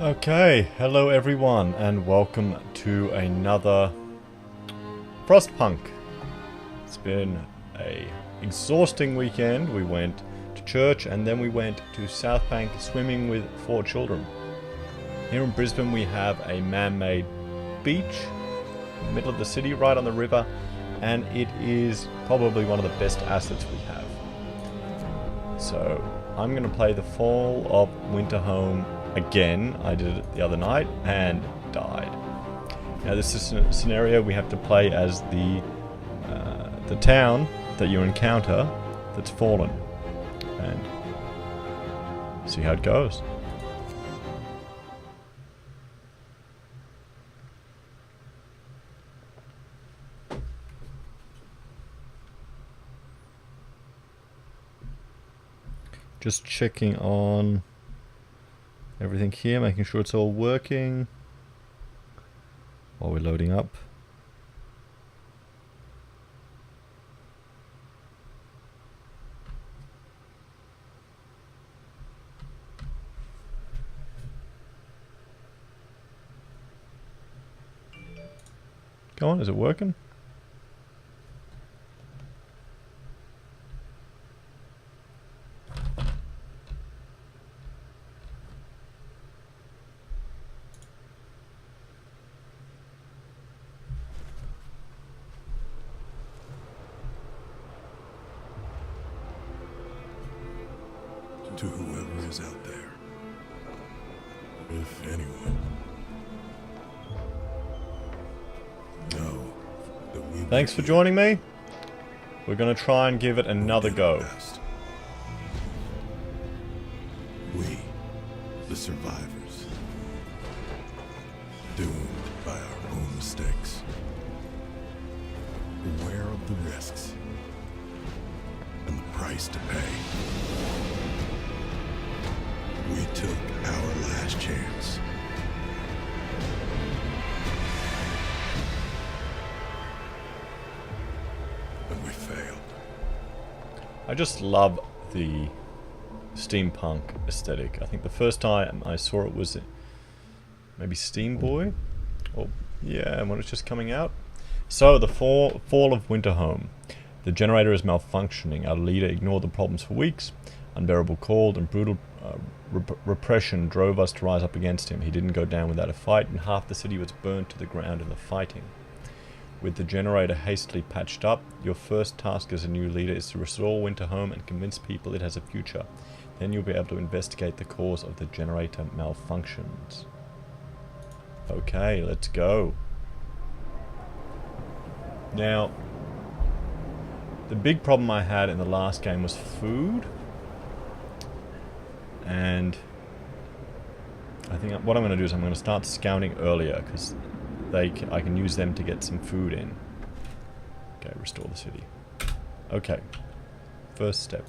Okay, hello everyone, and welcome to another FrostPunk. It's been a exhausting weekend. We went to church and then we went to South Bank swimming with 4 children. Here in Brisbane we have a man-made beach in the middle of the city, right on the river, and it is probably one of the best assets we have. So I'm going to play the Fall of Winterhome again. I did it the other night and died. Now this is a scenario we have to play as the town that you encounter that's fallen, and see how it goes. Just checking on everything here, making sure it's all working while we're loading up. Go on, is it working? To whoever is out there, if anyone, know that we. Thanks for joining me. We're going to try and give it another go. We, the survivors, doomed by our own mistakes, aware of the risks and the price to pay. We took our last chance. And we failed. I just love the steampunk aesthetic. I think the first time I saw it was maybe Steam Boy? Or, yeah, when it's just coming out. So, the fall of Winterhome. The generator is malfunctioning. Our leader ignored the problems for weeks. Unbearable cold and brutal repression drove us to rise up against him. He didn't go down without a fight, and half the city was burnt to the ground in the fighting. With the generator hastily patched up, your first task as a new leader is to restore Winterhome and convince people it has a future. Then you'll be able to investigate the cause of the generator malfunctions. Okay, let's go. Now, the big problem I had in the last game was food. And I think what I'm going to do is I'm going to start scouting earlier, because I can use them to get some food in. Okay, restore the city. Okay, first step.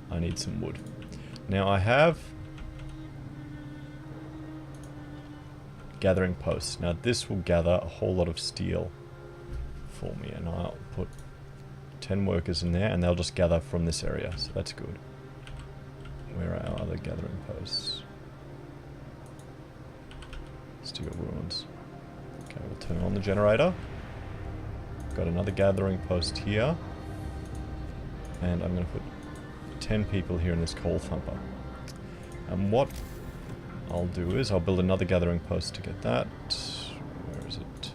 I need some wood. Now I have gathering posts. Now this will gather a whole lot of steel for me, and I'll put 10 workers in there and they'll just gather from this area, so that's good. Where are our other gathering posts? Steel ruins. Okay, we'll turn on the generator. Got another gathering post here. And I'm going to put 10 people here in this coal thumper. And what I'll do is I'll build another gathering post to get that. Where is it?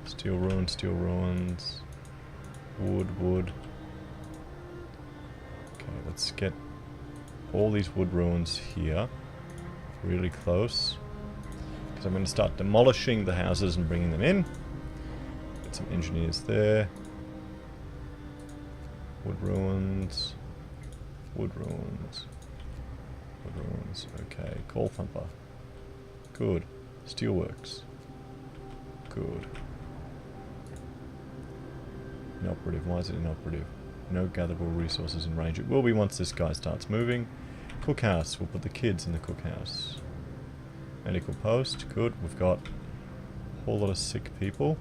Steel ruins, steel ruins. Wood. Okay, let's get all these wood ruins here. Really close. Because I'm going to start demolishing the houses and bringing them in. Get some engineers there. Wood ruins. Wood ruins. Wood ruins. Okay, coal thumper. Good. Steelworks. Good. Inoperative. Why is it inoperative? No gatherable resources in range. It will be once this guy starts moving. Cookhouse. We'll put the kids in the cookhouse. Medical post. Good. We've got a whole lot of sick people.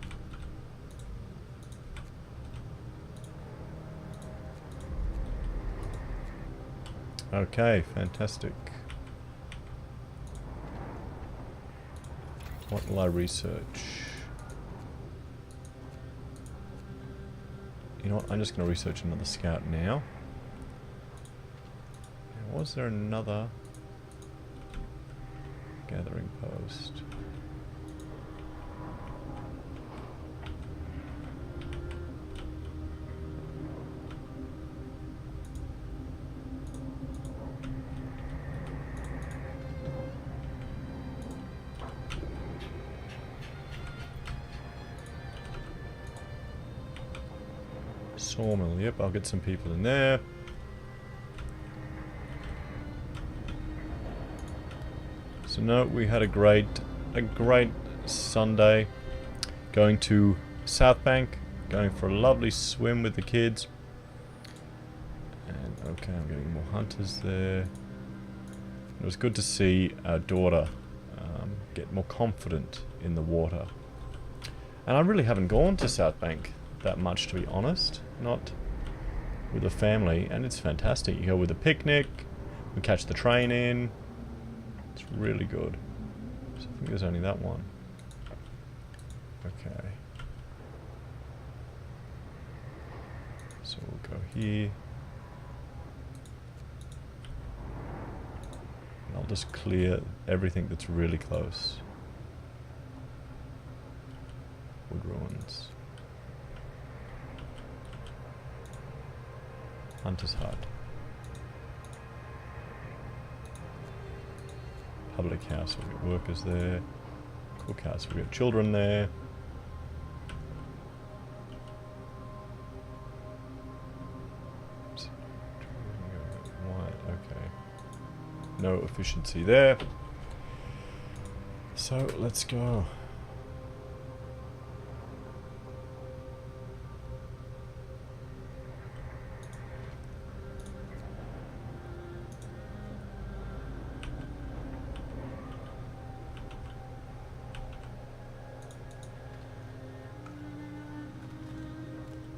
Okay, fantastic. What will I research? You know what? I'm just going to research another scout now. Was there another gathering post? Sawmill, yep, I'll get some people in there. So no, we had a great Sunday. Going to South Bank, going for a lovely swim with the kids. And okay, I'm getting more hunters there. It was good to see our daughter get more confident in the water. And I really haven't gone to South Bank that much, to be honest. Not with a family, and it's fantastic. You go with a picnic, we catch the train in. It's really good. So I think there's only that one. Okay. So we'll go here. And I'll just clear everything that's really close. Wood ruins. Hunter's hut. Public house, we've got workers there. Cookhouse, we've got children there. Okay. No efficiency there. So let's go.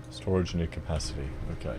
Storage near capacity. Okay.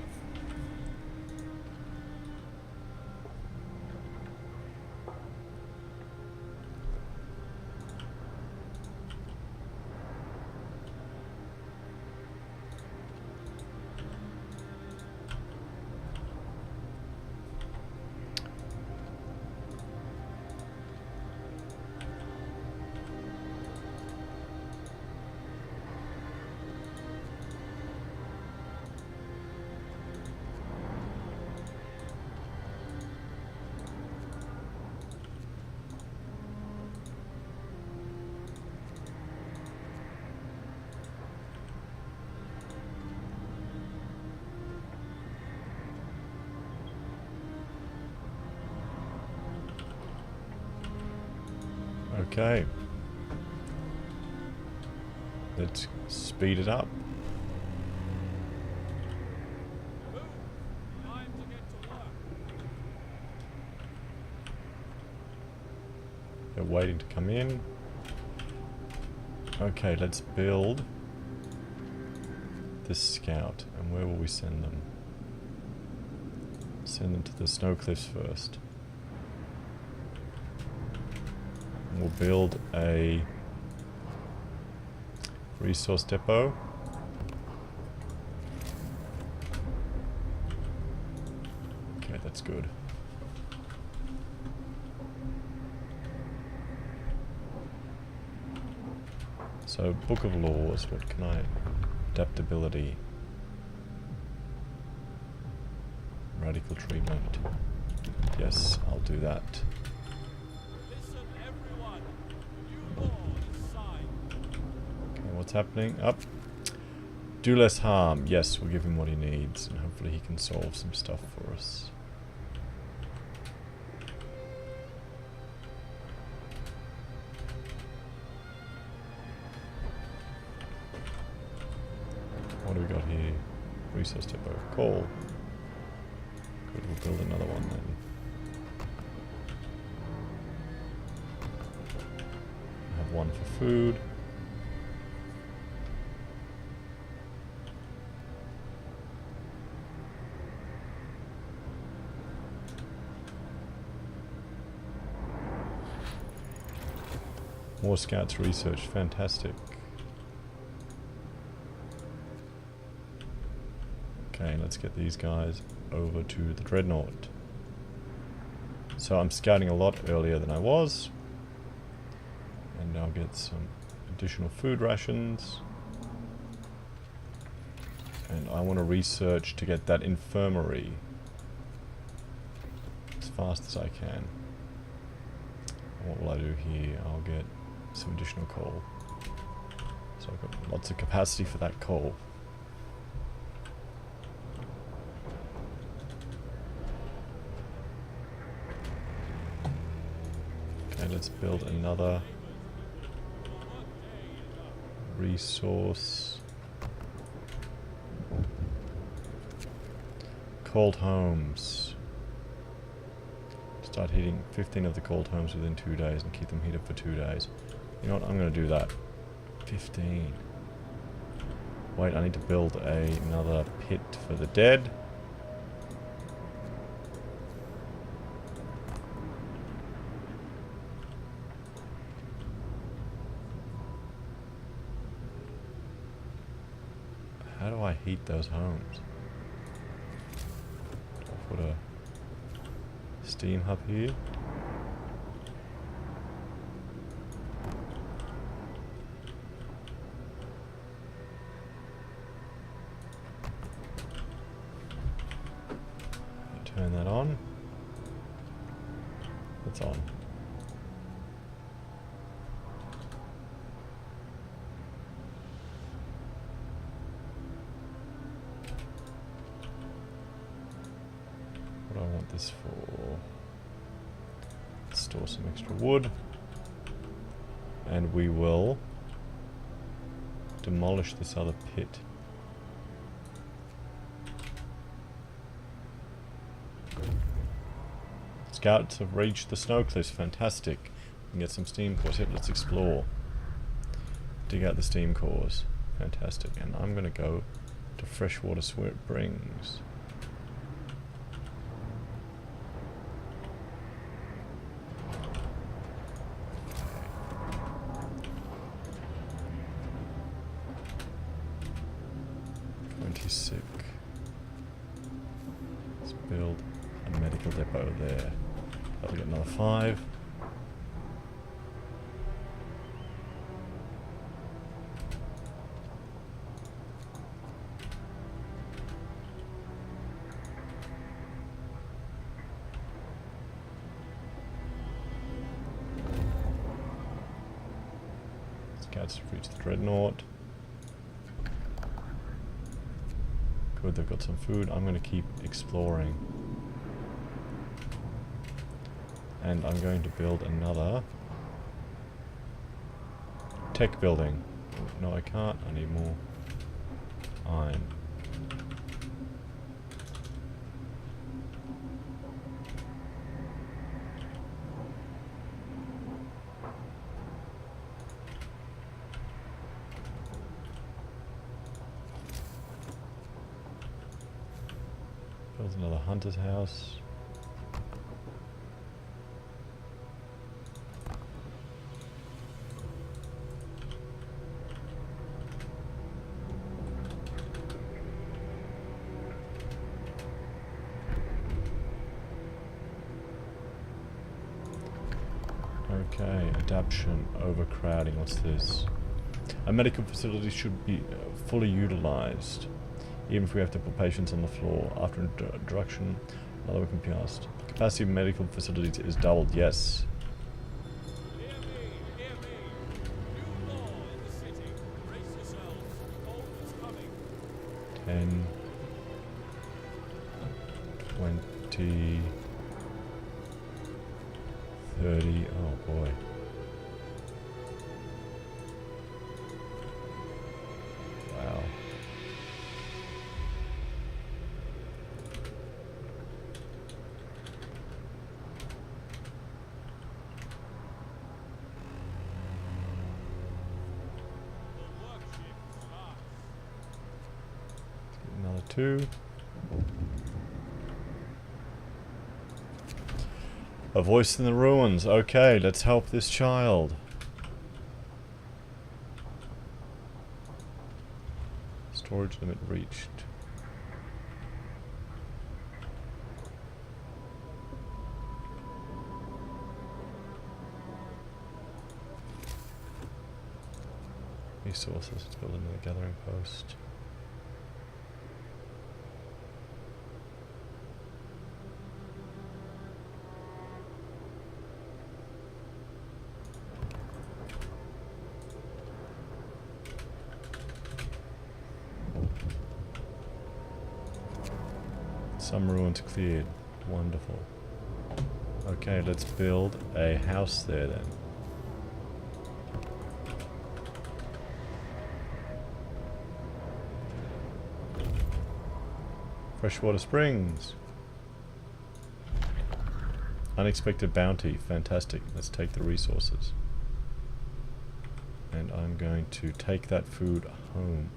Okay. Let's speed it up. They're waiting to come in. Okay, let's build this scout. And where will we send them? Send them to the snow cliffs first. We'll build a resource depot. Okay, that's good. So, Book of Laws, what can I... Adaptability. Radical treatment. Yes, I'll do that. What's happening? Up. Do less harm. Yes, we'll give him what he needs, and hopefully he can solve some stuff for us. What do we got here? Resource depot. Coal. Good, we'll build another one then. Have one for food. More scouts research. Fantastic. Okay, let's get these guys over to the Dreadnought. So I'm scouting a lot earlier than I was. And I'll get some additional food rations. And I want to research to get that infirmary as fast as I can. What will I do here? I'll get some additional coal. So I've got lots of capacity for that coal. Okay, let's build another resource. Cold homes. Start heating 15 of the cold homes within 2 days and keep them heated for 2 days. You know what? I'm going to do that. 15. Wait, I need to build another pit for the dead. How do I heat those homes? Do I put a steam hub here? Turn that on. It's on. What do I want this for? Let's store some extra wood. And we will demolish this other pit. Scouts have reached the snow cliffs. Fantastic. We can get some steam cores. Yep, let's explore. Dig out the steam cores. Fantastic. And I'm going to go to freshwater springs. Sick. Let's build a medical depot there. That'll get another 5. Scouts have reached the Dreadnought. Good, they've got some food. I'm going to keep exploring. And I'm going to build another tech building. No, I can't. I need more iron. Build another hunter's house. Okay, adaption, overcrowding, what's this? Our medical facilities should be fully utilized, even if we have to put patients on the floor. After introduction, another week can be asked. Capacity of medical facilities is doubled, yes. Hear me. New law in the city. Brace yourselves. Cold is coming. 10, 20, 30, oh boy. Wow. The work shift starts. Another 2. A voice in the ruins. Okay, let's help this child. Storage limit reached. Resources, let's build another gathering post. Some ruins cleared. Wonderful. Okay, let's build a house there then. Freshwater Springs. Unexpected bounty. Fantastic. Let's take the resources. And I'm going to take that food home.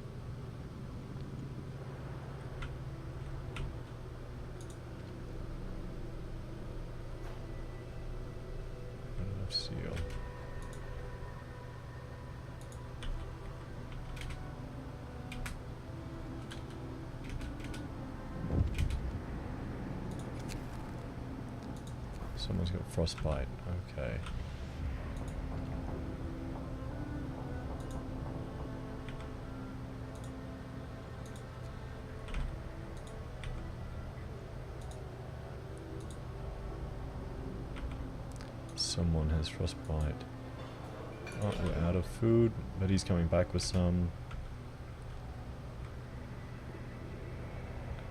Not enough seal. Someone's got frostbite. Okay. Someone has frostbite. Oh, we're out of food, but he's coming back with some.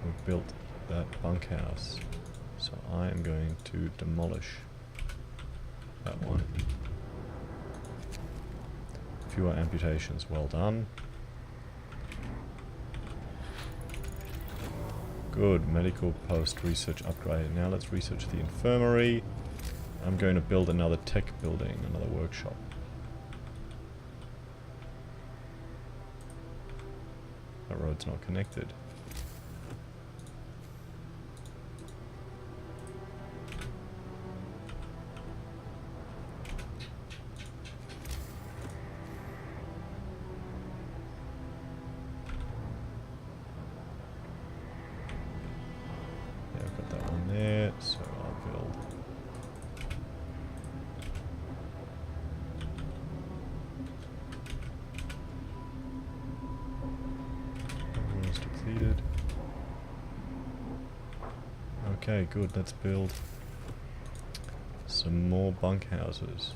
We've built that bunkhouse. So I am going to demolish that one. Fewer amputations, well done. Good, medical post research upgraded. Now let's research the infirmary. I'm going to build another tech building, another workshop. That road's not connected. So I'll build everyone's depleted. Okay, good, let's build some more bunkhouses.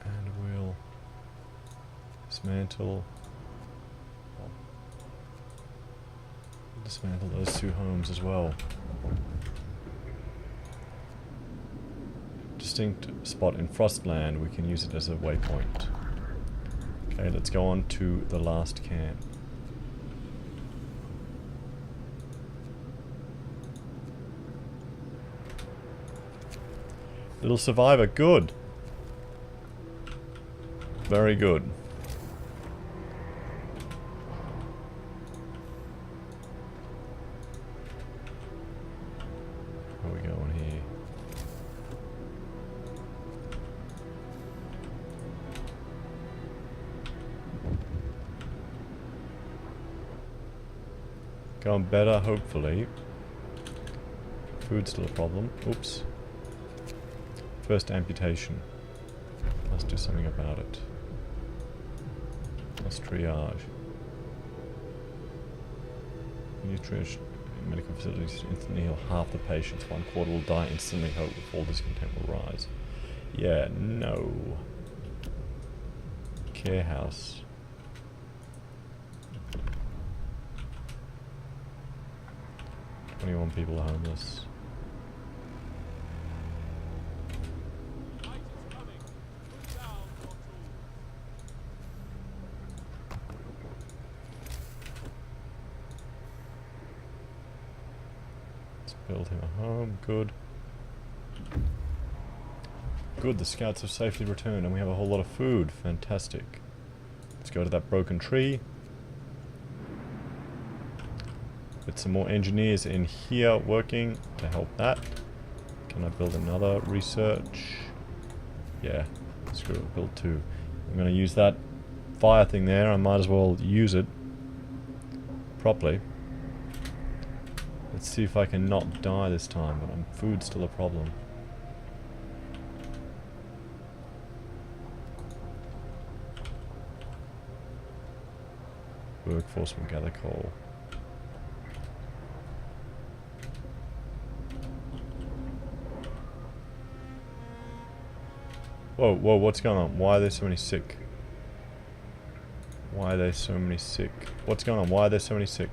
And we'll dismantle those two homes as well. Distinct spot in Frostland, we can use it as a waypoint. Okay, let's go on to the last camp. Little survivor, good. Very good. Going better, hopefully. Food's still a problem. Oops. First amputation. Let's do something about it. Let's triage. New triage in medical facilities instantly heal half the patients. 1/4 will die instantly. Hope with all discontent will rise. Yeah, no. Care house. People are homeless. Night is coming. Put down your tools. Let's build him a home. Good. Good, the scouts have safely returned and we have a whole lot of food. Fantastic. Let's go to that broken tree. With some more engineers in here working to help that. Can I build another research? Yeah. Screw it, build 2. I'm going to use that fire thing there. I might as well use it properly. Let's see if I can not die this time, but food's still a problem. Workforce will gather coal. Whoa, whoa, what's going on? Why are there so many sick? Why are there so many sick? What's going on? Why are there so many sick?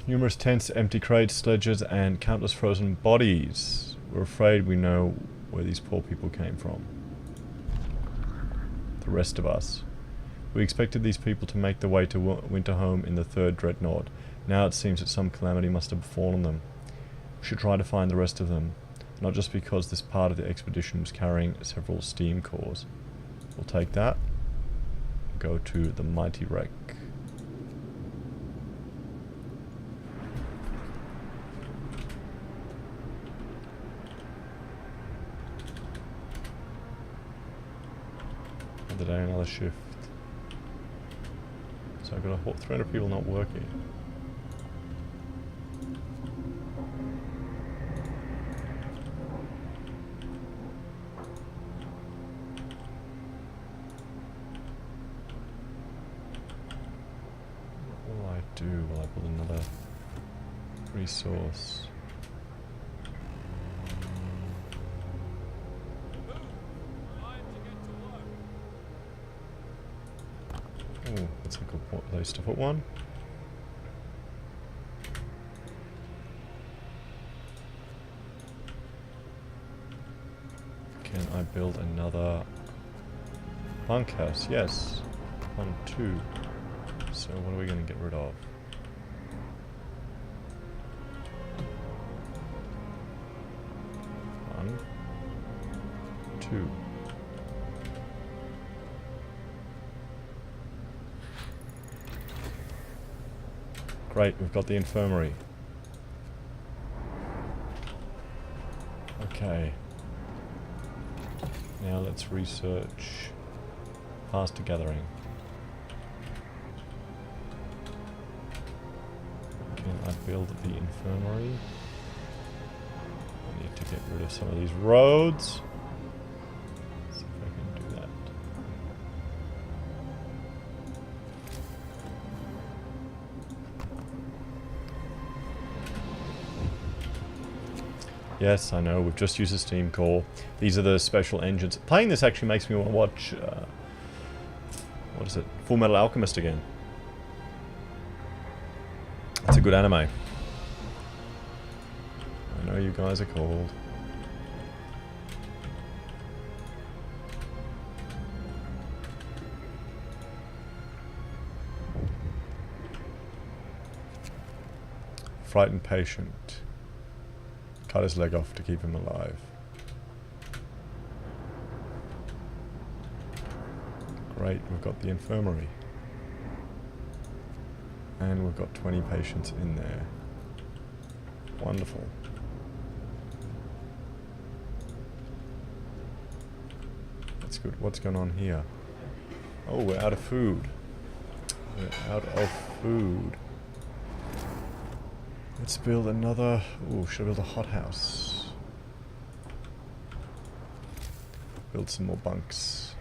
Numerous tents, empty crates, sledges, and countless frozen bodies. We're afraid we know where these poor people came from. The rest of us. We expected these people to make their way to Winterhome in the 3rd Dreadnought. Now it seems that some calamity must have befallen them. We should try to find the rest of them, not just because this part of the expedition was carrying several steam cores. We'll take that. Go to the mighty wreck. Another day, another shift. So I've got 300 people not working. What will I do? Will I build another resource? Oh, that's a good place to put one. Can I build another bunkhouse? Yes. 1, 2. So what are we going to get rid of? One, 2. Great, we've got the infirmary. Okay. Now let's research faster gathering. Can I build the infirmary? I need to get rid of some of these roads. See if I can do that. Yes, I know, we've just used a steam core. These are the special engines. Playing this actually makes me want to watch, what is it? Full Metal Alchemist again. It's a good anime. I know you guys are cold. Frightened patient. Cut his leg off to keep him alive. Great, we've got the infirmary. And we've got 20 patients in there. Wonderful. That's good. What's going on here? Oh, we're out of food. We're out of food. Let's build another... Ooh, should I build a hothouse? Build some more bunks.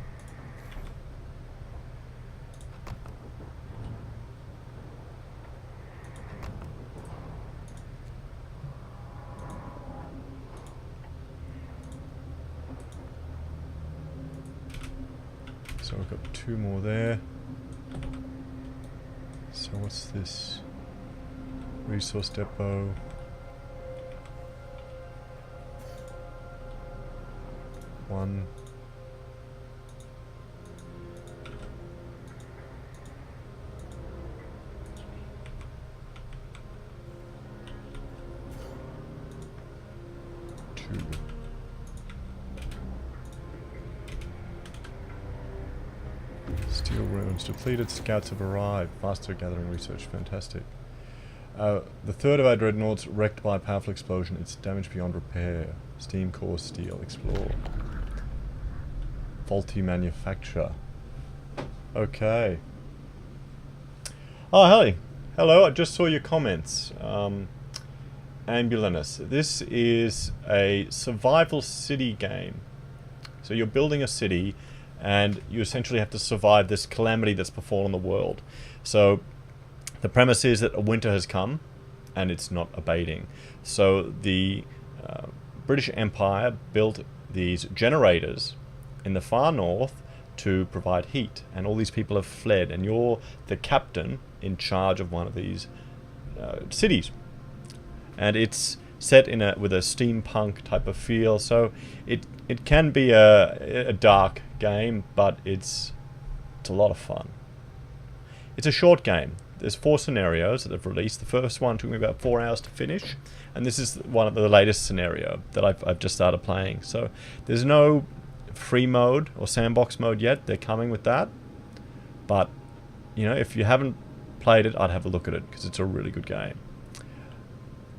So I've got 2 more there. So what's this? Resource depot. One. Two. Steel ruins depleted. Scouts have arrived. Faster gathering research. Fantastic. The third of our dreadnoughts wrecked by a powerful explosion. It's damaged beyond repair. Steam core steel. Explore. Faulty manufacture. Okay. Oh, hey. Hello, I just saw your comments. Ambulanus. This is a survival city game. So you're building a city and you essentially have to survive this calamity that's befallen the world. So the premise is that a winter has come and it's not abating. So the British Empire built these generators in the far north to provide heat, and all these people have fled, and you're the captain in charge of one of these cities. And it's set in with a steampunk type of feel, so it can be a dark game, but it's a lot of fun. It's a short game. There's 4 scenarios that they've released. The first one took me about 4 hours to finish, and this is one of the latest scenario that I've just started playing. So there's no free mode or sandbox mode yet. They're coming with that, but you know, if you haven't played it, I'd have a look at it because it's a really good game.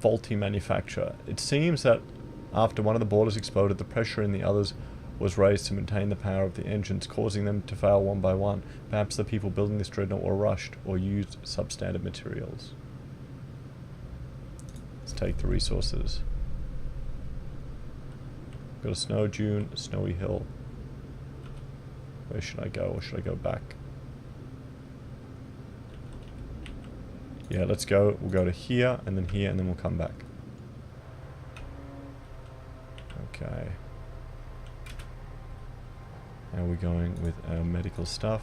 Faulty manufacture. It seems that after one of the boilers exploded, the pressure in the others was raised to maintain the power of the engines, causing them to fail one by one. Perhaps the people building this dreadnought were rushed or used substandard materials. Let's take the resources. Got a snow dune, a snowy hill. Where should I go, or should I go back? Yeah, let's go. We'll go to here, and then we'll come back. Okay. Now we're going with our medical stuff.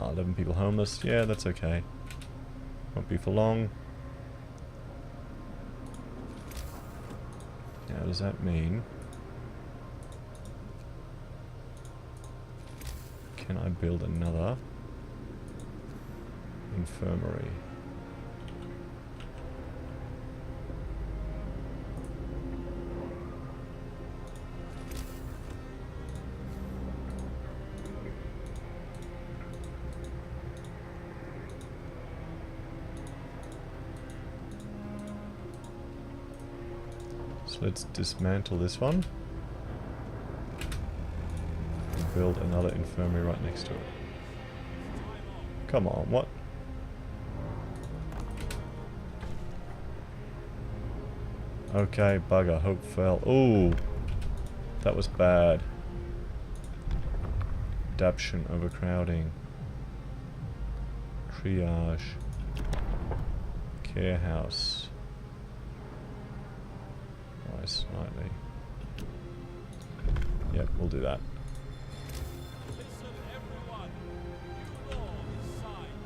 Oh, 11 people homeless. Yeah, that's okay. Won't be for long. Now, does that mean... Can I build another infirmary? So let's dismantle this one. Build another infirmary right next to it. Come on, what? Okay, bugger, hope fell. Ooh, that was bad. Adaption, overcrowding. Triage. Care house. Rise slightly. Yep, we'll do that. Listen, everyone. New law is signed.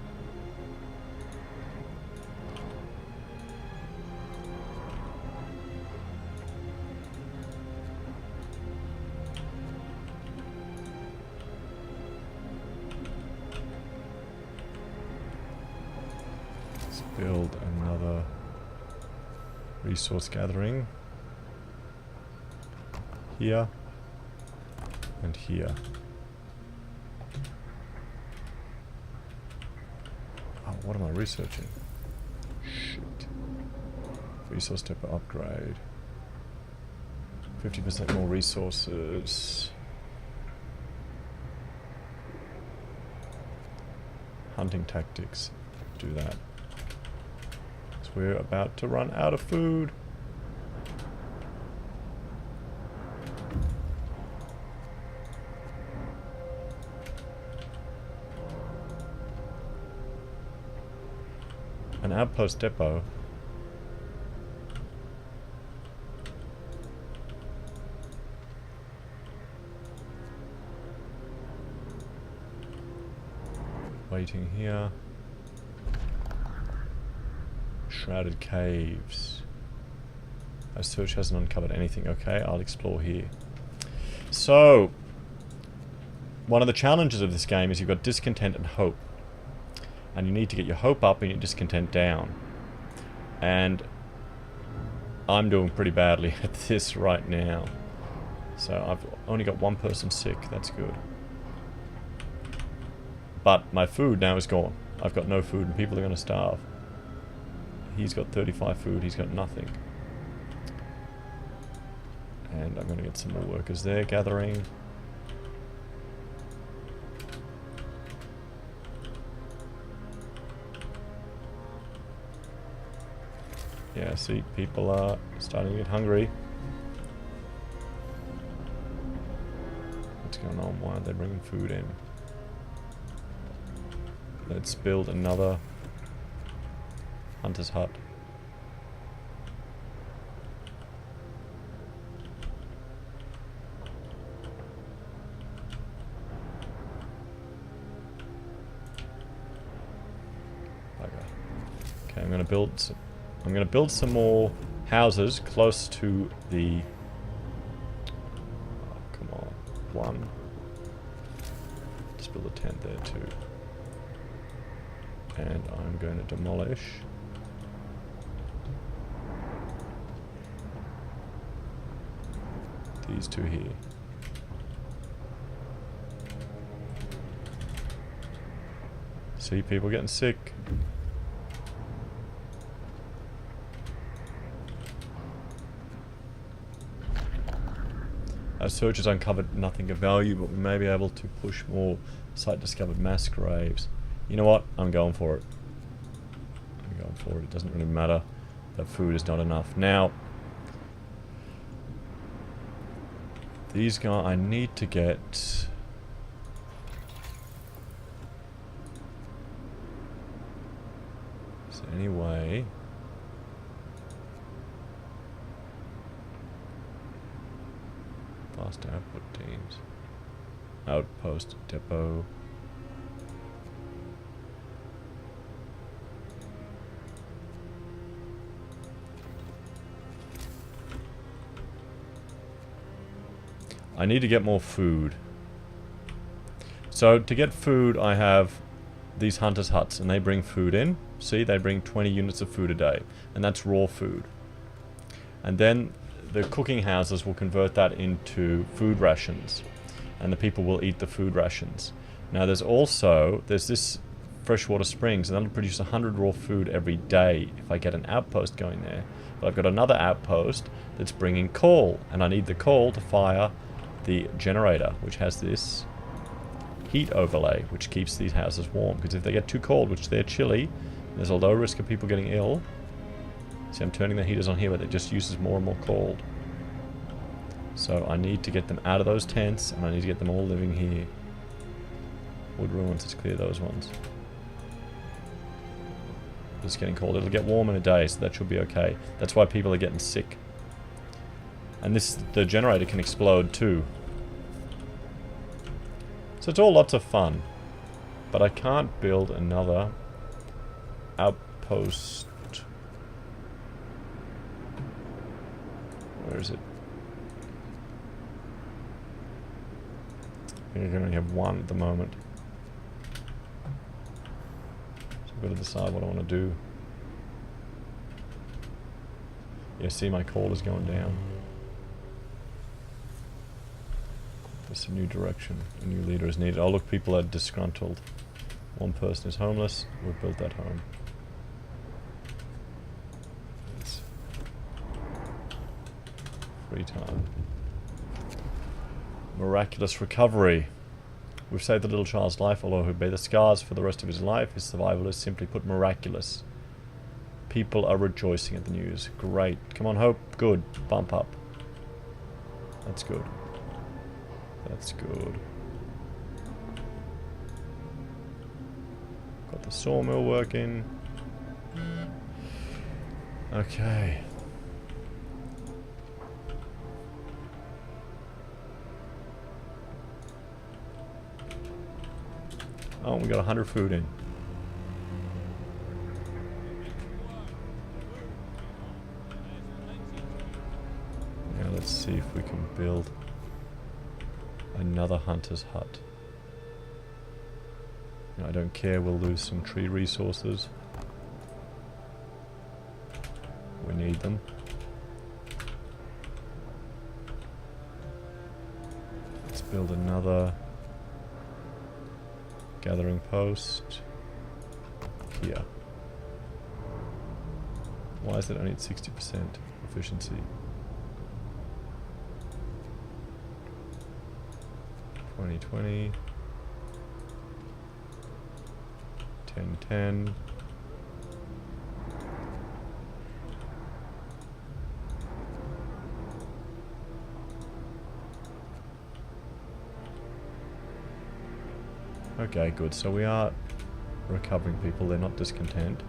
Let's build another resource gathering. Here. And here. Oh, what am I researching? Shit. Resource depot upgrade. 50% more resources. Hunting tactics. Do that. Because we're about to run out of food. An outpost depot. Waiting here. Shrouded caves. Our search hasn't uncovered anything. Okay, I'll explore here. So, one of the challenges of this game is you've got discontent and hope. And you need to get your hope up and your discontent down. And I'm doing pretty badly at this right now. So I've only got one person sick. That's good. But my food now is gone. I've got no food and people are going to starve. He's got 35 food. He's got nothing. And I'm going to get some more workers there gathering. Yeah, see, people are starting to get hungry. What's going on? Why aren't they bringing food in? Let's build another hunter's hut. Okay, I'm going to build some more houses close to the... Oh, come on. One. Let's build a tent there too. And I'm going to demolish these two here. See, people getting sick. Our search has uncovered nothing of value, but we may be able to push more site-discovered mass graves. You know what? I'm going for it. I'm going for it. It doesn't really matter that food is not enough. Now, these guys, I need to get... Is there any way... Fast output teams. Outpost depot. I need to get more food. So to get food I have these hunters' huts and they bring food in. See, they bring 20 units of food a day and that's raw food. And then the cooking houses will convert that into food rations and the people will eat the food rations. Now there's this freshwater springs and that'll produce 100 raw food every day if I get an outpost going there. But I've got another outpost that's bringing coal and I need the coal to fire the generator, which has this heat overlay, which keeps these houses warm. Because if they get too cold, which they're chilly, there's a low risk of people getting ill. See, I'm turning the heaters on here, but it just uses more and more cold. So I need to get them out of those tents, and I need to get them all living here. Wood ruins, let's clear those ones. It's getting cold. It'll get warm in a day, so that should be okay. That's why people are getting sick. And the generator can explode too. So it's all lots of fun. But I can't build another outpost. Where is it? I think I can only have one at the moment. So I've got to decide what I want to do. Yeah, see, my coal is going down. There's a new direction. A new leader is needed. Oh look, people are disgruntled. One person is homeless. We've built that home. It's free time. Miraculous recovery. We've saved the little child's life, although he'll bear the scars for the rest of his life. His survival is simply put miraculous. People are rejoicing at the news. Great. Come on, Hope. Good. Bump up. That's good. That's good. Got the sawmill working. Okay. Oh, we got 100 food in. Now let's see if we can build another hunter's hut. No, I don't care, we'll lose some tree resources. We need them. Let's build another gathering post here. Why is it only at 60% efficiency? 2020. 1010. Okay, good. So we are recovering people. They're not discontent.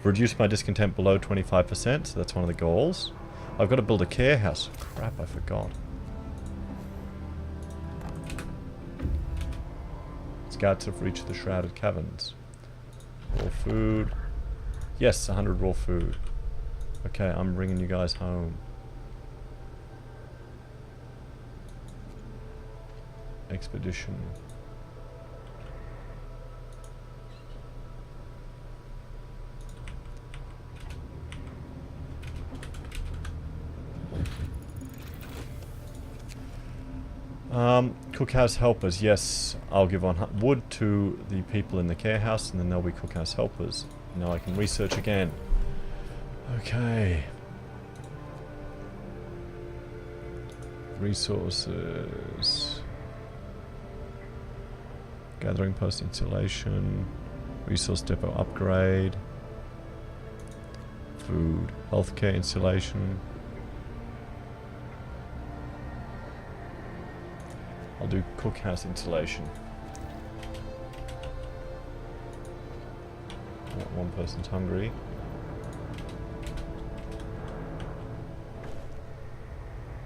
Reduce my discontent below 25%, so that's one of the goals. I've got to build a care house. Crap, I forgot. Scouts have reached the Shrouded Caverns. Raw food. Yes, 100 raw food. Okay, I'm bringing you guys home. Expedition. Cookhouse helpers, yes, I'll give on wood to the people in the care house and then there'll be cookhouse helpers. Now I can research again. Okay. Resources. Gathering post installation. Resource depot upgrade. Food. Healthcare installation. I'll do cookhouse installation. One person's hungry.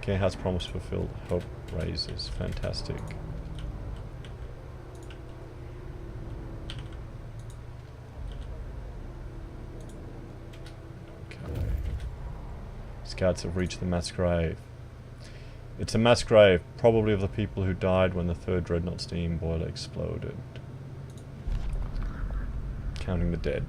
Care house promise fulfilled. Help raises. Fantastic. Okay. Scouts have reached the mass grave. It's a mass grave, probably of the people who died when the third dreadnought steam boiler exploded. Counting the dead.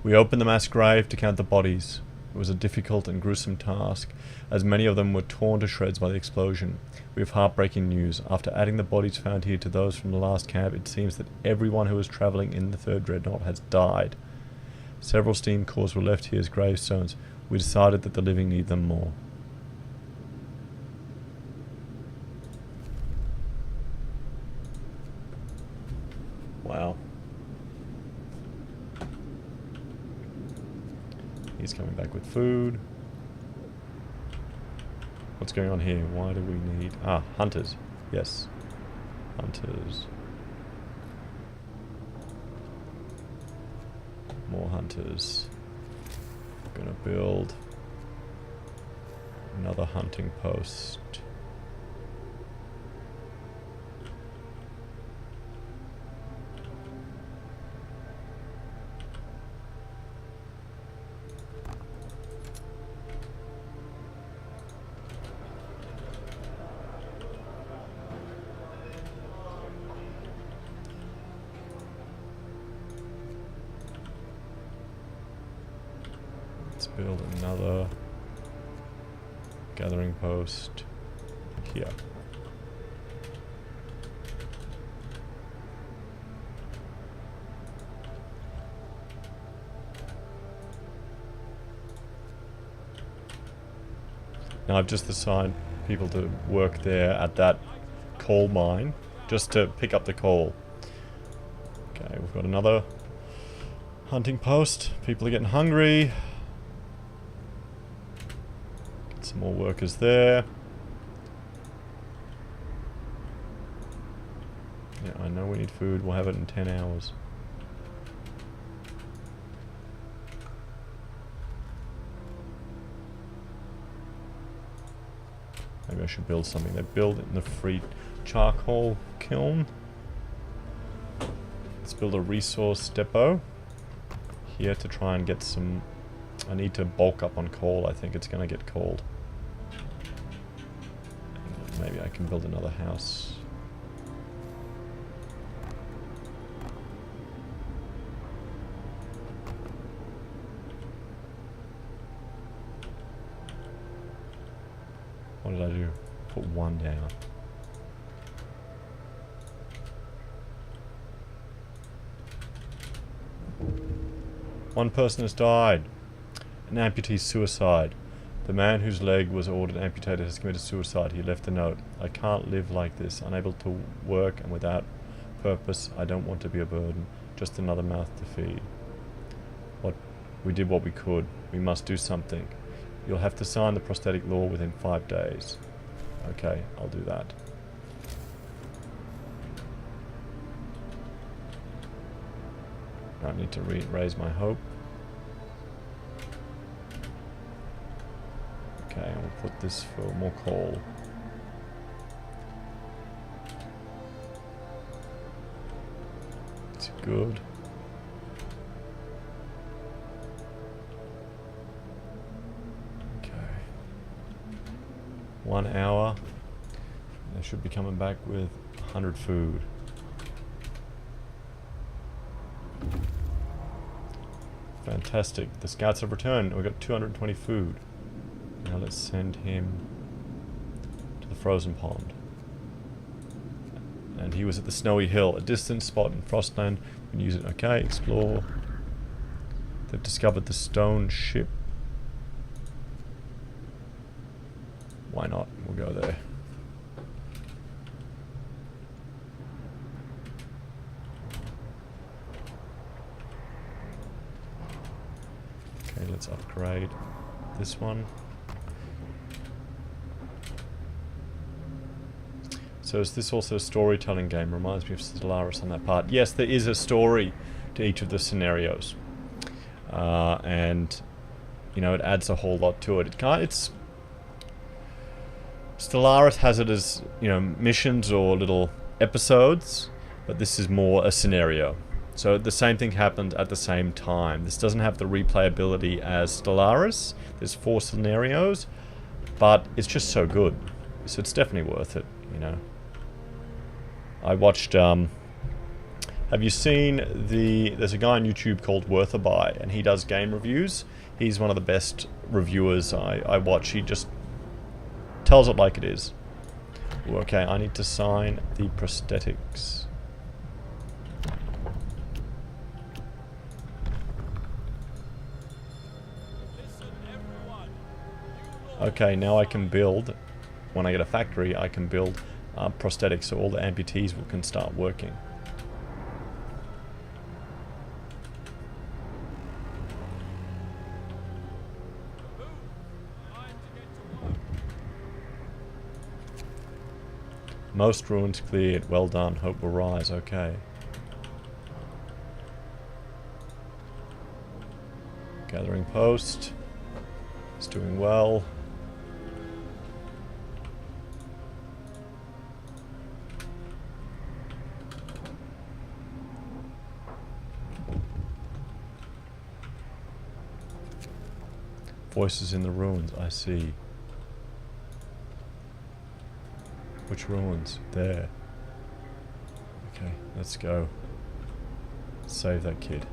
We opened the mass grave to count the bodies. It was a difficult and gruesome task, as many of them were torn to shreds by the explosion. We have heartbreaking news. After adding the bodies found here to those from the last camp, it seems that everyone who was travelling in the third dreadnought has died. Several steam cores were left here as gravestones. We decided that the living need them more. Wow. He's coming back with food. What's going on here? Why do we need... Ah, hunters. Yes. Hunters. More hunters. Gonna build another hunting post. Let's build another gathering post here. Now I've just assigned people to work there at that coal mine, just to pick up the coal. Okay, we've got another hunting post. People are getting hungry. Get some more workers there. Yeah, I know we need food. We'll have it in 10 hours. Maybe I should build something. They build it in the free charcoal kiln. Let's build a resource depot here to try and get some... I need to bulk up on coal. I think it's going to get cold. And maybe I can build another house. What did I do? Put one down. One person has died. An amputee's suicide. The man whose leg was ordered amputated has committed suicide. He left a note. I can't live like this. Unable to work and without purpose. I don't want to be a burden. Just another mouth to feed. We did what we could. We must do something. You'll have to sign the prosthetic law within 5 days. Okay, I'll do that. I need to raise my hope. Okay, I'll put this for more coal. It's good. Okay. 1 hour. They should be coming back with 100 food. Fantastic. The scouts have returned. We've got 220 food. Now let's send him to the frozen pond. And he was at the snowy hill, a distant spot in Frostland. We can use it. Okay, explore. They've discovered the stone ship. Why not? We'll go there. Okay, let's upgrade this one. So is this also a storytelling game? Reminds me of Stellaris on that part. Yes, there is a story to each of the scenarios. And, you know, it adds a whole lot to it. It's... Stellaris has it as, you know, missions or little episodes, but this is more a scenario. So the same thing happened at the same time. This doesn't have the replayability as Stellaris. There's 4 scenarios, but it's just so good. So it's definitely worth it, you know. I watched, have you seen there's a guy on YouTube called Worth a Buy, and he does game reviews. He's one of the best reviewers I watch. He just tells it like it is. Ooh, okay, I need to sign the prosthetics. Okay, now I can build, when I get a factory, I can build prosthetics so all the amputees can start working. Most ruins cleared. Well done. Hope will rise. Okay. Gathering post. It's doing well. Voices in the ruins, I see. Which ruins? There. Okay, let's go. Save that kid.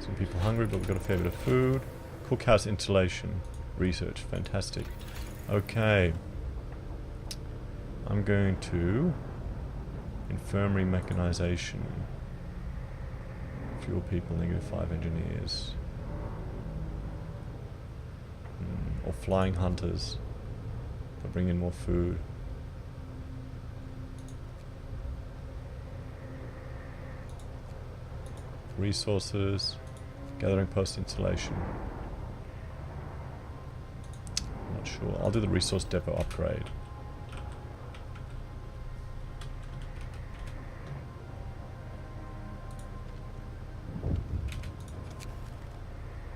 Some people hungry, but we've got a fair bit of food. Cookhouse installation. Research. Fantastic. Okay. I'm going to... Infirmary mechanization. Fewer people, -5 engineers. Or flying hunters. They'll bring in more food. Resources. Gathering post installation. Not sure. I'll do the resource depot upgrade.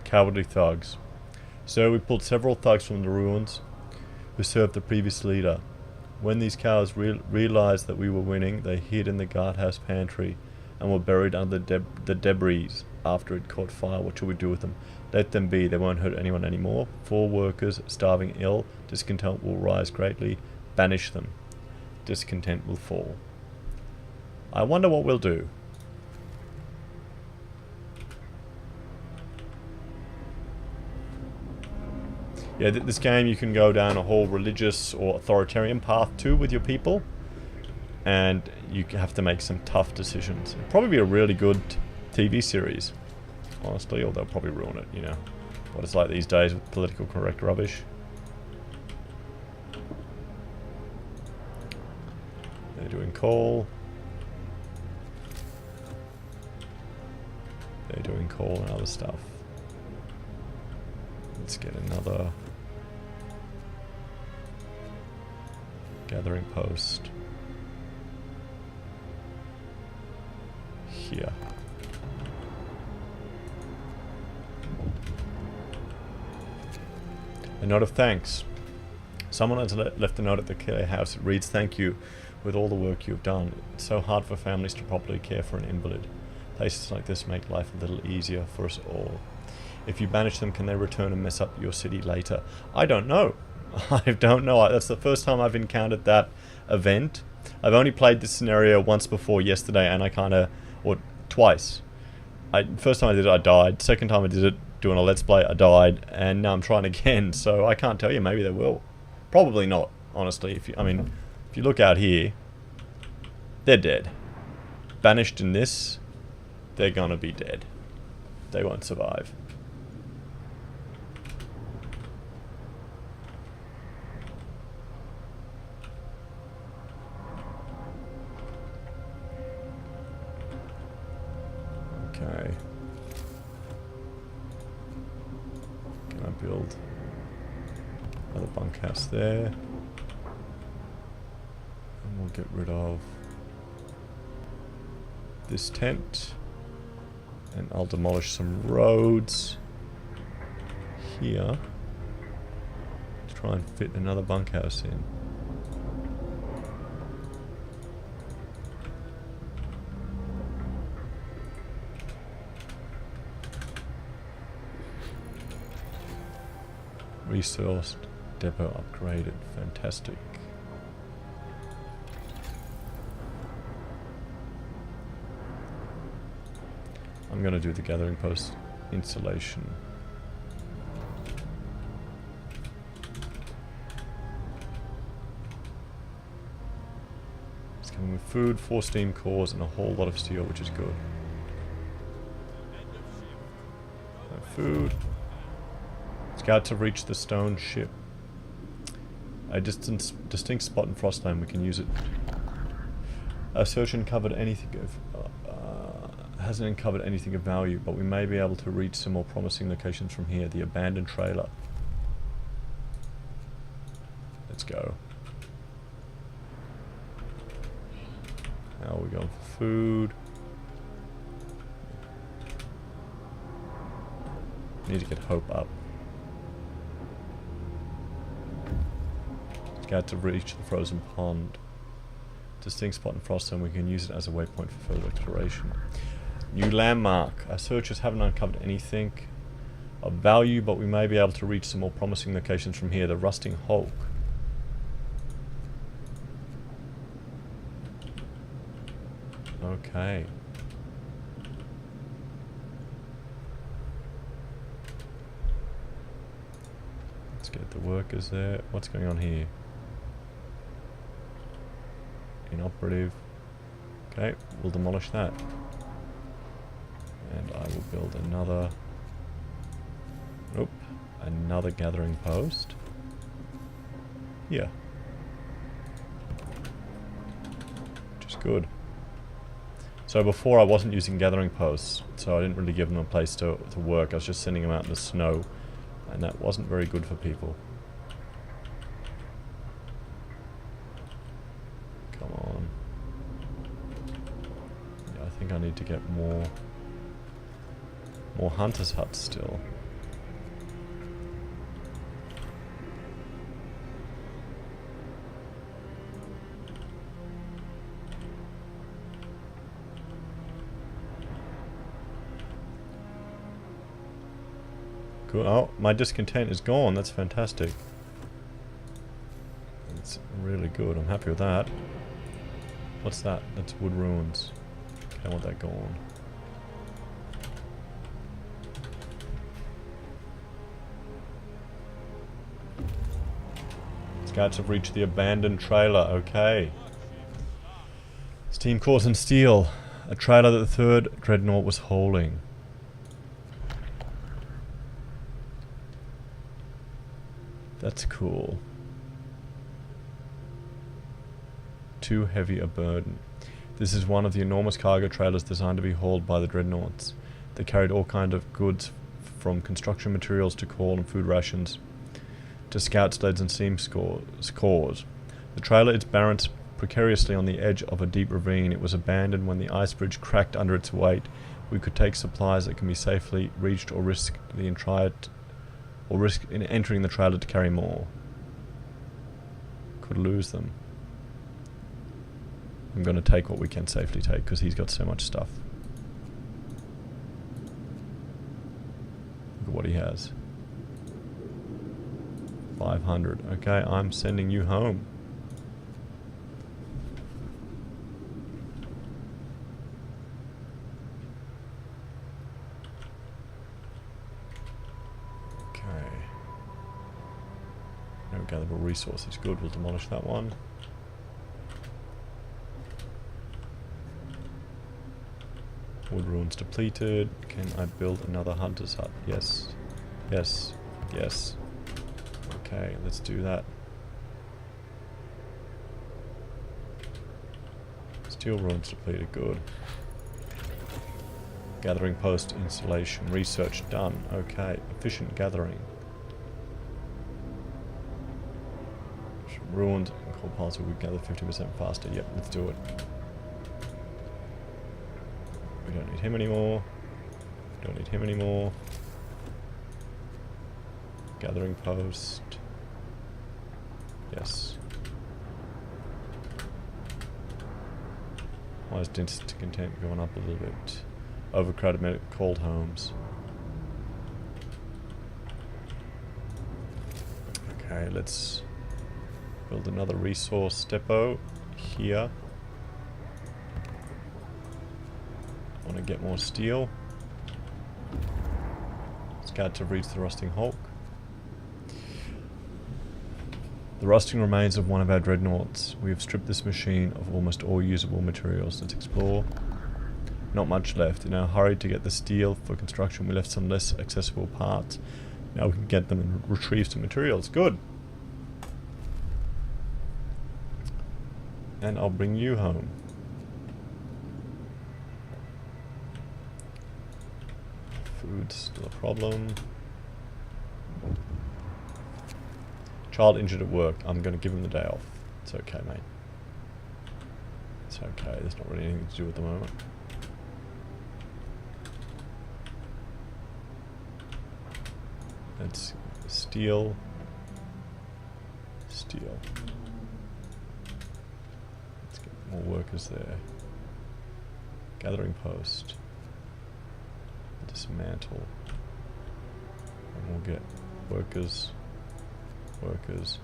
Cowardly thugs. So we pulled several thugs from the ruins who served the previous leader. When these cowards realized that we were winning, they hid in the guardhouse pantry and were buried under the debris after it caught fire. What shall we do with them? Let them be. They won't hurt anyone anymore. 4 workers, starving, ill. Discontent will rise greatly. Banish them. Discontent will fall. I wonder what we'll do. Yeah, this game you can go down a whole religious or authoritarian path too with your people. And you have to make some tough decisions. It'd probably be a really good TV series, honestly, or they'll probably ruin it, you know. What it's like these days with political correct rubbish. They're doing coal. They're doing coal and other stuff. Let's get another gathering post here. A note of thanks. Someone has left a note at the care house. It reads, "Thank you with all the work you have done. It's so hard for families to properly care for an invalid. Places like this make life a little easier for us all. If you banish them, can they return and mess up your city later?" I don't know. I don't know. That's the first time I've encountered that event. I've only played this scenario once before yesterday, and I kind of... or twice. First time I did it, I died. Second time I did it, doing a Let's Play, I died. And now I'm trying again, so I can't tell you. Maybe they will. Probably not, honestly. If you look out here, they're dead. Banished in this, they're gonna be dead. They won't survive. Okay. Can I build another bunkhouse there? And we'll get rid of this tent. And I'll demolish some roads here to try and fit another bunkhouse in. Resourced, depot upgraded, fantastic. I'm gonna do the gathering post installation. It's coming with food, 4 steam cores, and a whole lot of steel, which is good. No food. Scout to reach the stone ship. A distinct spot in Frostland, we can use it. Our search uncovered anything of... hasn't uncovered anything of value, but we may be able to reach some more promising locations from here. The abandoned trailer. Let's go. Now we're going for food. Need to get hope up. Scout to reach the frozen pond. Distinct spot in Frostland, we can use it as a waypoint for further exploration. New landmark. Our searchers haven't uncovered anything of value, but we may be able to reach some more promising locations from here. The Rusting Hulk. Okay. Let's get the workers there. What's going on here? Inoperative. Okay, we'll demolish that. And I will build another... Nope. Another gathering post. Here. Which is good. So before I wasn't using gathering posts, so I didn't really give them a place to work. I was just sending them out in the snow. And that wasn't very good for people. Come on. Yeah, I think I need to get more hunters' huts still. Cool. Oh, my discontent is gone. That's fantastic. It's really good. I'm happy with that. What's that? That's wood ruins. Okay, I want that gone. Scouts have reached the abandoned trailer. Okay. Steam cores and steel. A trailer that the third dreadnought was hauling. That's cool. Too heavy a burden. This is one of the enormous cargo trailers designed to be hauled by the dreadnoughts. They carried all kinds of goods from construction materials to coal and food rations to scout sleds and steam cores. The trailer is balanced precariously on the edge of a deep ravine. It was abandoned when the ice bridge cracked under its weight. We could take supplies that can be safely reached or risk in entering the trailer to carry more. Could lose them. I'm going to take what we can safely take because he's got so much stuff. Look at what he has. 500. Okay, I'm sending you home. Okay. No gatherable resources. Good, we'll demolish that one. Wood ruins depleted. Can I build another hunter's hut? Yes. Yes. Yes. Okay, let's do that. Steel ruins depleted. Good. Gathering post installation. Research done. Okay. Efficient gathering. Ruined and coal piles will gather 50% faster. Yep, let's do it. We don't need him anymore. Don't need him anymore. Gathering post. Yes. Why is density content going up a little bit? Overcrowded cold homes. Okay, let's build another resource depot here. Want to get more steel. Scout to reach the rusting hulk. The rusting remains of one of our dreadnoughts. We have stripped this machine of almost all usable materials. Let's explore. Not much left. In our hurry to get the steel for construction, we left some less accessible parts. Now we can get them and retrieve some materials. Good. And I'll bring you home. Food's still a problem. Child injured at work. I'm going to give him the day off. It's okay, mate. It's okay. There's not really anything to do at the moment. Let's steal. Steal. Let's get more workers there. Gathering post. Dismantle. And we'll get workers. Workers.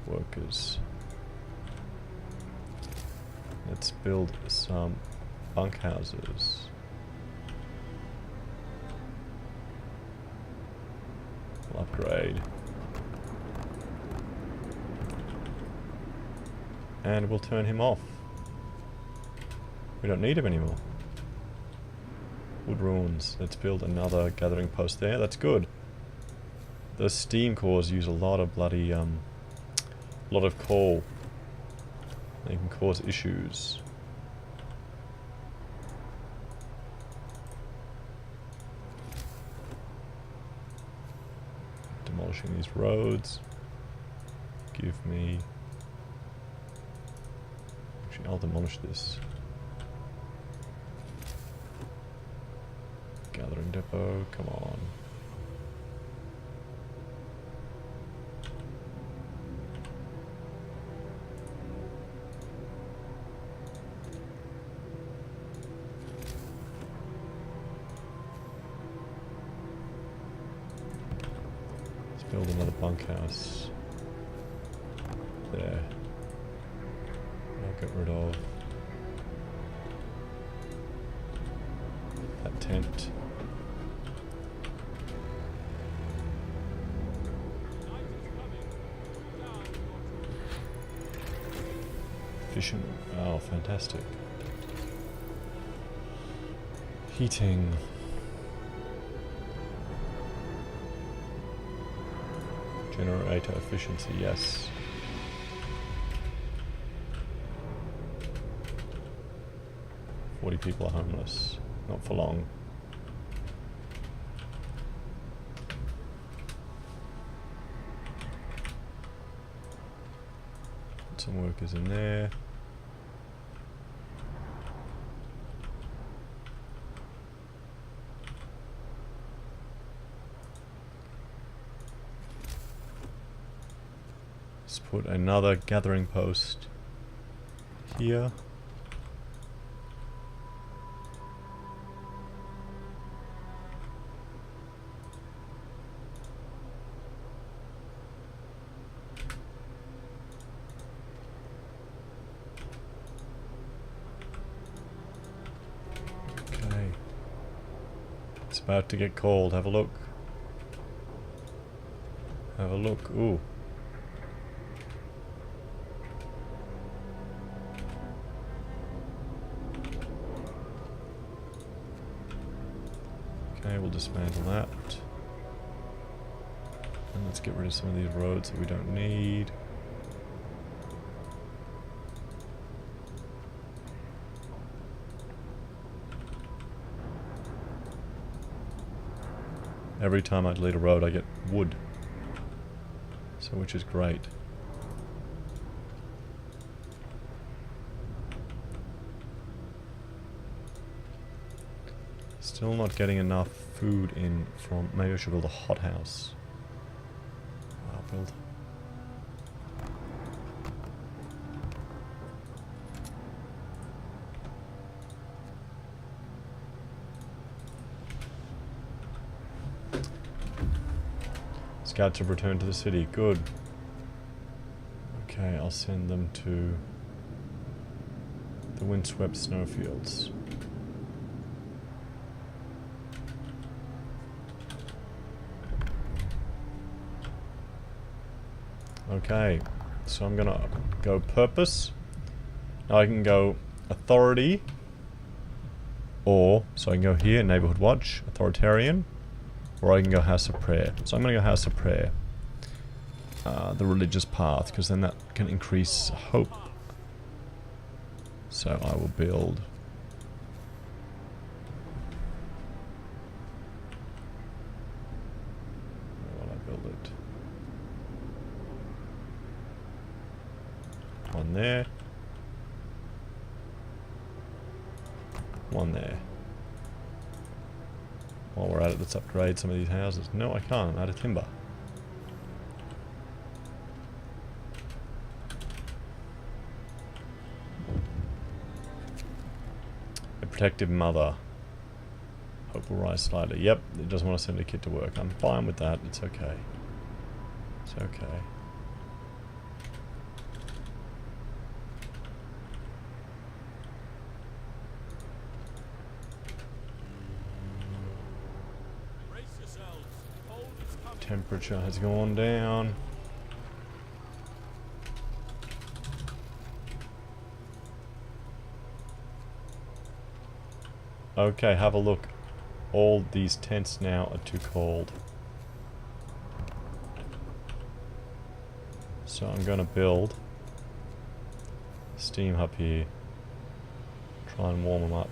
Workers. Let's build some bunkhouses. We'll upgrade. And we'll turn him off. We don't need him anymore. Wood ruins. Let's build another gathering post there. That's good. Those steam cores use a lot of bloody, lot of coal. They can cause issues. Demolishing these roads. Give me... Actually, I'll demolish this. Gathering depot, come on. Build another bunkhouse. There. I'll get rid of that tent. Night is coming. efficient. Oh, fantastic. Heating. Generator efficiency, yes. People are homeless. Not for long. Put some workers in there. Let's put another gathering post here. It's about to get cold. Have a look. Have a look. Ooh. Okay, we'll dismantle that. And let's get rid of some of these roads that we don't need. Every time I delete a road, I get wood. So, which is great. Still not getting enough food in from... Maybe I should build a hothouse. I'll build... Scouts have returned to the city. Good. Okay, I'll send them to the windswept snowfields. Okay, so I'm gonna go purpose. Now I can go authority, or, so I can go here, neighborhood watch, authoritarian, or I can go House of Prayer. So I'm going to go House of Prayer. The religious path, because then that can increase hope. So I will build... Where will I build it? One there. One there. While we're at it, let's upgrade some of these houses. No, I can't. I'm out of timber. A protective mother. Hope will rise slightly. Yep, it doesn't want to send a kid to work. I'm fine with that. It's okay. It's okay. Temperature has gone down. Okay, have a look. All these tents now are too cold. So I'm going to build a steam hub here. Try and warm them up.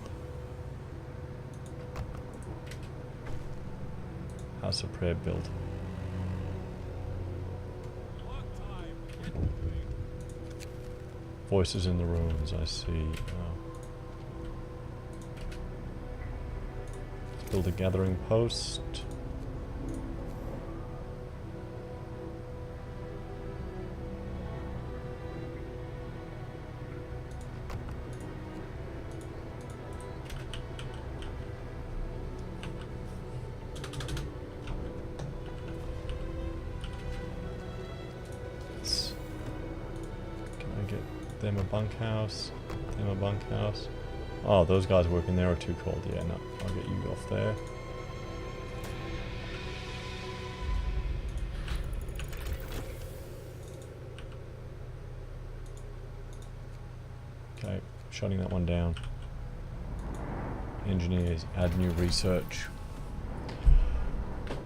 House of Prayer build. Voices in the ruins, I see. Oh. Let's build a gathering post. Them a bunkhouse. Them a bunkhouse. Oh, those guys working there are too cold. Yeah, no. I'll get you off there. shutting that one down. Engineers, add new research.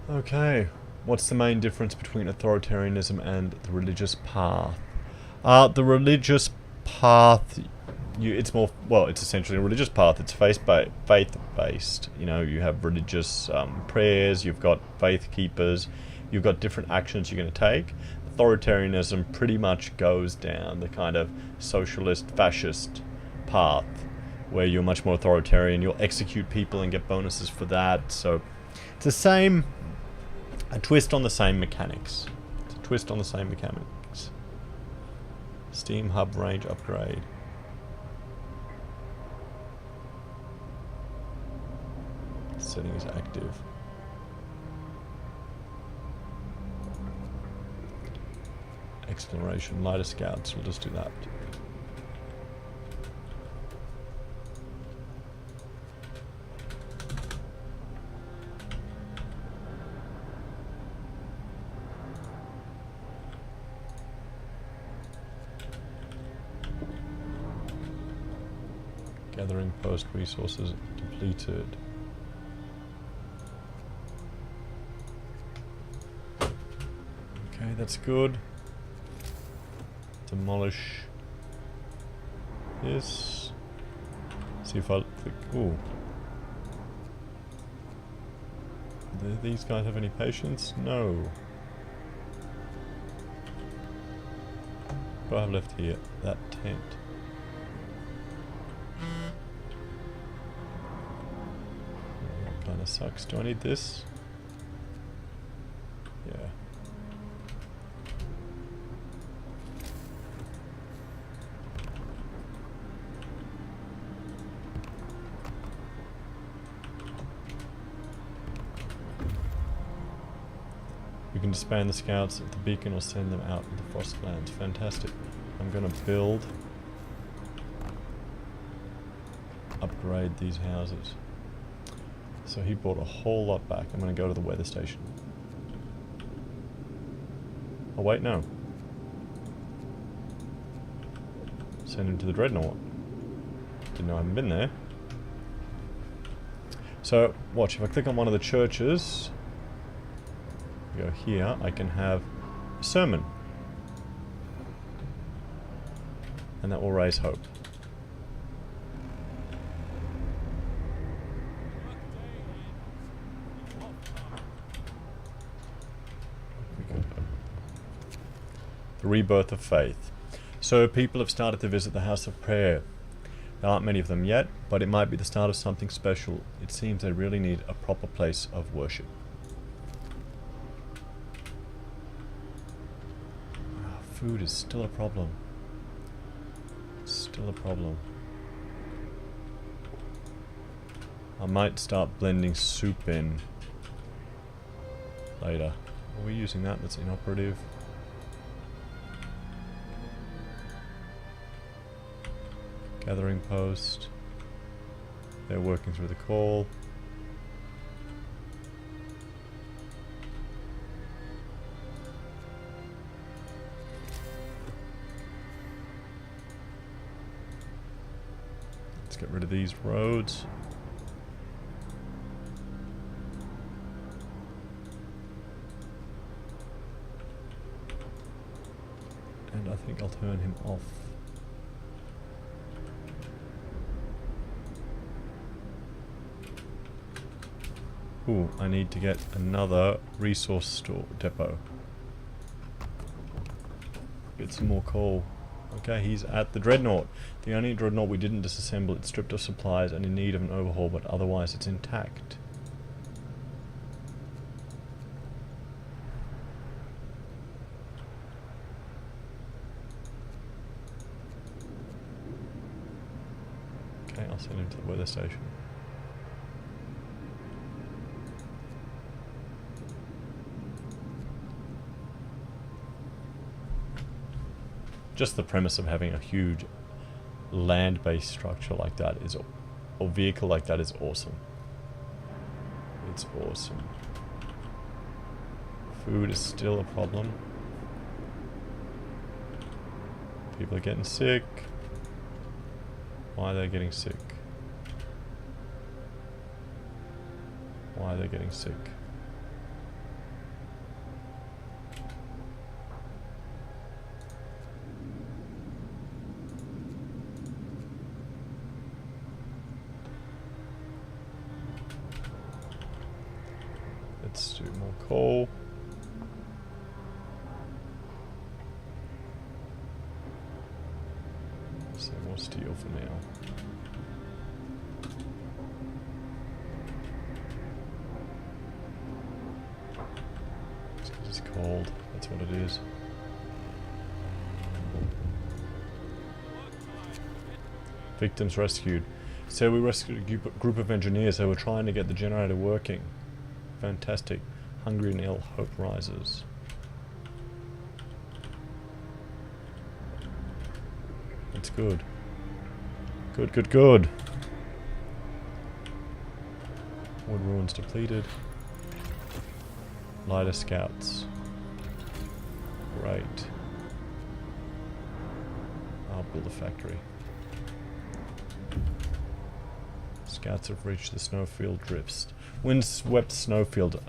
Okay, what's the main difference between authoritarianism and the religious path? The religious path, it's more, well, it's essentially a religious path. It's faith-based. You know, you have religious prayers, you've got faith keepers, you've got different actions you're going to take. Authoritarianism pretty much goes down the kind of socialist, fascist path, where you're much more authoritarian. You'll execute people and get bonuses for that. So it's the same, a twist on the same mechanics. It's a twist on the same mechanics. Steam hub range upgrade. Setting is active. Exploration, lighter scouts, we'll just do that. Gathering post resources depleted. Okay, that's good. Demolish this. See if I click. Ooh. Do these guys have any patience? No. What do I have left here? That tent. That kind of sucks. Do I need this? Yeah. We can disband the scouts at the beacon or send them out into the Frostlands. Fantastic. I'm going to build, upgrade these houses. So he brought a whole lot back. I'm going to go to the weather station. Oh wait, no. Send him to the Dreadnought. Didn't know I hadn't been there. So, watch, if I click on one of the churches, go here, I can have a sermon. And that will raise hope. The Rebirth of Faith. So people have started to visit the House of Prayer. There aren't many of them yet, but it might be the start of something special. It seems they really need a proper place of worship. Food is still a problem. Still a problem. I might start blending soup in later. Are we using that? That's inoperative. Gathering post. They're working through the call. Let's get rid of these roads. And I think I'll turn him off. Ooh, I need to get another resource store depot. Get some more coal. Okay, he's at the Dreadnought. The only Dreadnought we didn't disassemble. It's stripped of supplies and in need of an overhaul, but otherwise it's intact. Okay, I'll send him to the weather station. Just the premise of having a huge land-based structure like that is, or vehicle like that is awesome. It's awesome. Food is still a problem. People are getting sick. Why are they getting sick? Why are they getting sick? Let's do more coal. So more steel for now. It's cold. That's what it is. Victims rescued. So we rescued a group of engineers who were trying to get the generator working. Fantastic. Hungry and ill, hope rises. That's good. Good, good, good. Wood ruins depleted. Lighter scouts. Great. I'll build a factory. Scouts have reached the snowfield drifts. Windswept snowfield.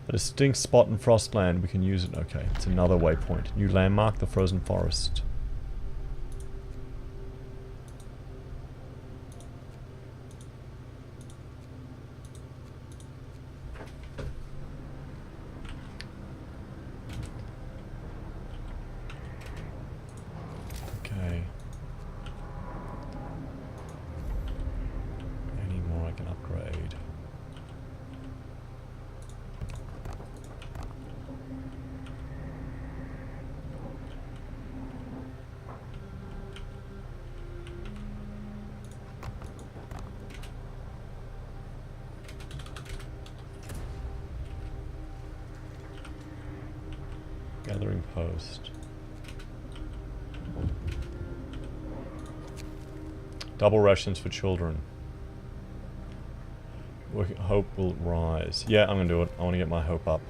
A distinct spot in Frostland. We can use it. Okay, it's another waypoint. New landmark, the frozen forest. Okay. Any more I can upgrade? Gathering post. Double rations for children. Hope will rise. Yeah, I'm gonna do it. I want to get my hope up.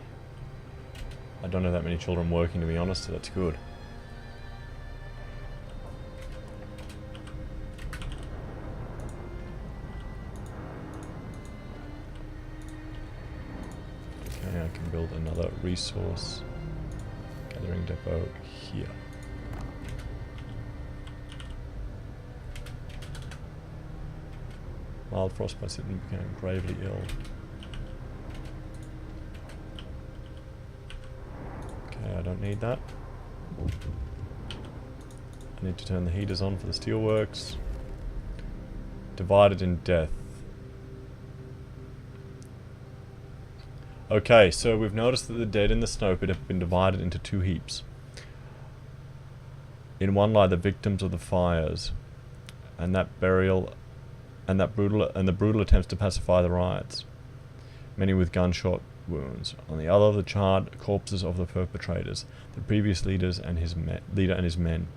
I don't have that many children working, to be honest, so that's good. Okay, I can build another resource gathering depot here. Mild frostbite and became gravely ill. Okay, I don't need that. I need to turn the heaters on for the steelworks. Divided in death. Okay, so we've noticed that the dead in the snow pit have been divided into two heaps. In one lie the victims of the fires, and the brutal attempts to pacify the riots, many with gunshot wounds. On the other, the charred corpses of the perpetrators, the previous leader and his men.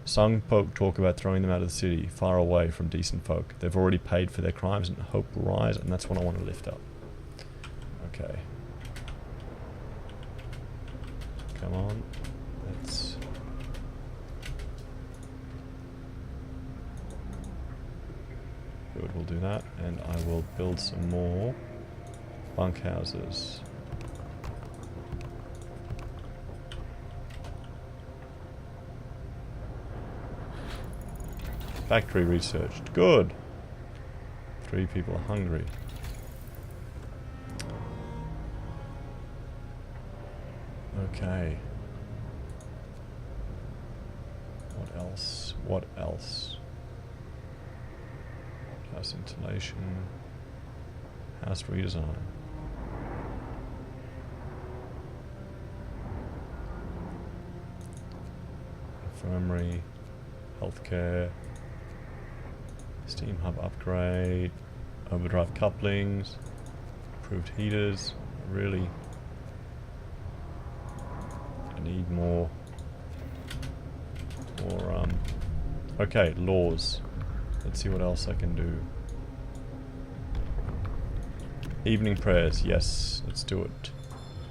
Some folk talk about throwing them out of the city, far away from decent folk. They've already paid for their crimes, and hope will rise, and that's what I want to lift up. Okay. Come on. Let's... Good, we'll do that, and I will build some more bunkhouses. Factory researched. Good. 3 people are hungry. Okay. What else? What else? House insulation. House redesign. Infirmary. Healthcare. Steam hub upgrade. Overdrive couplings. Improved heaters. Really. I need more. Okay, laws. Let's see what else I can do. Evening prayers, yes, let's do it.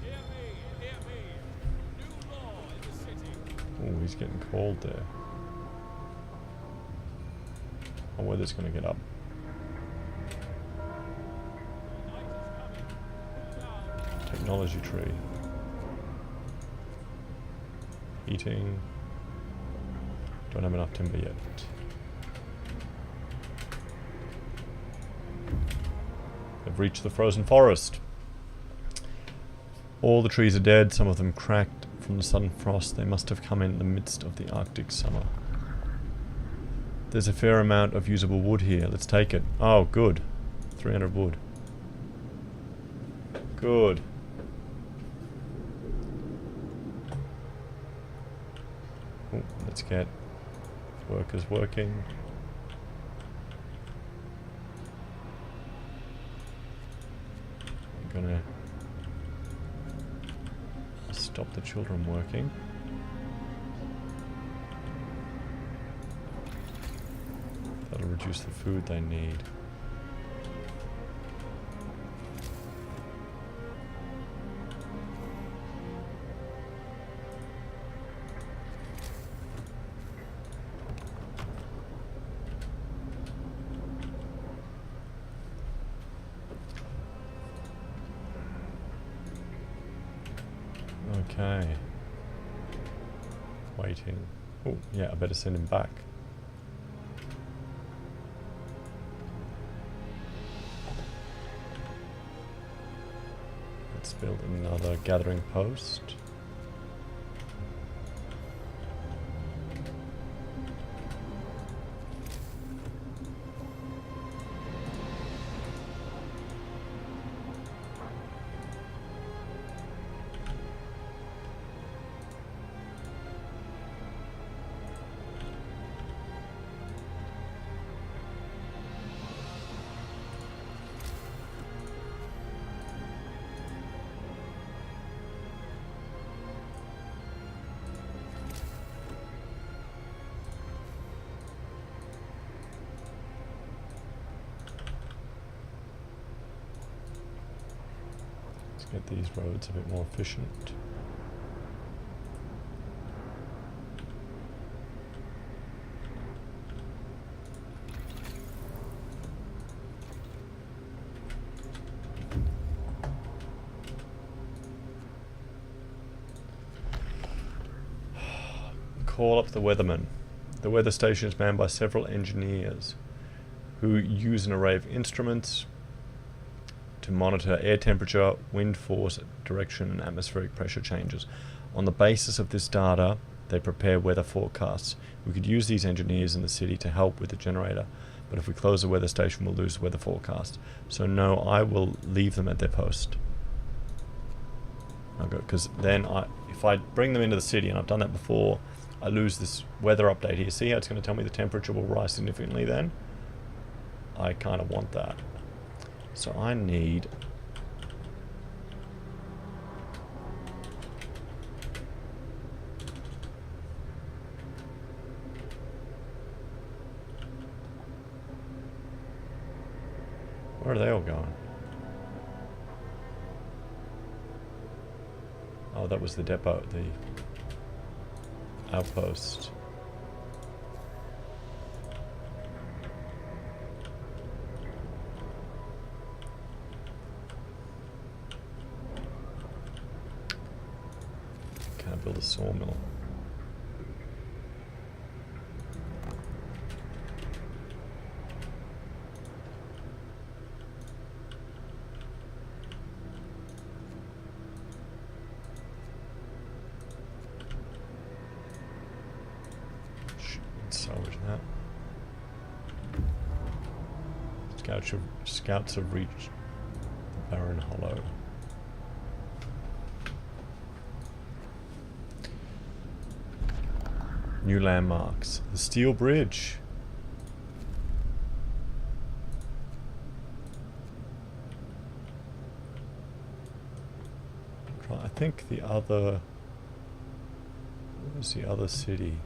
Hear me. New law in the city. Oh, he's getting cold there. My weather's going to get up. Technology tree. Heating. Don't have enough timber yet. They've reached the frozen forest. All the trees are dead, some of them cracked from the sudden frost. They must have come in the midst of the Arctic summer. There's a fair amount of usable wood here. Let's take it. Oh, good. 300 wood. Good. Ooh, let's get workers working. I'm gonna stop the children working. That'll reduce the food they need. Okay. Waiting. Oh, yeah, I better send him back. Let's build another gathering post. Get these roads a bit more efficient. Call up the weatherman. The weather station is manned by several engineers who use an array of instruments to monitor air temperature, wind force, direction, and atmospheric pressure changes. On the basis of this data, they prepare weather forecasts. We could use these engineers in the city to help with the generator, but if we close the weather station, we'll lose the weather forecast. So no, I will leave them at their post. I'll go, because then if I bring them into the city, and I've done that before, I lose this weather update here. See how it's going to tell me the temperature will rise significantly then? I kind of want that. So I need where are they all going? Oh, that was the depot, the outpost. Build a sawmill. Let's salvage that. Scouts have reached the Barren Hollow. New landmarks. The Steel Bridge. I think the other... Where's the other city?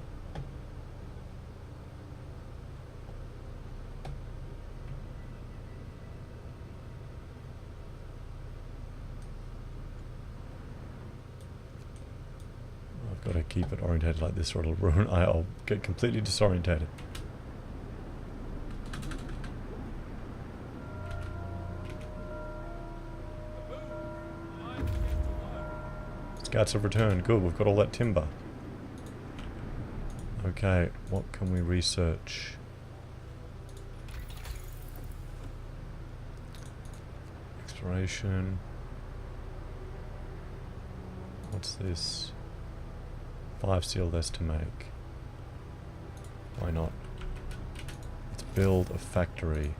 Got to keep it orientated like this or it'll ruin. I'll get completely disorientated. Scouts have returned. Good, we've got all that timber. Okay, what can we research? Exploration. What's this? 5 steel less to make. Why not? Let's build a factory.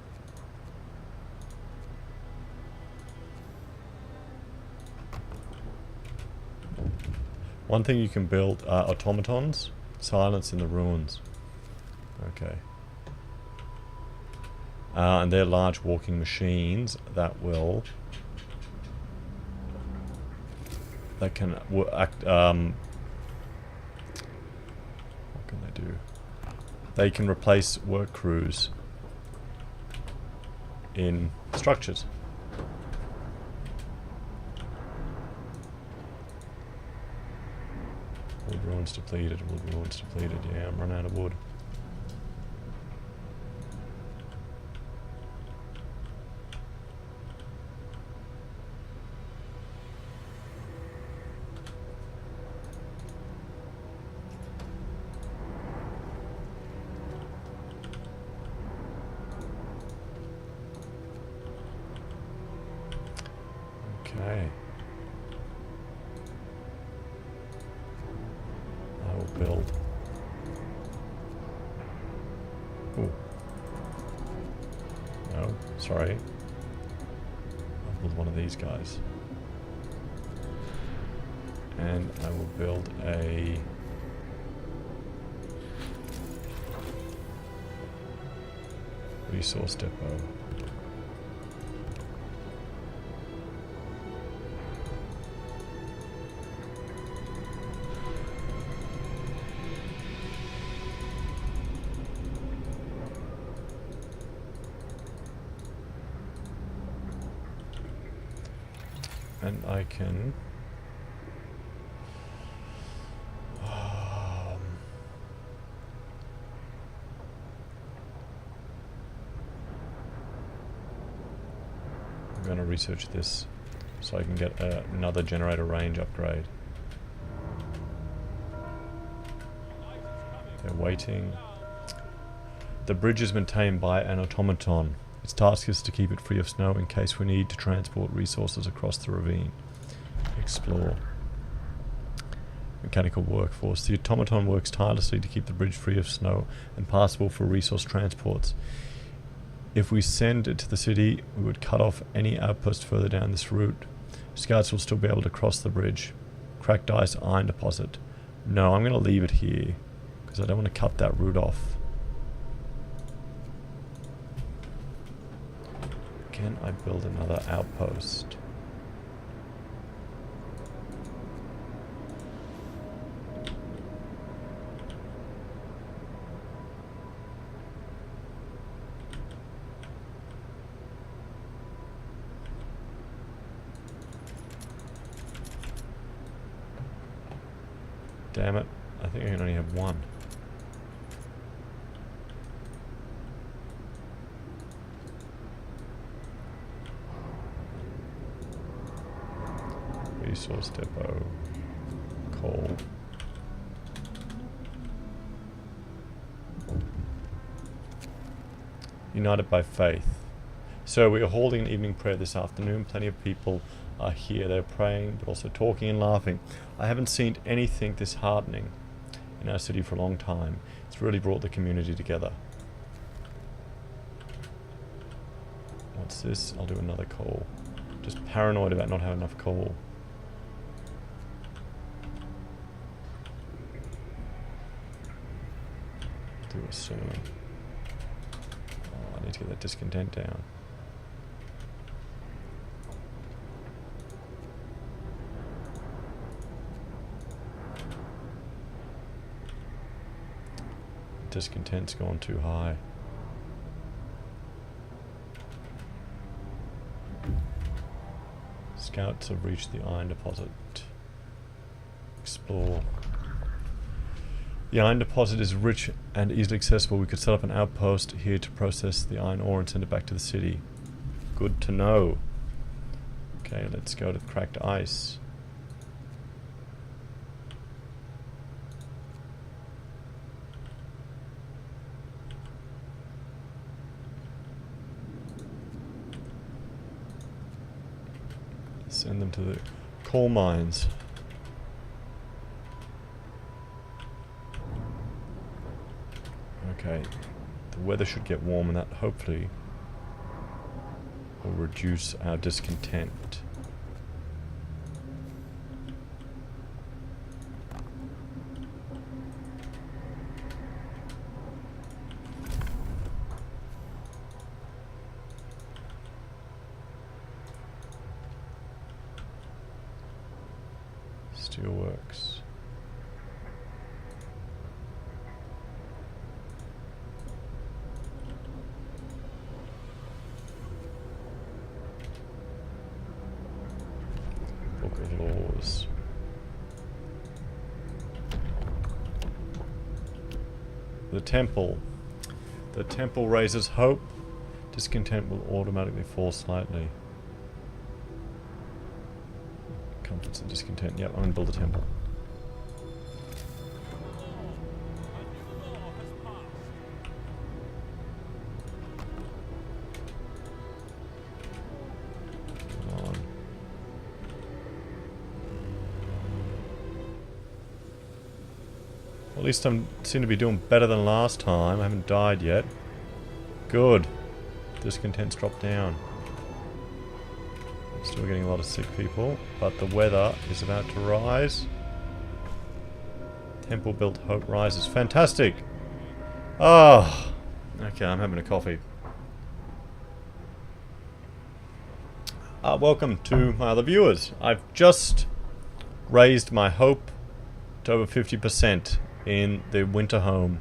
One thing you can build are automatons. Silence in the ruins. Okay. And they're large walking machines that will... that can act... what can they do? They can replace work crews in structures. Wood ruins depleted, wood ruins depleted. Yeah, I'm running out of wood. Okay. I will build. Ooh. No, sorry. I'll build one of these guys. And I will build a... resource depot. And I can... I'm going to research this so I can get another generator range upgrade. They're waiting. The bridge is maintained by an automaton. Its task is to keep it free of snow in case we need to transport resources across the ravine. Explore. Mechanical workforce. The automaton works tirelessly to keep the bridge free of snow and passable for resource transports. If we send it to the city, we would cut off any outpost further down this route. Scouts will still be able to cross the bridge. Cracked ice iron deposit. No, I'm going to leave it here because I don't want to cut that route off. Can I build another outpost? Damn it, I think I can only have one. Resource depot, coal. United by Faith. So we are holding an evening prayer this afternoon. Plenty of people are here. They're praying, but also talking and laughing. I haven't seen anything this heartening in our city for a long time. It's really brought the community together. What's this? I'll do another coal. Just paranoid about not having enough coal. Do a soon. Oh, I need to get that discontent down. Discontent's gone too high. Scouts have reached the iron deposit. Explore. The iron deposit is rich and easily accessible. We could set up an outpost here to process the iron ore and send it back to the city. Good to know. Okay, let's go to cracked ice. Send them to the coal mines. Okay. The weather should get warm and that hopefully will reduce our discontent. Steelworks. Book of Laws. The Temple. The Temple raises hope. Discontent will automatically fall slightly. Comforts and discontent. Yep, I'm gonna build a temple. Come on. Well, at least I seem to be doing better than last time. I haven't died yet. Good. Discontent's dropped down. Still getting a lot of sick people, but the weather is about to rise. Temple built hope rises. Fantastic! Oh! Okay, I'm having a coffee. Welcome to my other viewers. I've just raised my hope to over 50% in the Winterhome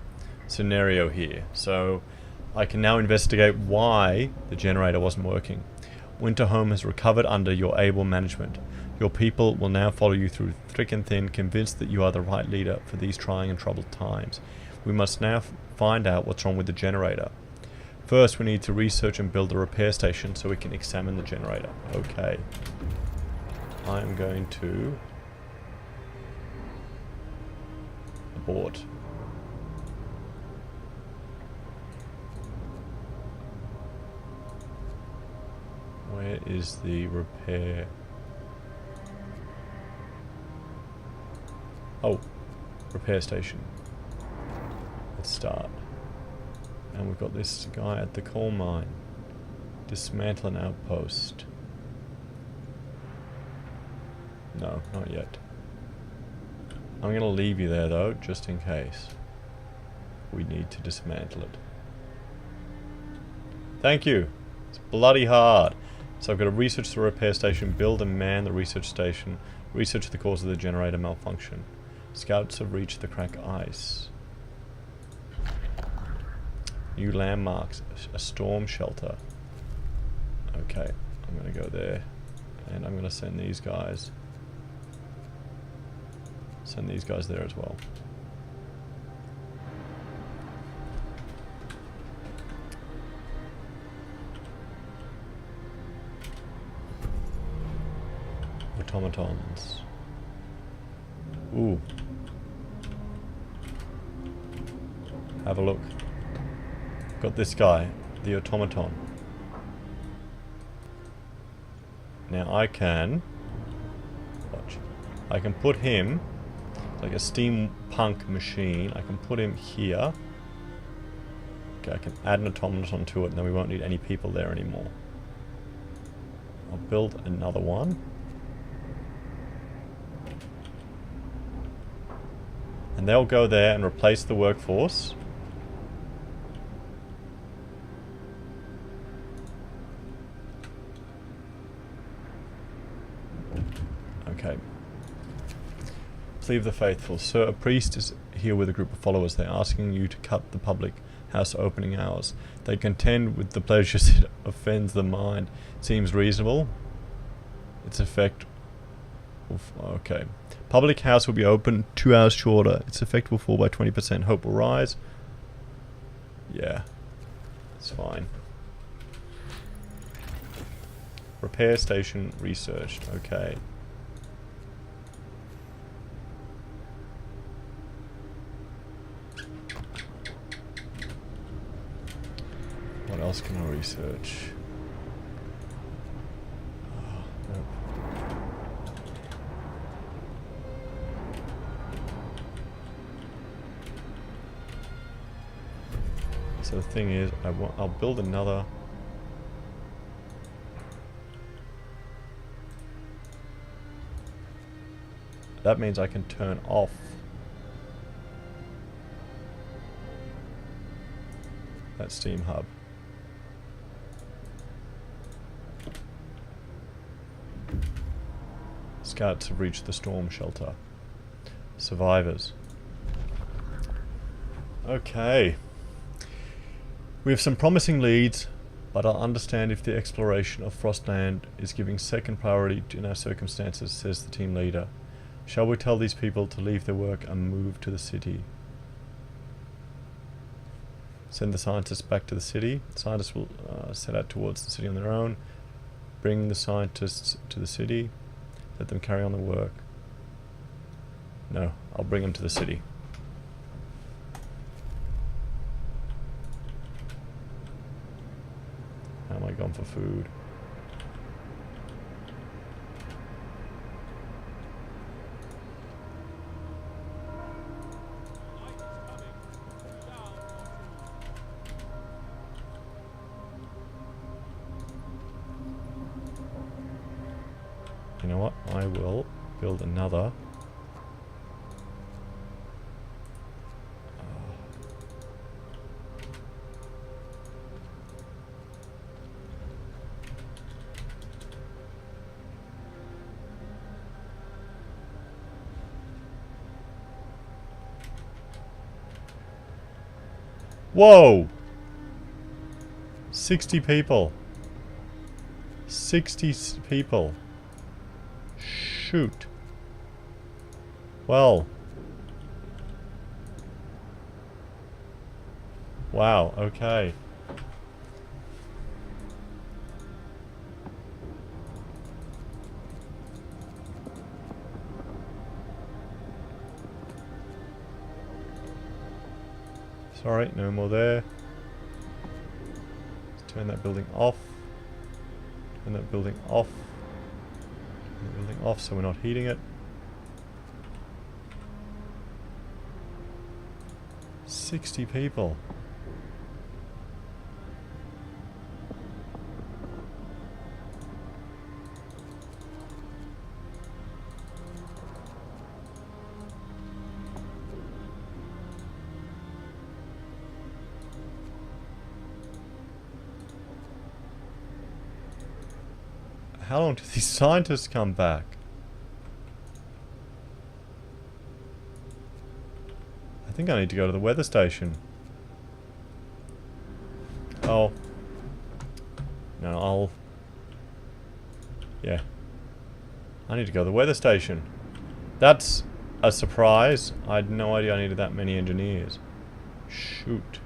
scenario here. So I can now investigate why the generator wasn't working. Winterhome has recovered under your able management. Your people will now follow you through thick and thin, convinced that you are the right leader for these trying and troubled times. We must now find out what's wrong with the generator. First, we need to research and build a repair station so we can examine the generator. Okay. I'm going to abort. Where is the repair? Oh, repair station. Let's start. And we've got this guy at the coal mine. Dismantle an outpost. No, not yet. I'm going to leave you there though, just in case. We need to dismantle it. Thank you. It's bloody hard. So I've got to research the repair station, build and man the research station, research the cause of the generator malfunction. Scouts have reached the crack ice. New landmarks, a storm shelter. Okay, I'm going to go there. And I'm going to send these guys. Send these guys there as well. Automatons. Ooh. Have a look. Got this guy, the automaton. Now I can... watch. I can put him, like a steampunk machine, I can put him here. Okay, I can add an automaton to it and then we won't need any people there anymore. I'll build another one. And they'll go there and replace the workforce. Okay. Plea of the Faithful. Sir, a priest is here with a group of followers. They're asking you to cut the public house opening hours. They contend with the pleasures it offends the mind. Seems reasonable. Its effect... okay. Public house will be open 2 hours shorter. Its effect will fall by 20%. Hope will rise. Yeah. It's fine. Repair station researched. Okay. What else can I research? Oh, nope. So the thing is, I'll build another. That means I can turn off that steam hub. Scouts have reached the storm shelter. Survivors. Okay. We have some promising leads, but I'll understand if the exploration of Frostland is giving second priority in our circumstances, says the team leader. Shall we tell these people to leave their work and move to the city? Send the scientists back to the city. The scientists will set out towards the city on their own. Bring the scientists to the city. Let them carry on the work. No, I'll bring them to the city. How am I going for food? You know what? I will build another. Whoa! 60 people. 60 people. Shoot. Well. Wow, okay. Sorry, no more there. Let's turn that building off. Turn that building off. Turn that building off so we're not heating it. 60 people. How long do these scientists come back? I think I need to go to the weather station. Oh. No, yeah. I need to go to the weather station. That's a surprise. I had no idea I needed that many engineers. Shoot.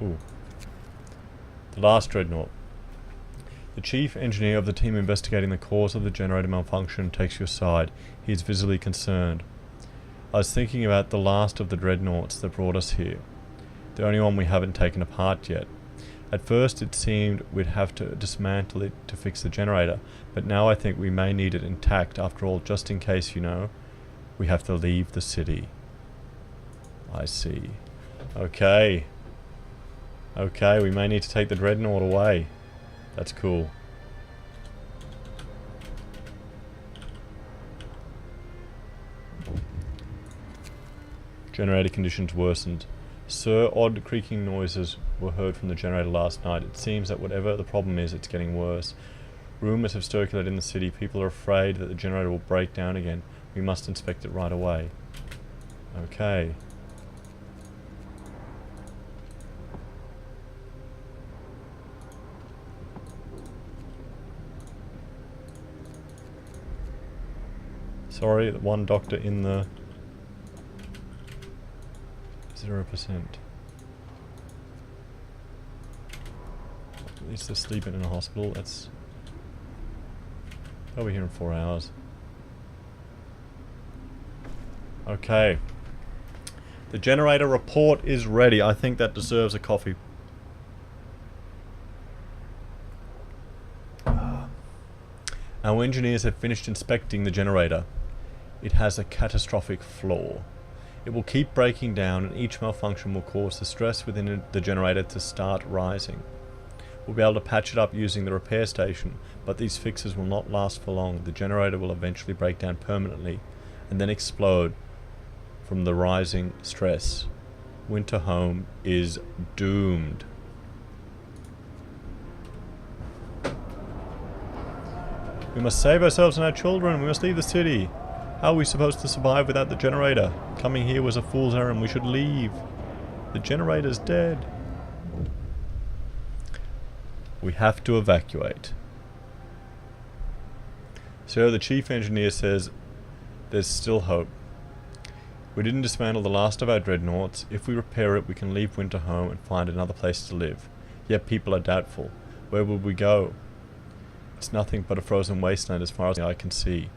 Ooh. The last dreadnought. The chief engineer of the team investigating the cause of the generator malfunction takes your side. He is visibly concerned. I was thinking about the last of the dreadnoughts that brought us here. The only one we haven't taken apart yet. At first it seemed we'd have to dismantle it to fix the generator, but now I think we may need it intact after all, just in case, you know, we have to leave the city. I see. Okay. Okay, we may need to take the dreadnought away. That's cool. Generator conditions worsened. Sir, odd creaking noises were heard from the generator last night. It seems that whatever the problem is, it's getting worse. Rumours have circulated in the city. People are afraid that the generator will break down again. We must inspect it right away. Okay. Sorry, one doctor in the 0%. At least they're sleeping in a hospital. That's... They'll be here in 4 hours. Okay. The generator report is ready. I think that deserves a coffee. Our engineers have finished inspecting the generator. It has a catastrophic flaw. It will keep breaking down, and each malfunction will cause the stress within the generator to start rising. We'll be able to patch it up using the repair station, but these fixes will not last for long. The generator will eventually break down permanently and then explode from the rising stress. Winterhome is doomed. We must save ourselves and our children. We must leave the city. How are we supposed to survive without the generator? Coming here was a fool's errand. We should leave. The generator's dead. We have to evacuate. So the chief engineer says there's still hope. We didn't dismantle the last of our dreadnoughts. If we repair it, we can leave Winterhome and find another place to live. Yet people are doubtful. Where will we go? It's nothing but a frozen wasteland as far as the eye can see.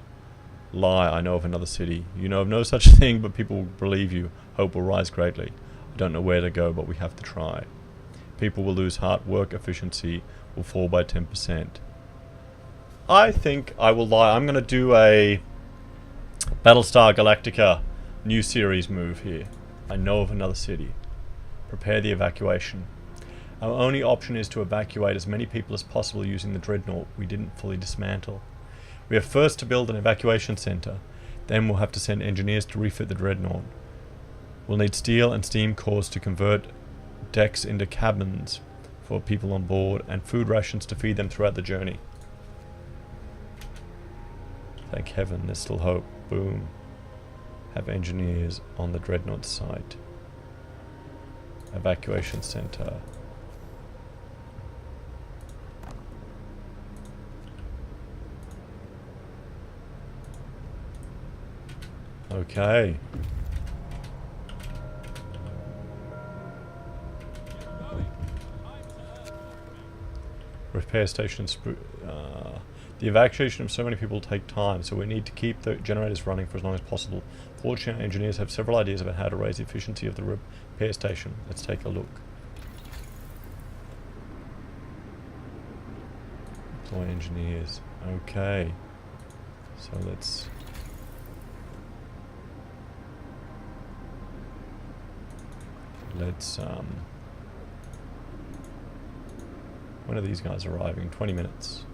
Lie, I know of another city. You know of no such thing, but people will believe you. Hope will rise greatly. I don't know where to go, but we have to try. People will lose heart, work efficiency will fall by 10%. I think I will lie. I'm going to do a Battlestar Galactica new series move here. I know of another city. Prepare the evacuation. Our only option is to evacuate as many people as possible using the dreadnought we didn't fully dismantle. We have first to build an evacuation center. Then we'll have to send engineers to refit the dreadnought. We'll need steel and steam cores to convert decks into cabins for people on board, and food rations to feed them throughout the journey. Thank heaven, there's still hope. Boom. Have engineers on the dreadnought site. Evacuation center. Okay. Repair stations. The evacuation of so many people will take time, so we need to keep the generators running for as long as possible. Fortunately, engineers have several ideas about how to raise the efficiency of the repair station. Let's take a look. Deploy engineers. Okay. So let's... when are these guys arriving? 20 minutes.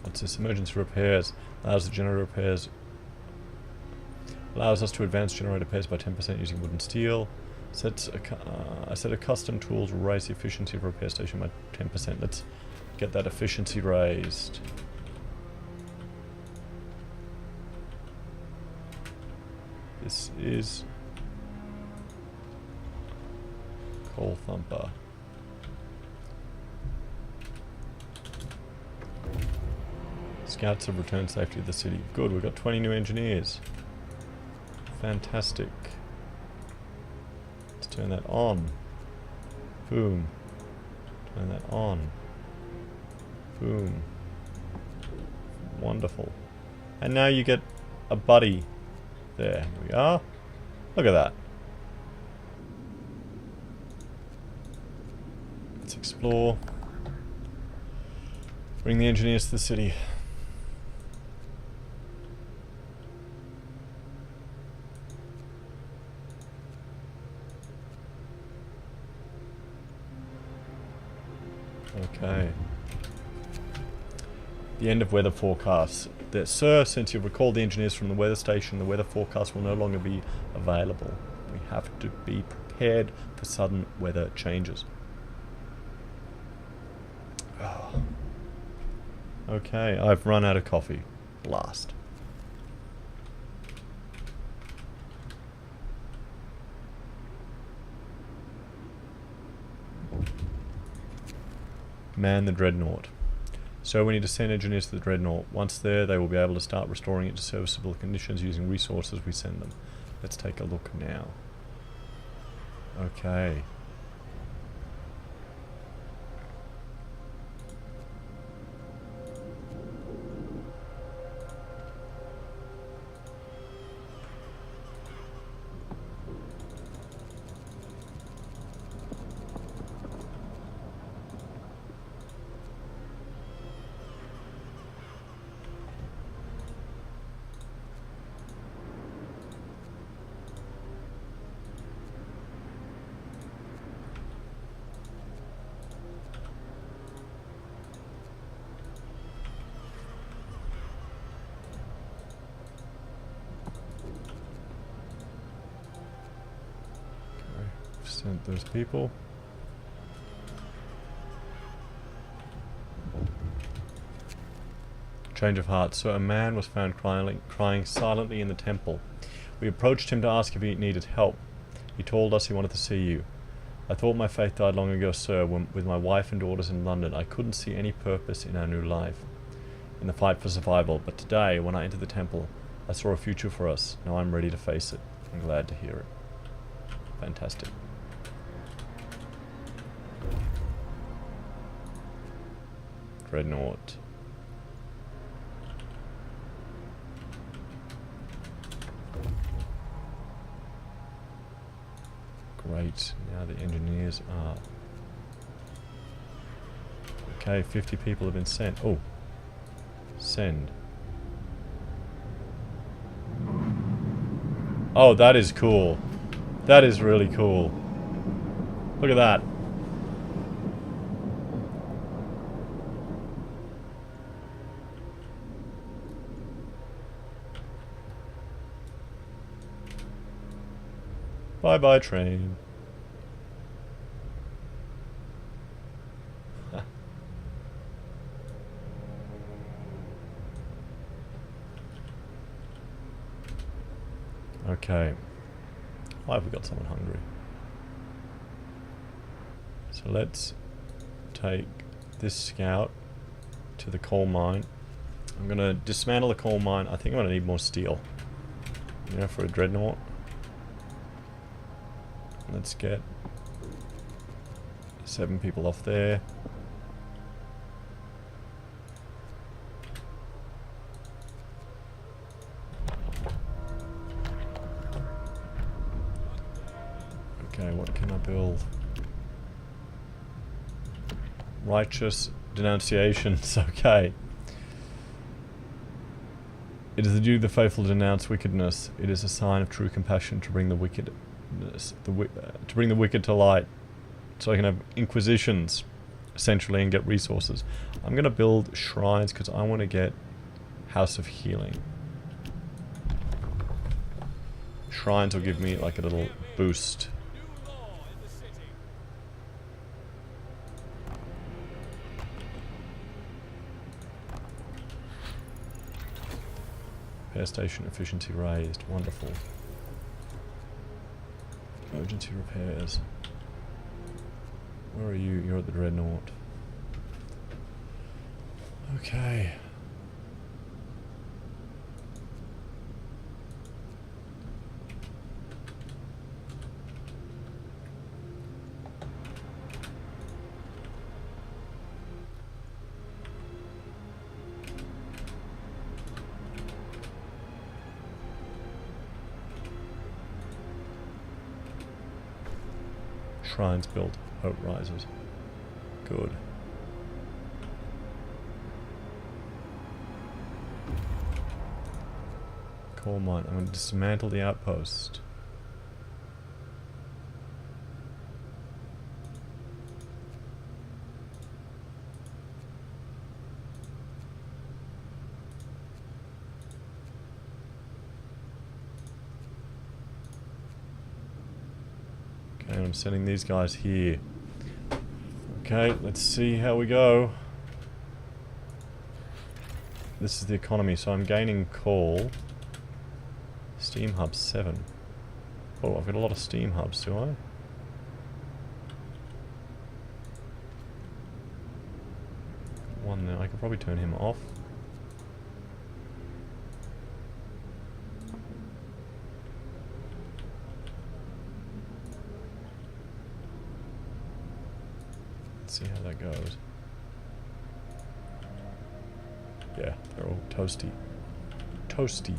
What's this? Emergency repairs. Allows the generator repairs. Allows us to advance generator repairs by 10% using wood and steel. A set of custom tools will raise the efficiency of a repair station by 10%. Let's get that efficiency raised. This is Coal Thumper. Scouts have returned safely to the city. Good, we've got 20 new engineers. Fantastic. Let's turn that on. Boom. Turn that on. Boom. Wonderful. And now you get a buddy. There we are. Look at that. Let's explore. Bring the engineers to the city. Okay. The end of weather forecasts. Sir, since you've recalled the engineers from the weather station, the weather forecast will no longer be available. We have to be prepared for sudden weather changes. Oh. Okay, I've run out of coffee. Blast. Man the dreadnought. So we need to send engineers to the dreadnought. Once there, they will be able to start restoring it to serviceable conditions using resources we send them. Let's take a look now. Okay. Sent those people. Change of heart. So a man was found crying silently in the temple. We approached him to ask if he needed help. He told us he wanted to see you. I thought my faith died long ago, sir, when, with my wife and daughters in London. I couldn't see any purpose in our new life, in the fight for survival. But today, when I entered the temple, I saw a future for us. Now I'm ready to face it. I'm glad to hear it. Fantastic. Dreadnought. Great. Now the engineers are... Okay, 50 people have been sent. Oh. Send. Oh, that is cool. That is really cool. Look at that. Bye-bye, train. Okay. Why have we got someone hungry? So let's take this scout to the coal mine. I'm gonna dismantle the coal mine. I think I'm gonna need more steel. You know, for a dreadnought. Let's get 7 people off there. Okay, what can I build? Righteous denunciations, okay. It is the duty of the faithful to denounce wickedness. It is a sign of true compassion to bring the wicked to light, so I can have inquisitions essentially and get resources. I'm going to build shrines because I want to get House of Healing. Shrines will give me like a little boost. Repair station efficiency raised. Wonderful. Emergency repairs. Where are you? You're at the Dreadnought. Okay. Shrines built. Hope rises. Good. Coal mine. I'm going to dismantle the outpost. And I'm sending these guys here. Okay, let's see how we go. This is the economy, so I'm gaining coal. Steam hub 7. Oh, I've got a lot of steam hubs, do I? One there. I could probably turn him off. See how that goes. Yeah, they're all toasty. Toasty.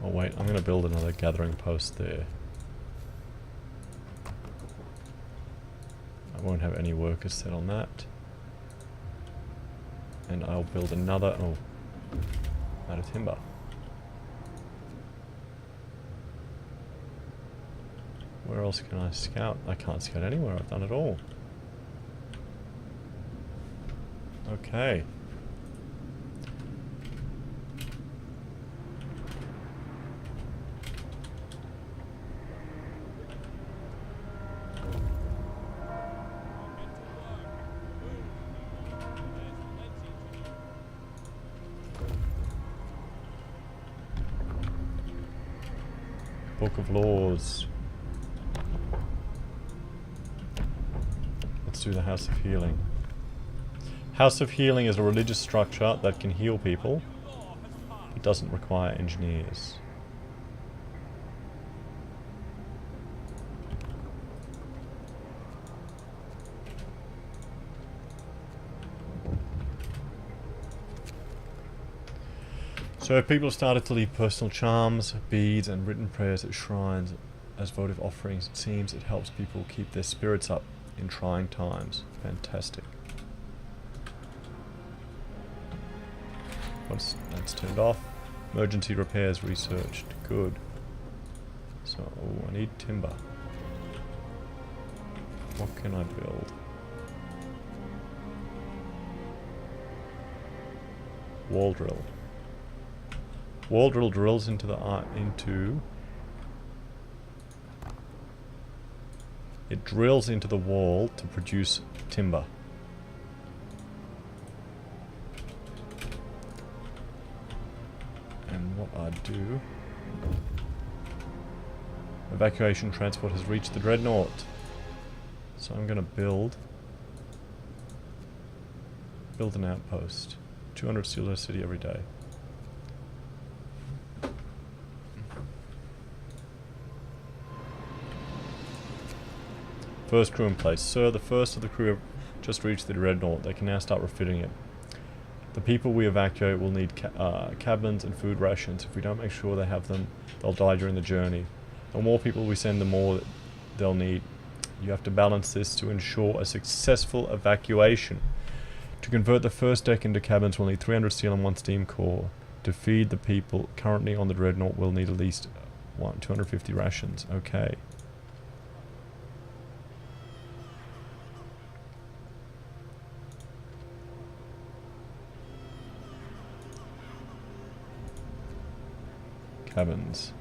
Oh wait, I'm going to build another gathering post there. I won't have any workers set on that. And I'll build another... oh, out of timber. Where else can I scout? I can't scout anywhere, I've done it all. Okay. Book of Laws. Let's do the House of Healing. House of Healing is a religious structure that can heal people. It doesn't require engineers. So if people started to leave personal charms, beads and written prayers at shrines as votive offerings, it seems it helps people keep their spirits up in trying times. Fantastic. That's turned off. Emergency repairs researched. Good. So, oh, I need timber. What can I build? Wall drill. Wall drill drills into the it drills into the wall to produce timber. And what I do... evacuation transport has reached the Dreadnought. So I'm gonna build an outpost. 200 steel to city every day. First crew in place. Sir, the first of the crew have just reached the Dreadnought. They can now start refitting it. The people we evacuate will need cabins and food rations. If we don't make sure they have them, they'll die during the journey. The more people we send, the more they'll need. You have to balance this to ensure a successful evacuation. To convert the first deck into cabins, we'll need 300 steel and 1 steam core. To feed the people currently on the Dreadnought, we'll need at least 250 rations. Okay. Cabins.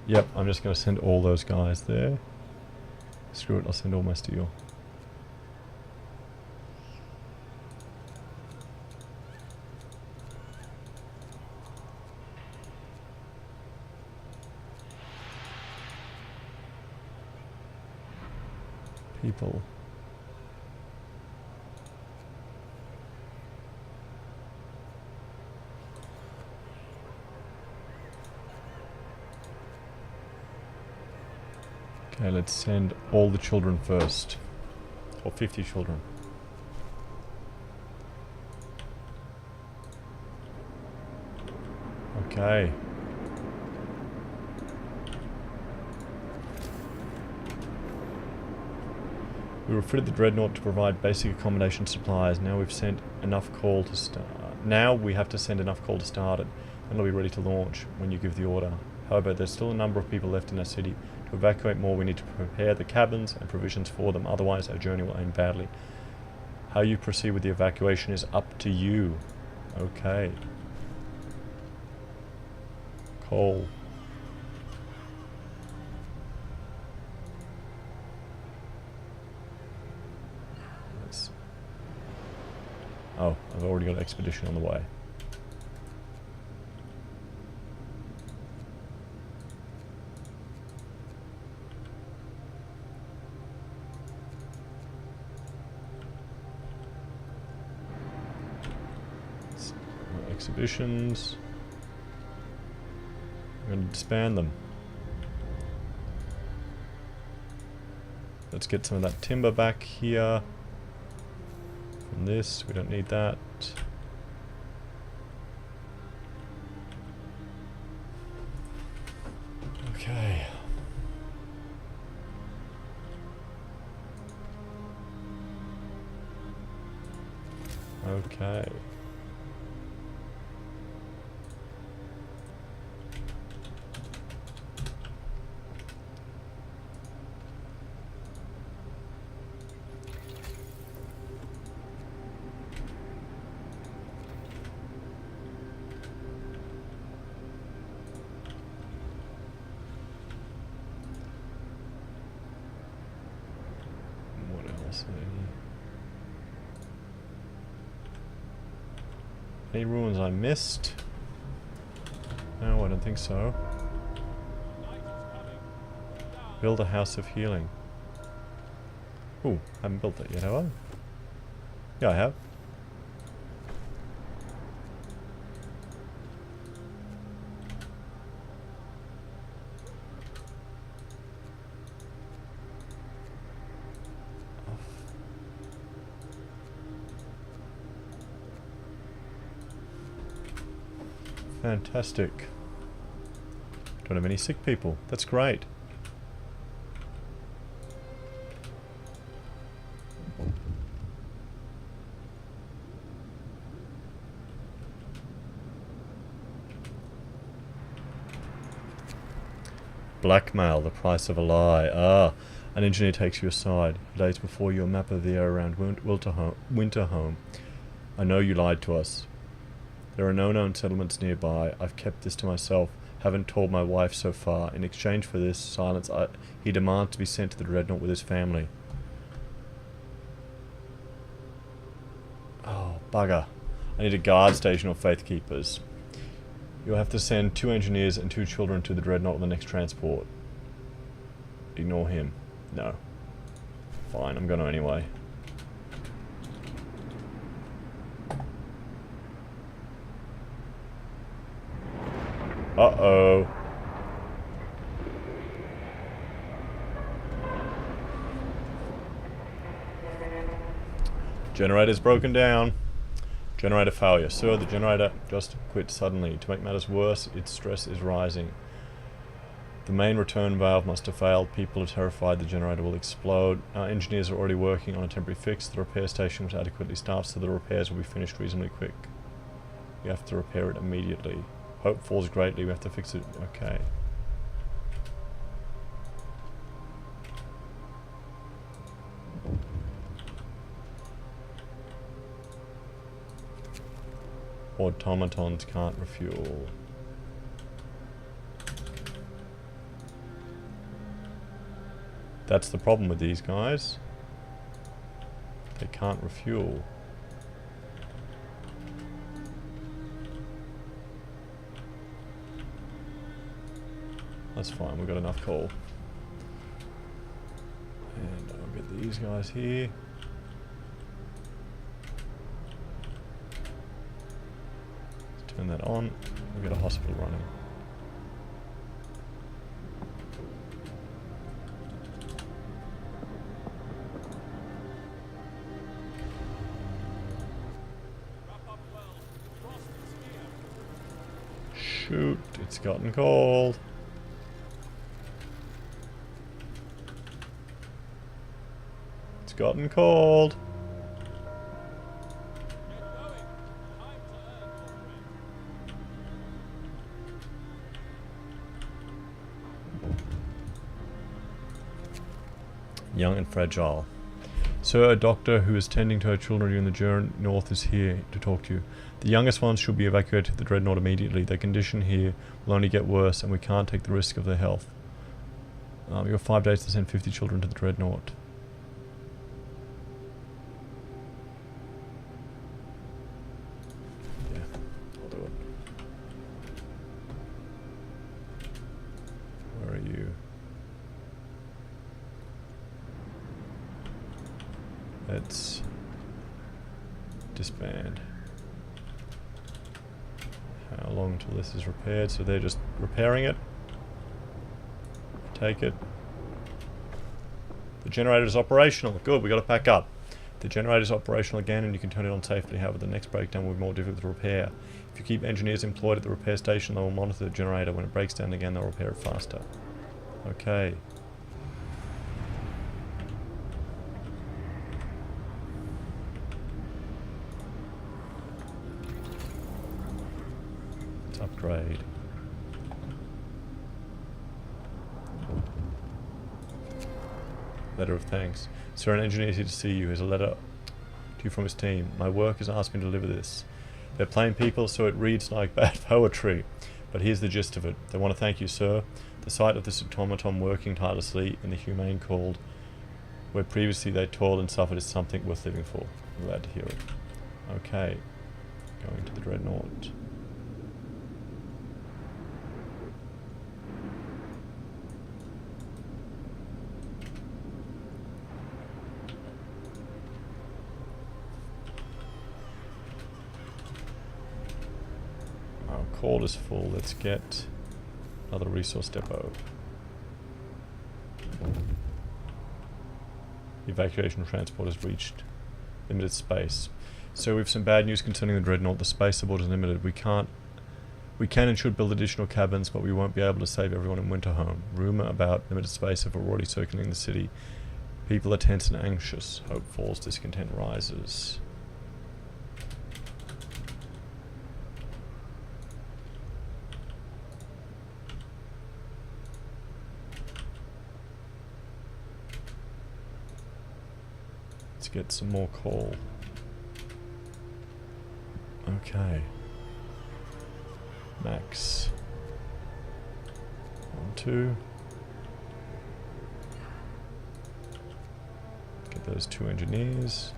Yep, I'm just going to send all those guys there. Screw it, I'll send all my steel. People. Okay, let's send all the children first. Or 50 children. Okay. We refitted the Dreadnought to provide basic accommodation supplies. Now we've sent enough coal to start. Now we have to send enough coal to start it, and it'll be ready to launch when you give the order. However, there's still a number of people left in our city. To evacuate more, we need to prepare the cabins and provisions for them. Otherwise, our journey will end badly. How you proceed with the evacuation is up to you. Okay. Coal. Oh, I've already got an expedition on the way. Exhibitions. I'm going to disband them. Let's get some of that timber back here. From this, we don't need that. Okay. Okay. What else? Any ruins I missed? No, I don't think so. Build a house of healing. Ooh, haven't built that yet, have I? Yeah, I have. Fantastic. Don't have any sick people. That's great. Blackmail, the price of a lie. Ah, an engineer takes you aside. He lays before you a map of the area around Winterhome. I know you lied to us. There are no known settlements nearby. I've kept this to myself. Haven't told my wife so far. In exchange for this silence, he demands to be sent to the Dreadnought with his family. Oh, bugger. I need a guard station or faith keepers. You'll have to send 2 engineers and 2 children to the Dreadnought on the next transport. Ignore him. No. Fine, I'm gonna anyway. Uh-oh. Generator's broken down. Generator failure. Sir, the generator just quit suddenly. To make matters worse, its stress is rising. The main return valve must have failed. People are terrified the generator will explode. Our engineers are already working on a temporary fix. The repair station was adequately staffed, so the repairs will be finished reasonably quick. We have to repair it immediately. Hope falls greatly. We have to fix it. Okay. Automatons can't refuel. That's the problem with these guys. They can't refuel. That's fine, we've got enough coal. And I'll get these guys here. Let's turn that on. We've got a hospital running. Shoot, it's gotten cold. It's gotten cold. Young and fragile. Sir, a doctor who is tending to her children during the journey north is here to talk to you. The youngest ones should be evacuated to the Dreadnought immediately. Their condition here will only get worse, and we can't take the risk of their health. You have 5 days to send 50 children to the Dreadnought. Yeah, I'll do it. Where are you? Let's disband. How long till this is repaired? So they're just repairing it. Take it. The generator is operational. Good, we got to pack up. The generator is operational again and you can turn it on safely. However, the next breakdown will be more difficult to repair. If you keep engineers employed at the repair station, they will monitor the generator. When it breaks down again, they'll repair it faster. Okay. Let's upgrade. Letter of thanks. Sir, an engineer is here to see you. Here's a letter to you from his team. My work has asked me to deliver this. They're plain people, so it reads like bad poetry. But here's the gist of it. They want to thank you, sir. The sight of this automaton working tirelessly in the humane cold, where previously they toiled and suffered, is something worth living for. I'm glad to hear it. Okay. Going to the Dreadnought. Coal is full. Let's get another resource depot. Evacuation transport has reached limited space. So we have some bad news concerning the Dreadnought. The space support is limited. We can and should build additional cabins, but we won't be able to save everyone in Winterhome. Rumor about limited space are already circulating the city. People are tense and anxious. Hope falls, discontent rises. Get some more coal. Okay. Max. 1, 2. Get those 2 engineers.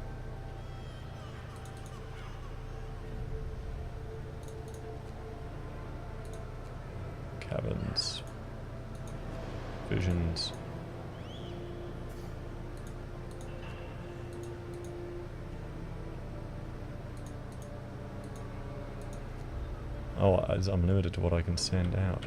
Cabins. Visions. Oh, I'm limited to what I can send out.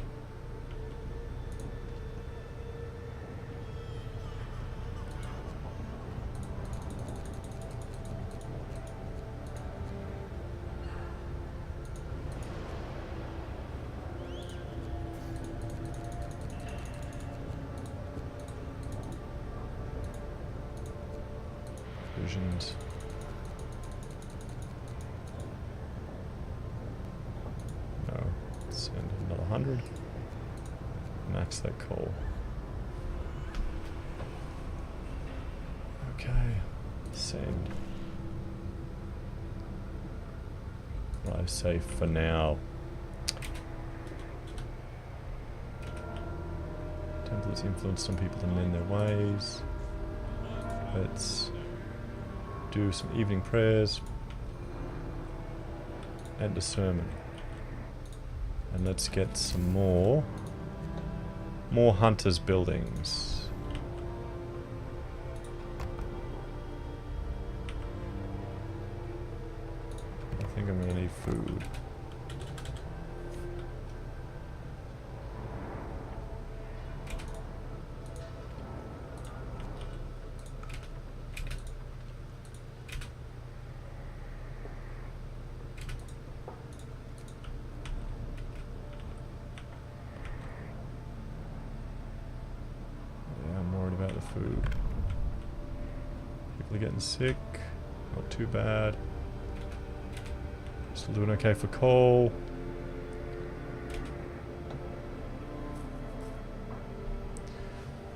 Visions. Send another 100. Max that coal. Okay. Send. Live safe for now. Temple has influenced some people to mend their ways. Let's do some evening prayers and a sermon. And let's get some more hunters' buildings. I think I'm gonna need food. Food. People are getting sick. Not too bad. Still doing okay for coal.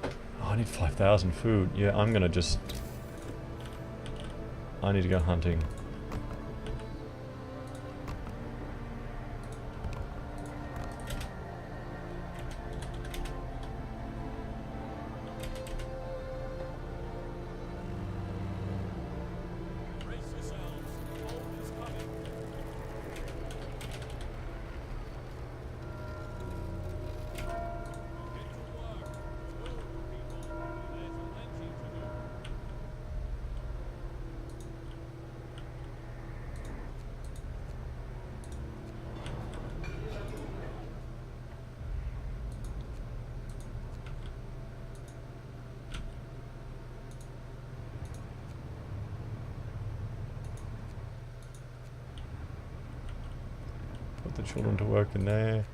Oh, I need 5,000 food. Yeah, I'm gonna just... I need to go hunting. the children to work in there.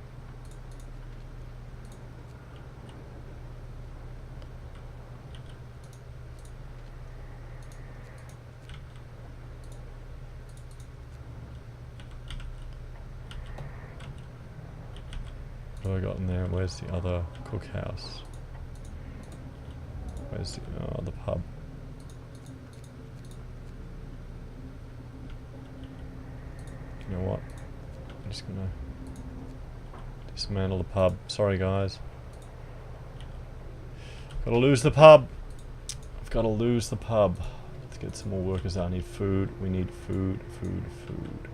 What have I got in there? Where's the other cookhouse? Where's the pub? You know what? I'm just gonna dismantle the pub. Sorry guys. Gotta lose the pub. I've gotta lose the pub. Let's get some more workers out. I need food. We need food, food, food.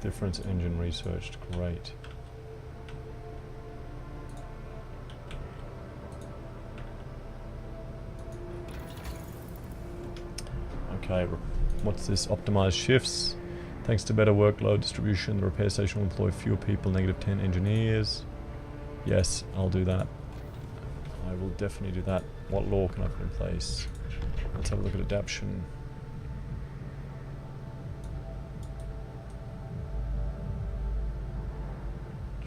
Difference engine researched. Great. Okay, what's this? Optimized shifts. Thanks to better workload distribution, the repair station will employ fewer people, -10 engineers. Yes, I'll do that. I will definitely do that. What law can I put in place? Let's have a look at adaption.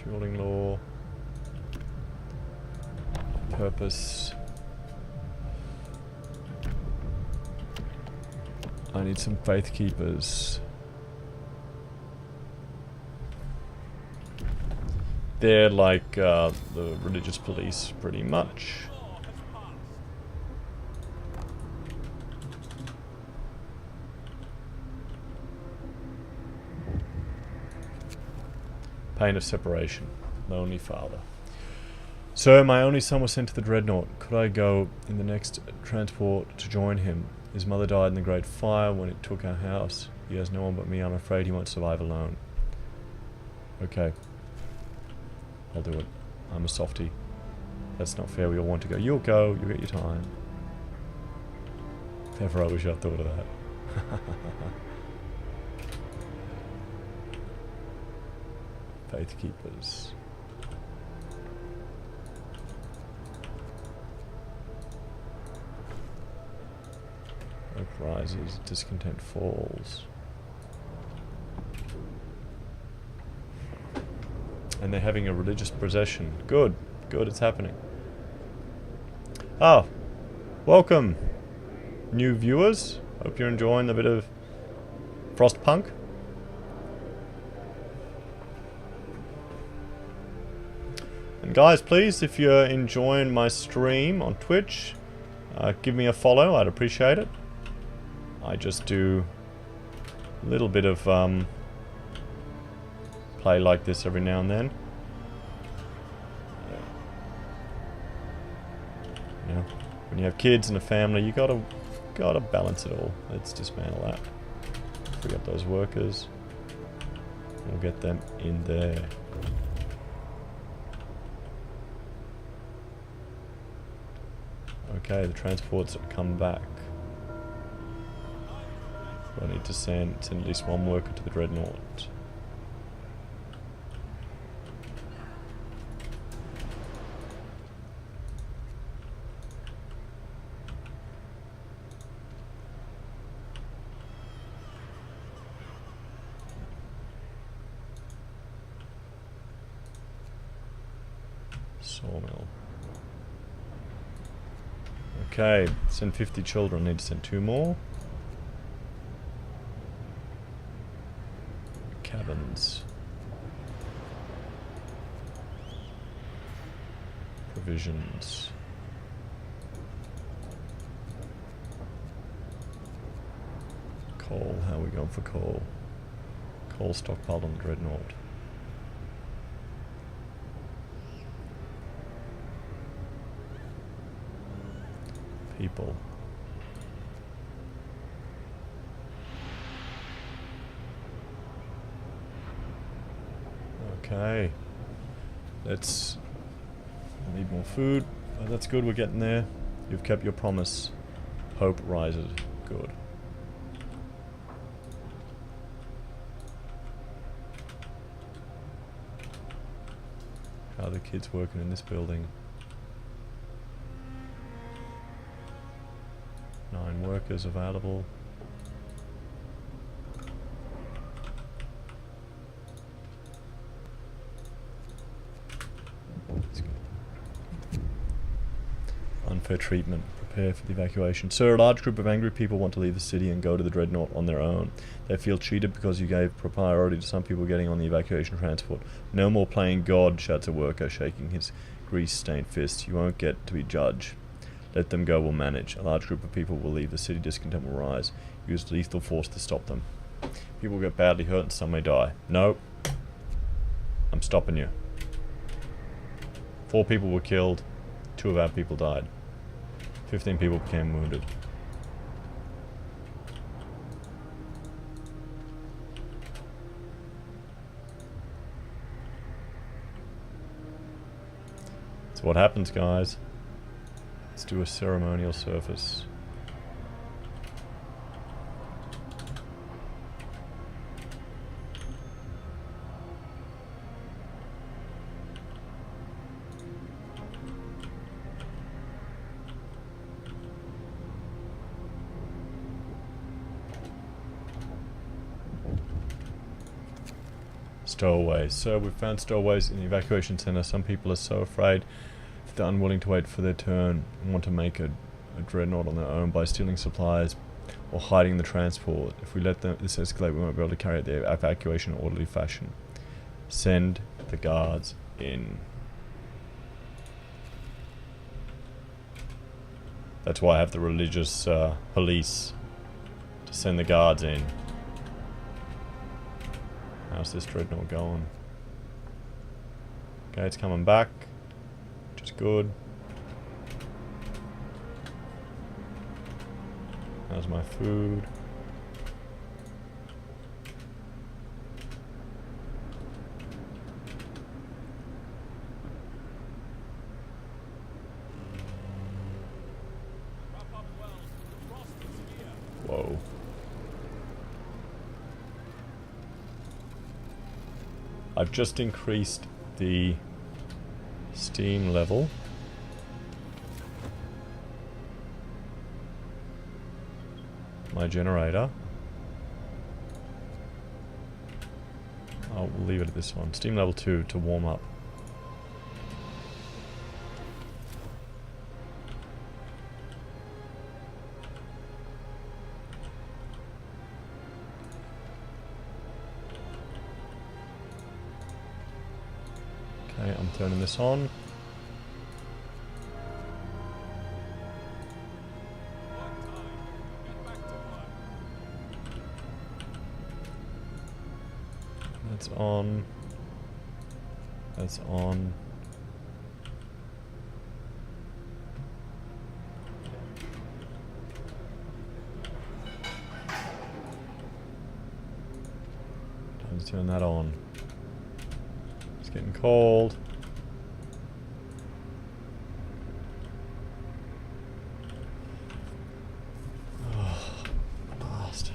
Dueling law. Purpose. I need some faith keepers. They're like the religious police, pretty much. Pain of separation. Lonely father. Sir, my only son was sent to the Dreadnought. Could I go in the next transport to join him? His mother died in the Great Fire when it took our house. He has no one but me. I'm afraid he won't survive alone. Okay. I'll do it. I'm a softie. That's not fair. We all want to go. You'll go. You'll get your time. If ever I wish I'd thought of that. Faith keepers. Hope rises, discontent falls. And they're having a religious procession. Good, good, it's happening. Ah, welcome, new viewers. Hope you're enjoying a bit of FrostPunk. And guys, please, if you're enjoying my stream on Twitch, give me a follow, I'd appreciate it. I just do a little bit of play like this every now and then. You know, when you have kids and a family, you gotta balance it all. Let's dismantle that. Free up those workers. We'll get them in there. Okay, the transports have come back. I need to send at least one worker to the Dreadnought. Sawmill. Okay, send 50 children. Need to send 2 more. Cabins. Provisions. Coal. How are we going for coal? Coal stockpiled on the Dreadnought. People. Okay. Let's need more food. Oh, that's good, we're getting there. You've kept your promise. Hope rises. Good. How are the kids working in this building? 9 workers available. Unfair treatment. Prepare for the evacuation. Sir, a large group of angry people want to leave the city and go to the Dreadnought on their own. They feel cheated because you gave priority to some people getting on the evacuation transport. No more playing God, shouts a worker, shaking his grease-stained fist. You won't get to be judge. Let them go, we'll manage. A large group of people will leave the city, discontent will rise. Use lethal force to stop them. People will get badly hurt and some may die. No. I'm stopping you. 4 people were killed. 2 of our people died. 15 people became wounded. That's what happens, guys. Let's do a ceremonial surface. Stowaways. So we've found stowaways in the evacuation center. Some people are so afraid that they're unwilling to wait for their turn and want to make a dreadnought on their own by stealing supplies or hiding the transport. If we let this escalate, we won't be able to carry out the evacuation in an orderly fashion. Send the guards in. That's why I have the religious police to send the guards in. How's this dreadnought going? Okay, it's coming back, which is good. How's my food? Wrap up well. Frost is here. Whoa. I've just increased the steam level. My generator. I'll leave it at this one. Steam level 2 to warm up. Okay, I'm turning this on. Work time. Get back to work. That's on. That's on. Time to turn that on. It's getting cold. Oh, blast.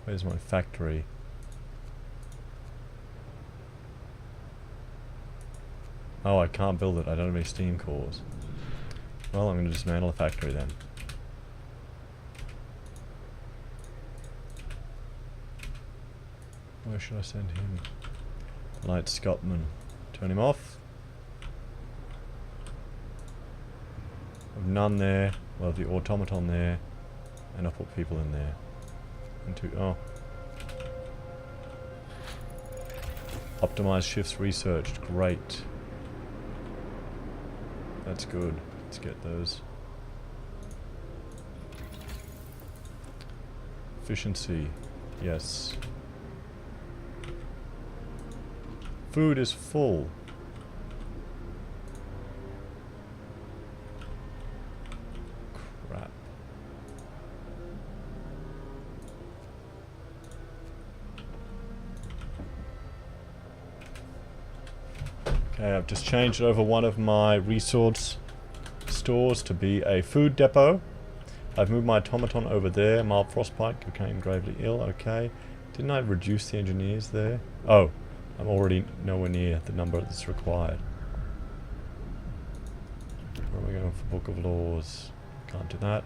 Where's my factory? Oh, I can't build it. I don't have any steam cores. Well, I'm going to dismantle the factory then. Where should I send him? Light Scotsman. Turn him off. I've none there. Well, the automaton there. And I'll put people in there. Oh. Optimized shifts researched. Great. That's good. Let's get those. Efficiency. Yes. Food is full. Crap. Okay, I've just changed over one of my resource stores to be a food depot. I've moved my automaton over there. Mild frostbite became gravely ill. Okay. Didn't I reduce the engineers there? Oh, I'm already nowhere near the number that's required. Where are we going for Book of Laws? Can't do that.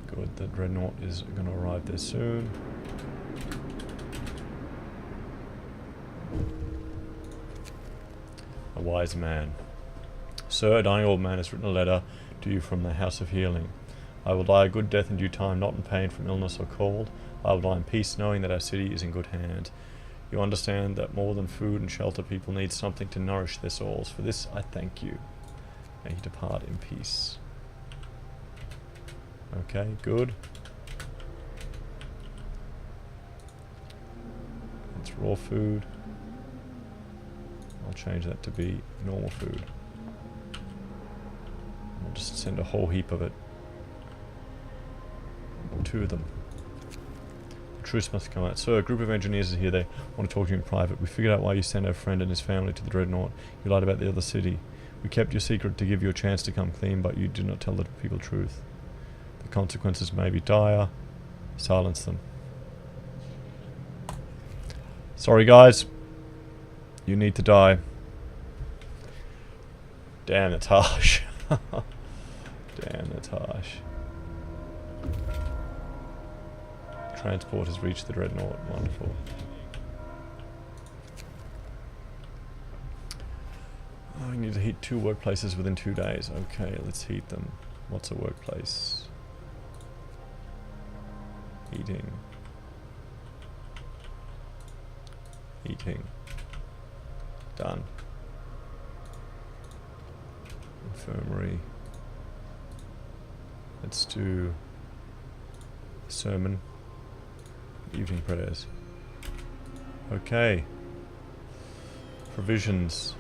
Good, the Dreadnought is going to arrive there soon. A wise man. Sir, a dying old man has written a letter to you from the House of Healing. I will die a good death in due time, not in pain from illness or cold. I will die in peace, knowing that our city is in good hands. You understand that more than food and shelter, people need something to nourish their souls. For this, I thank you. May he depart in peace. Okay, good. It's raw food. I'll change that to be normal food. I'll just send a whole heap of it. 2 of them. The truce must come out. Sir, a group of engineers is here. They want to talk to you in private. We figured out why you sent our friend and his family to the Dreadnought. You lied about the other city. We kept your secret to give you a chance to come clean, but you did not tell the people the truth. The consequences may be dire. Silence them. Sorry, guys. You need to die. Damn, that's harsh. Damn, that's harsh. Transport has reached the Dreadnought. Wonderful. Oh, we need to heat 2 workplaces within 2 days. Okay, let's heat them. What's a workplace? Heating. Heating. Done. Infirmary. Let's do sermon. Evening prayers. Okay. Provisions.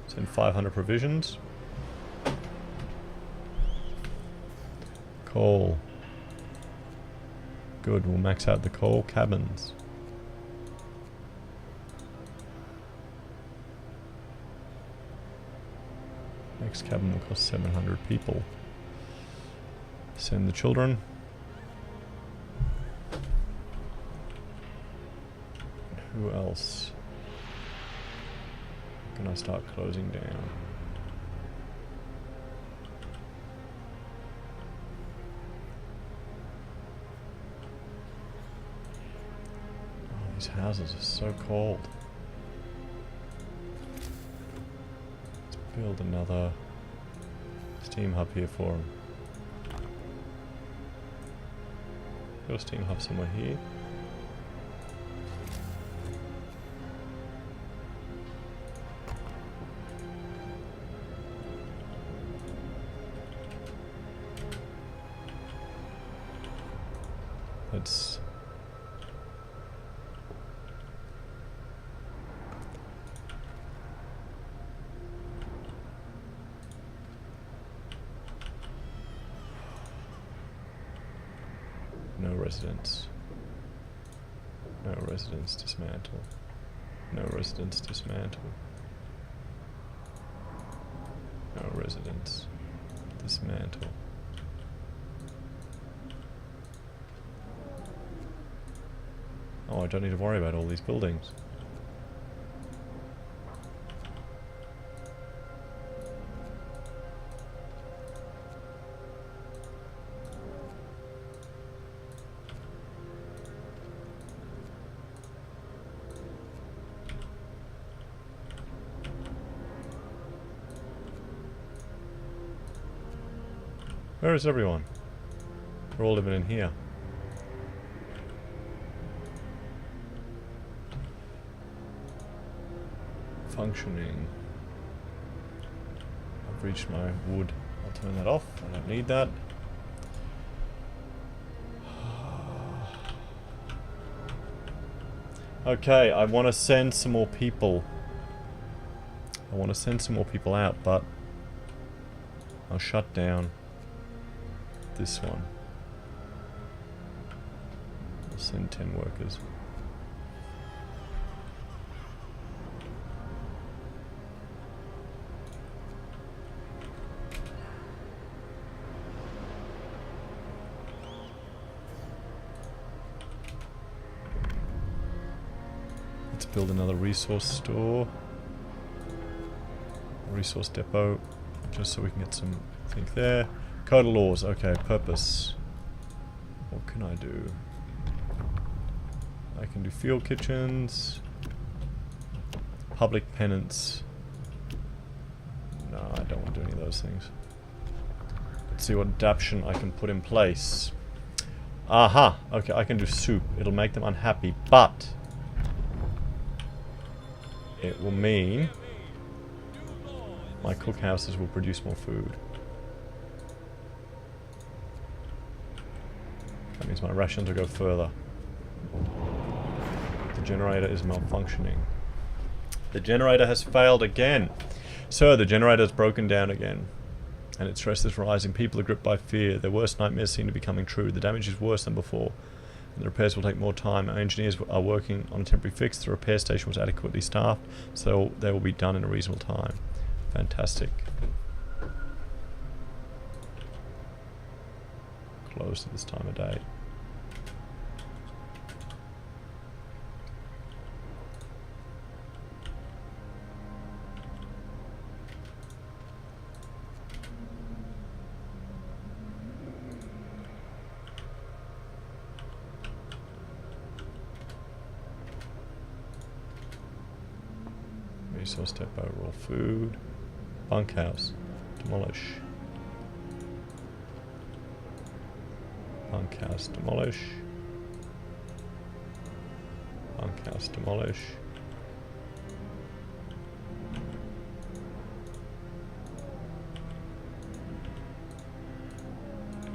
Send 500 provisions. Coal. Good, we'll max out the coal. Cabins. Next cabin will cost 700 people. Send the children. Who else can I start closing down? Oh, these houses are so cold. Let's build another steam hub here for them. Got a steam hub somewhere here. Let's no residents. No residents, dismantle. No residents, dismantle. No residents, dismantle. Oh, I don't need to worry about all these buildings. Where is everyone? We're all living in here. Functioning. I've reached my wood. I'll turn that off. I don't need that. Okay, I want to send some more people. I want to send some more people out, but I'll shut down this one. I'll send 10 workers. build another resource store. Resource depot. Just so we can get some think there. Code of laws. Okay, purpose. What can I do? I can do field kitchens. Public penance. No, I don't want to do any of those things. Let's see what adaptation I can put in place. Aha! Okay, I can do soup. It'll make them unhappy, but it will mean my cookhouses will produce more food. That means my rations will go further. The generator is malfunctioning. The generator has failed again. Sir, the generator has broken down again. And its stress is rising. People are gripped by fear. Their worst nightmares seem to be coming true. The damage is worse than before. And the repairs will take more time. Our engineers are working on a temporary fix. The repair station was adequately staffed, so they will be done in a reasonable time. Fantastic. Closed at this time of day. Resource depot, raw food. Bunkhouse. Demolish. Bunkhouse, demolish. Bunkhouse, demolish.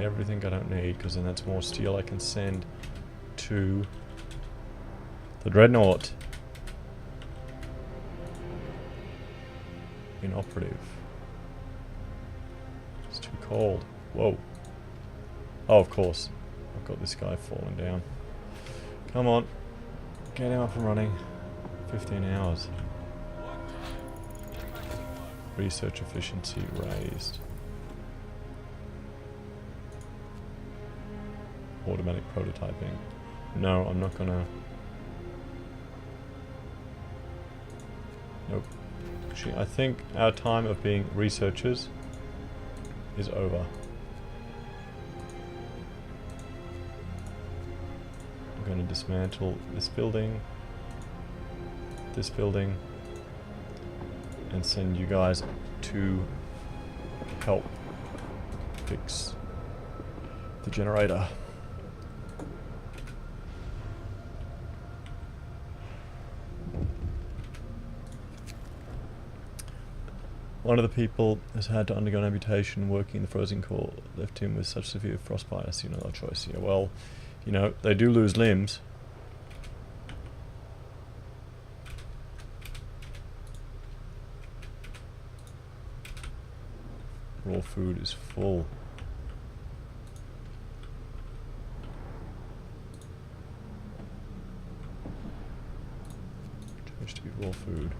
Everything I don't need, because then that's more steel I can send to the Dreadnought. Inoperative. It's too cold. Whoa. Oh, of course. I've got this guy falling down. Come on. Get him up and running. 15 hours. Research efficiency raised. Automatic prototyping. No, I'm not gonna... Nope. Actually, I think our time of being researchers is over. I'm going to dismantle this building, and send you guys to help fix the generator. One of the people has had to undergo an amputation working in the frozen core, left him with such severe frostbite, I see no other choice. Yeah, well, you know, they do lose limbs. Raw food is full. Change to be raw food.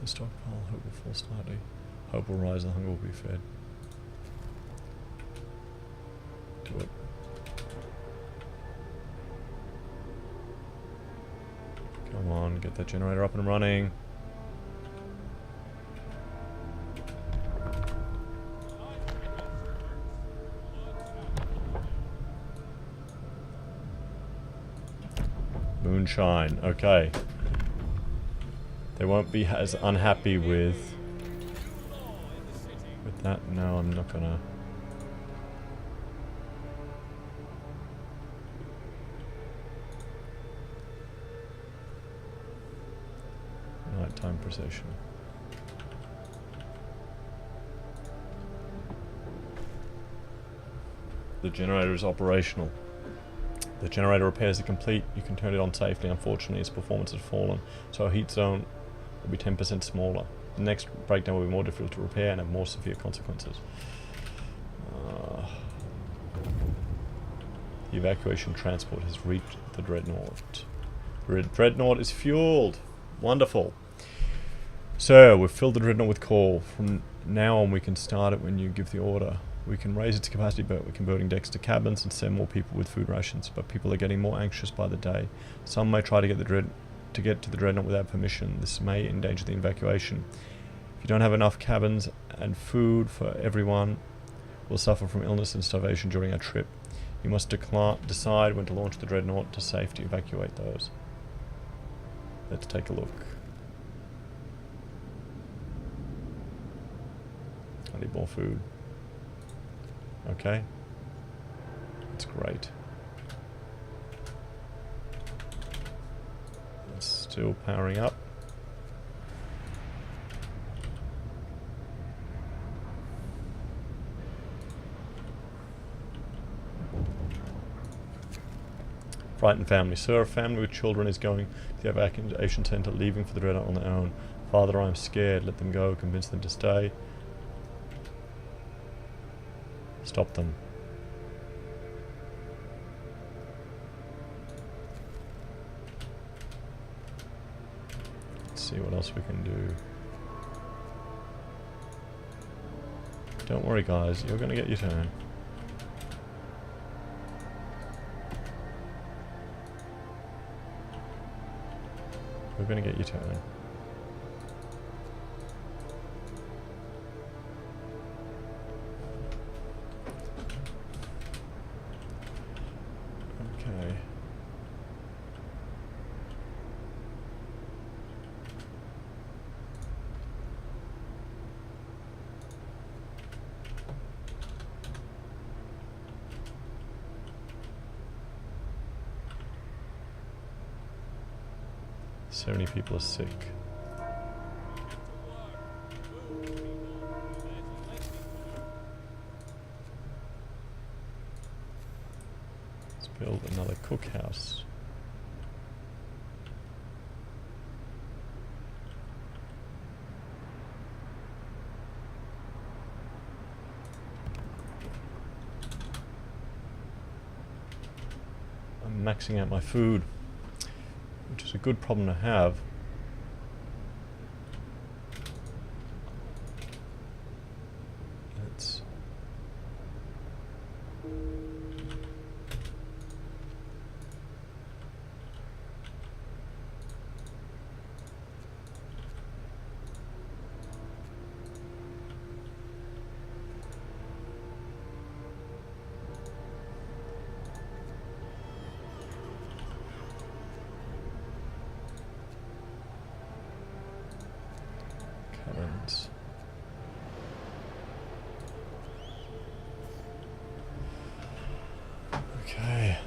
The stockpile, hope will fall slightly. Hope will rise, the hunger will be fed. Do it. Come on, get that generator up and running. Moonshine, okay. They won't be as unhappy with that. No, I'm not gonna. Nighttime procession. The generator is operational. The generator repairs are complete. You can turn it on safely. Unfortunately, its performance has fallen, so our heat zone will be 10% smaller. The next breakdown will be more difficult to repair and have more severe consequences. The evacuation transport has reached the Dreadnought. The Dreadnought is fueled. Wonderful. So, we've filled the Dreadnought with coal. From now on, we can start it when you give the order. We can raise its capacity, but we can building decks to cabins and send more people with food rations. But people are getting more anxious by the day. Some may try to get to the dreadnought without permission. This may endanger the evacuation. If you don't have enough cabins and food for everyone, we'll suffer from illness and starvation during our trip. You must decide when to launch the dreadnought to safety evacuate those. Let's take a look. I need more food. Okay. That's great. It's still powering up. Frightened family. Sir, a family with children is going to the evacuation center, leaving for the dreadnought on their own. Father, I am scared. Let them go. Convince them to stay. Stop them. Let's see what else we can do. Don't worry, guys. You're going to get your turn. You're going to get your turn. Okay. So many people are sick. Let's build another cookhouse. I'm maxing out my food, which is a good problem to have. Let's cabins. Okay.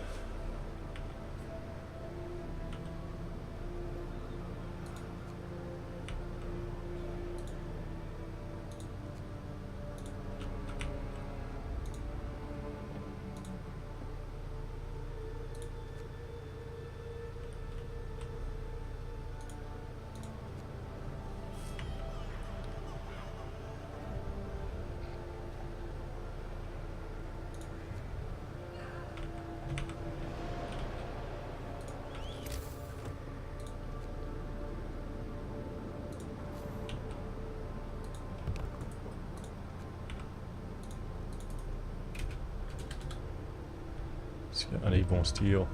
I need more steel.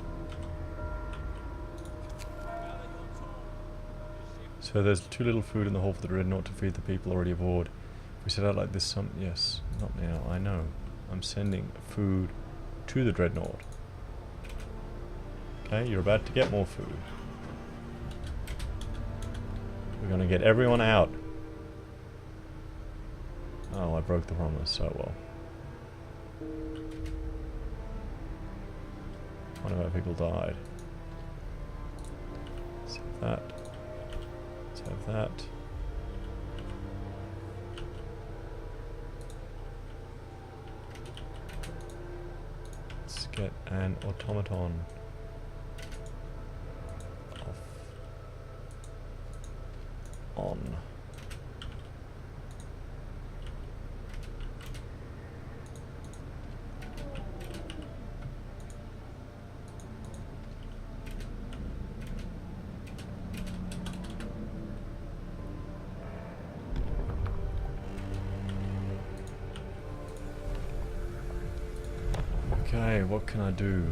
So there's too little food in the hall for the dreadnought to feed the people already aboard. If we set out like this, yes, not now. I know. I'm sending food to the dreadnought. Okay, you're about to get more food. We're gonna get everyone out. Oh, I broke the promise. So well. One of our people died. Let's have that. Let's have that. Let's get an automaton off. On. Okay, what can I do?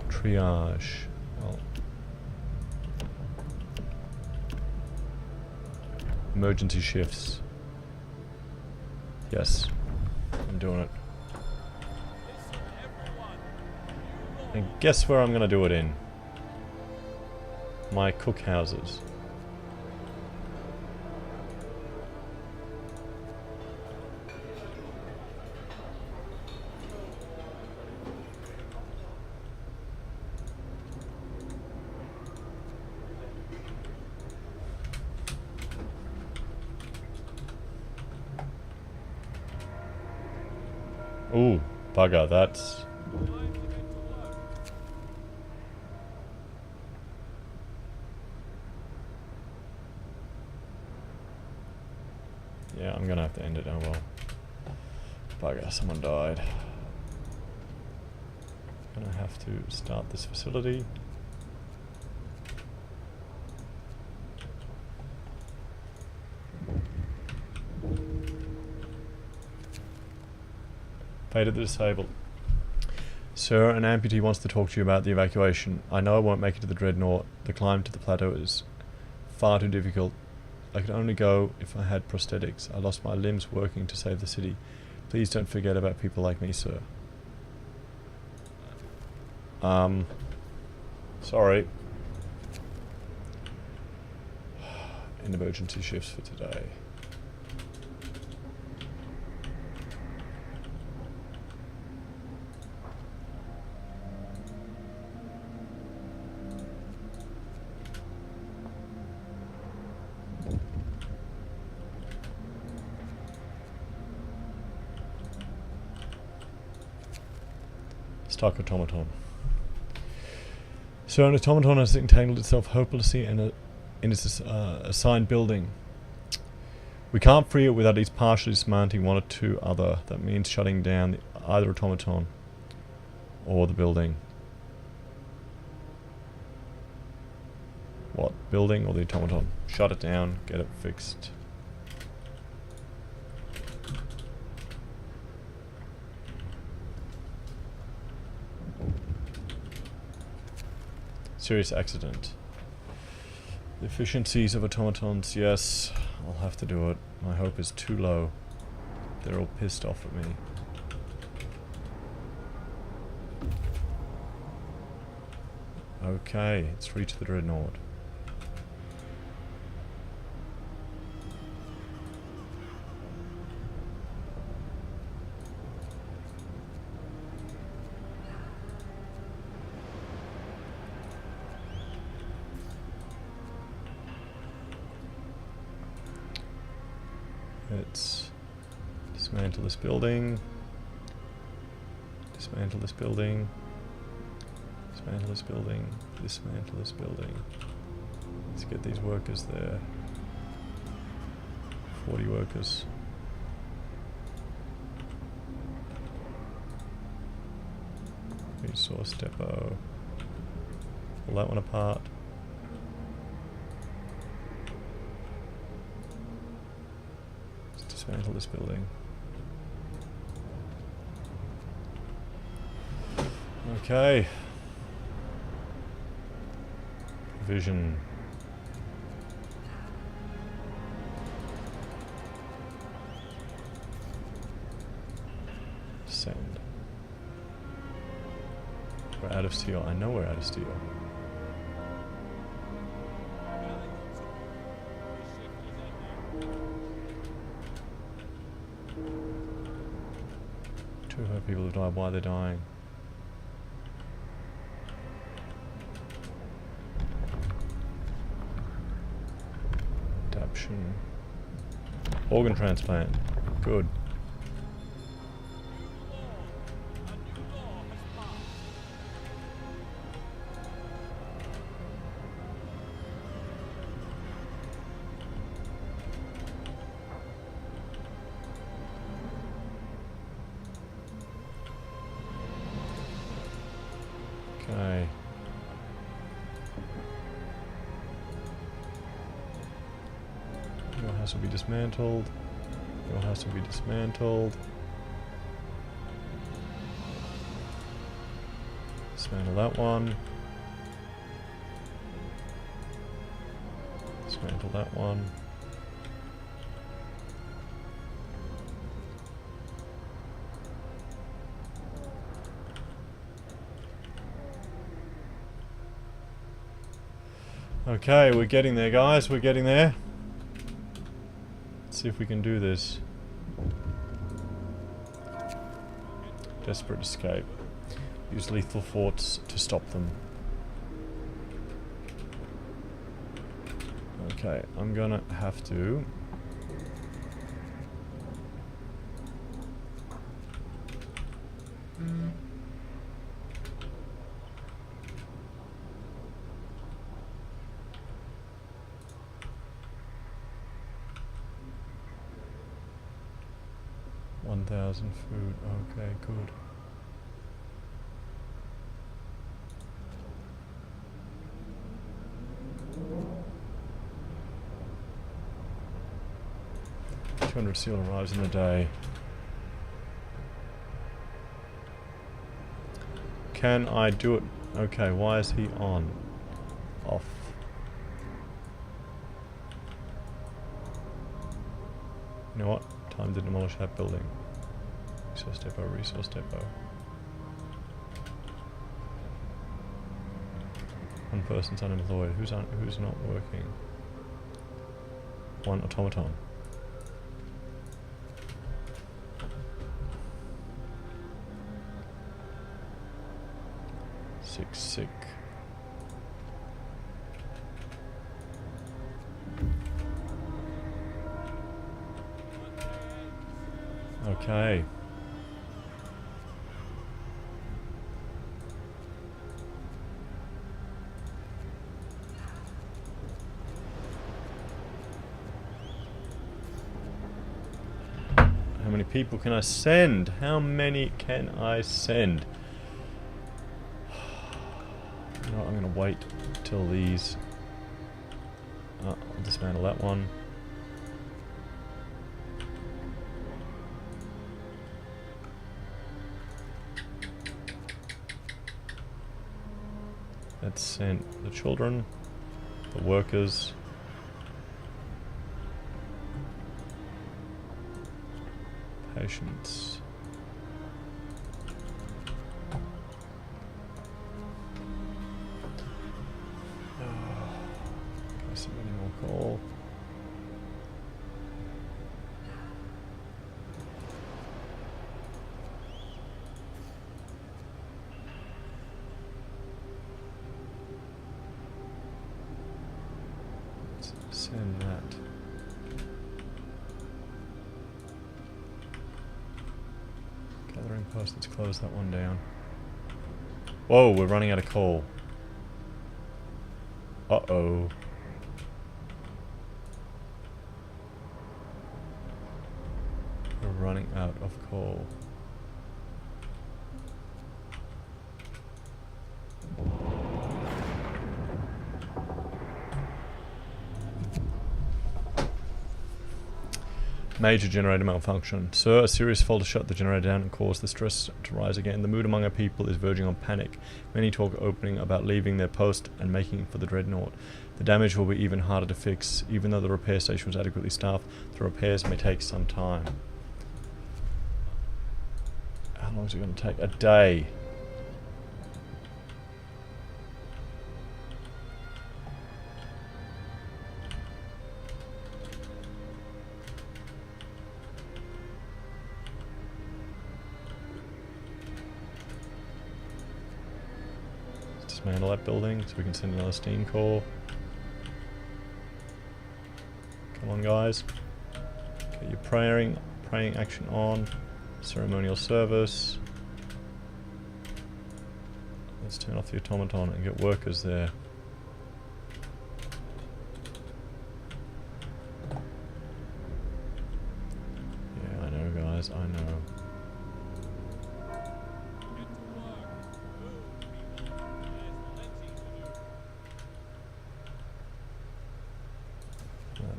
Triage. Well, emergency shifts. Yes, I'm doing it. And guess where I'm gonna do it in? My cookhouses. Ooh, bugger, that's... Yeah, I'm gonna have to end it, oh well. Bugger, someone died. Gonna have to start this facility. Fate of the disabled. Sir, an amputee wants to talk to you about the evacuation. I know I won't make it to the Dreadnought. The climb to the plateau is far too difficult. I could only go if I had prosthetics. I lost my limbs working to save the city. Please don't forget about people like me, sir. Sorry. In emergency shifts for today. Stuck automaton. So an automaton has entangled itself hopelessly in its assigned building. We can't free it without at least partially dismantling one or two other. That means shutting down either automaton or the building. What? Building or the automaton? Shut it down, get it fixed. Serious accident. The efficiencies of automatons, yes, I'll have to do it. My hope is too low. They're all pissed off at me. Okay, let's reach the Dreadnought. Let's dismantle this building. Dismantle this building. Dismantle this building. Dismantle this building. Let's get these workers there. 40 workers. Resource depot. Pull that one apart. Dismantle this building. Okay. Vision. Send. We're out of steel. I know we're out of steel. Two of our people have died. Why are they dying? Adaption. Organ transplant. Good. Okay. Your house will be dismantled. Your house will be dismantled. Dismantle that one. Dismantle that one. Okay, we're getting there, guys. We're getting there. Let's see if we can do this. Desperate escape. Use lethal force to stop them. Okay, I'm gonna have to... food. Okay, good. $200 seal arrives in a day. Can I do it? Okay, why is he on? Off. You know what? Time to demolish that building. Resource depot, resource depot. One person's unemployed. Who's not working? One automaton. Six sick. Okay. How many people can I send? How many can I send? You know what, I'm gonna wait till these... I'll dismantle that one. Let's send the children, the workers. Patients. Okay, so many more coal. Let's send that. Gathering post, let's close that one down. Whoa, we're running out of coal. Uh-oh. We're running out of coal. Major generator malfunction. Sir, a serious fault has shut the generator down and caused the stress to rise again. The mood among our people is verging on panic. Many talk opening about leaving their post and making for the dreadnought. The damage will be even harder to fix. Even though the repair station was adequately staffed, the repairs may take some time. How long is it going to take? A day. Dismantle that building so we can send another steam core. Come on, guys. Get your praying action on. Ceremonial service. Let's turn off the automaton and get workers there. Yeah, I know, guys, I know.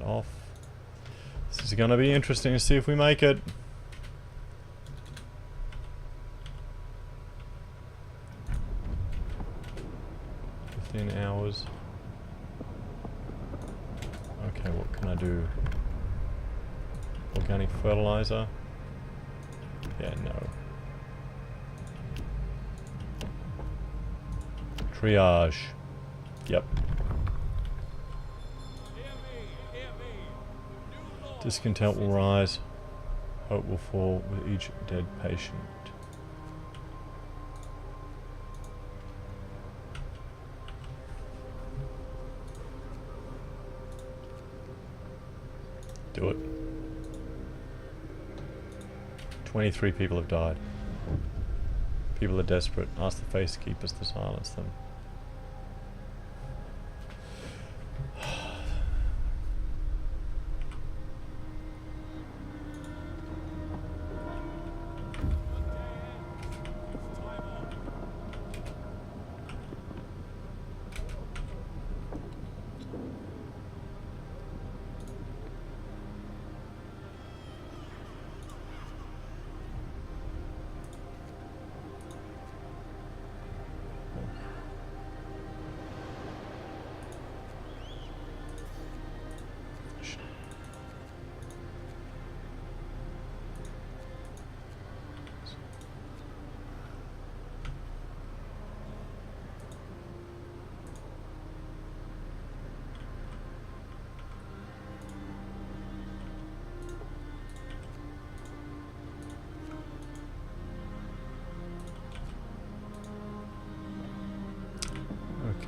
Off. This is going to be interesting to see if we make it. What can I do? Organic fertilizer? Yeah, no. Triage. Yep. Discontent will rise. Hope will fall with each dead patient. Do it. 23 people have died. People are desperate. Ask the face keepers to silence them.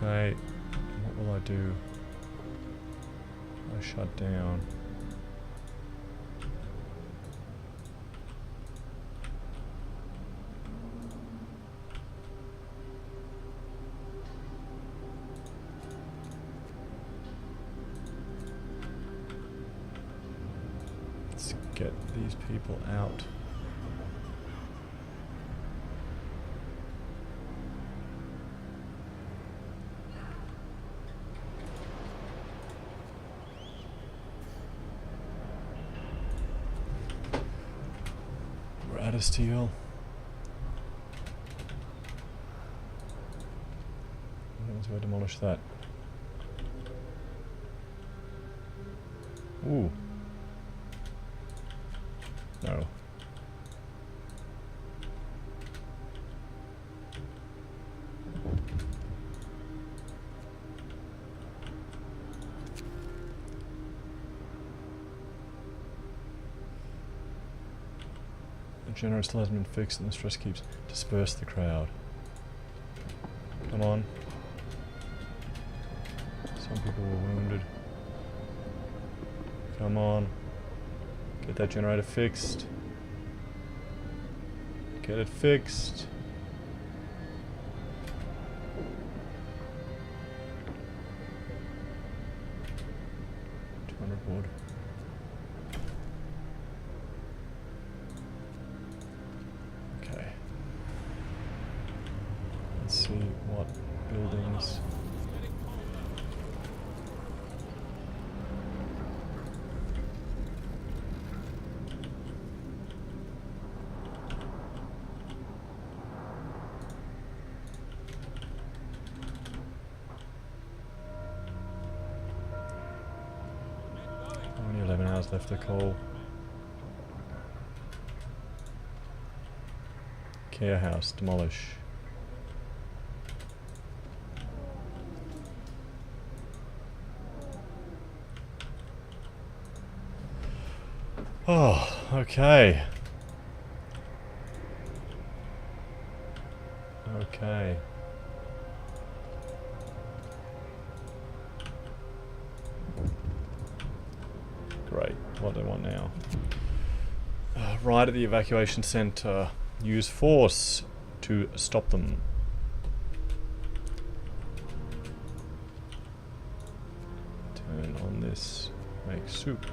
Okay, what will I do? I shut down. Let's get these people out. Steel. Once I demolish that. Ooh. No. The generator still hasn't been fixed and the stress keeps disperse the crowd. Come on. Some people were wounded. Come on. Get that generator fixed. Get it fixed. Wood. Okay. Let's see what buildings. Only 11 hours left to call. Care house, demolish. Oh, okay. Okay. Great. What do I want now? Right at the evacuation center. Use force to stop them. Turn on this. Make soup.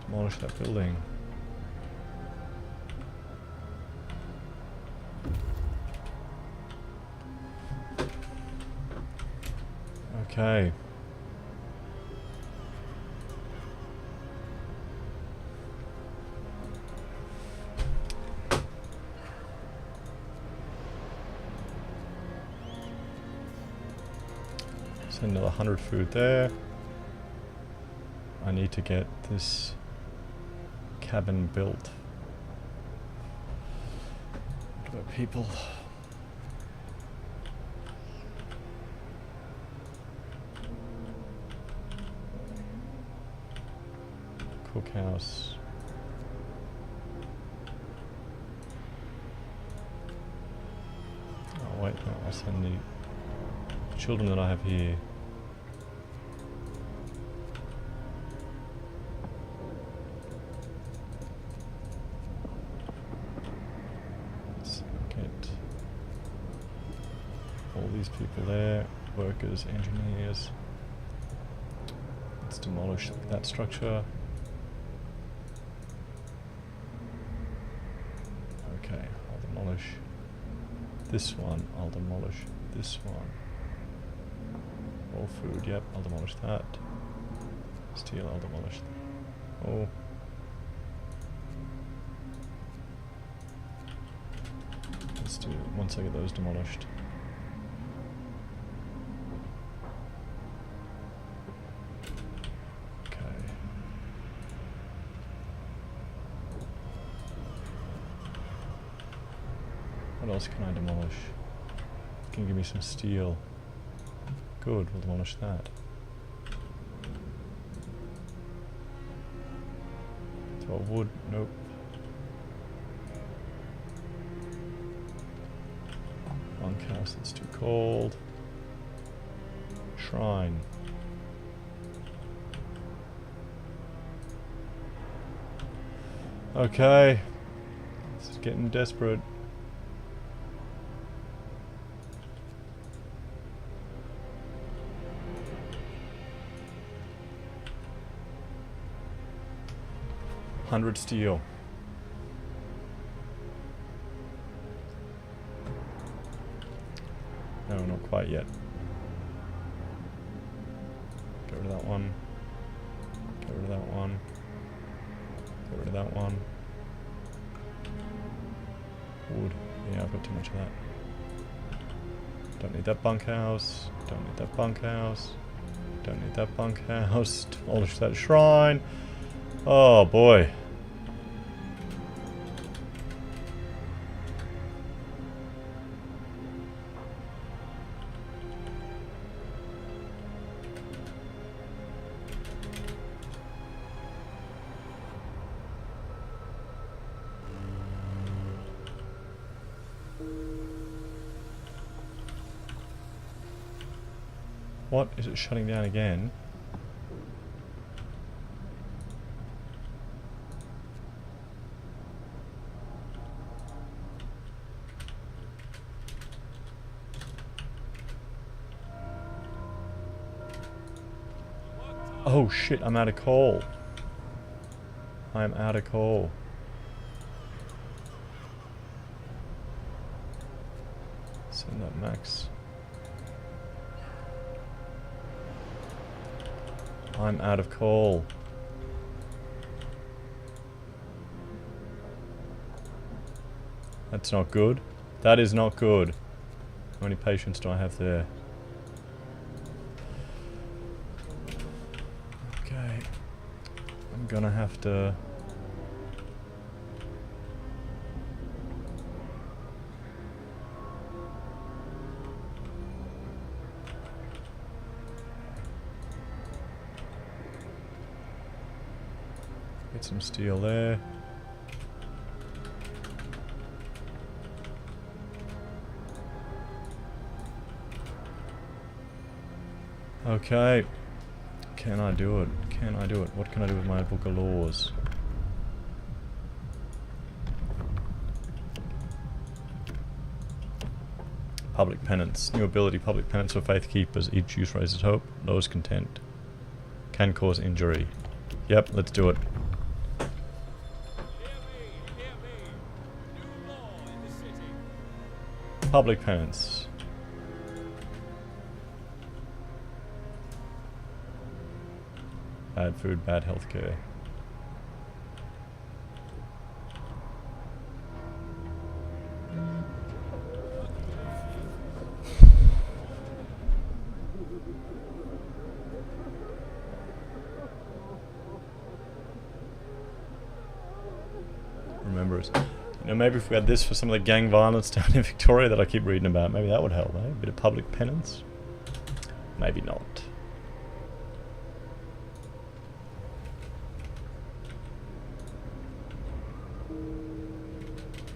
Demolish that building. Okay. Send another 100 food there. I need to get this cabin built. What about people? Cookhouse. Oh wait, no, I'll send the children that I have here. Let's get all these people there, workers, engineers. Let's demolish that structure. Okay, I'll demolish this one, I'll demolish this one. All food, yep, I'll demolish that. Steel, I'll demolish. Oh. Let's do it once I get those demolished. Okay. What else can I demolish? Can you give me some steel? Good, we'll demolish that. 12 wood, nope. Bunkhouse, it's too cold. Shrine. Okay. This is getting desperate. $100 steel. No, not quite yet. Get rid of that one. Get rid of that one. Get rid of that one. Wood. Yeah, I've got too much of that. Don't need that bunkhouse. Don't need that bunkhouse. Don't need that bunkhouse. Demolish that shrine. Oh boy. What? Is it shutting down again? Oh shit, I'm out of coal. I'm out of coal. Send that max. I'm out of coal. That's not good. That is not good. How many patients do I have there? Okay. I'm gonna have to... get some steel there. Okay. Can I do it? Can I do it? What can I do with my book of laws? Public penance. New ability, public penance for faith keepers. Each use raises hope, lowers content. Can cause injury. Yep, let's do it. Hear me. New law in the city. Public penance. Bad food, bad healthcare. Remember it. You know, maybe if we had this for some of the gang violence down in Victoria that I keep reading about, maybe that would help, eh? A bit of public penance. Maybe not.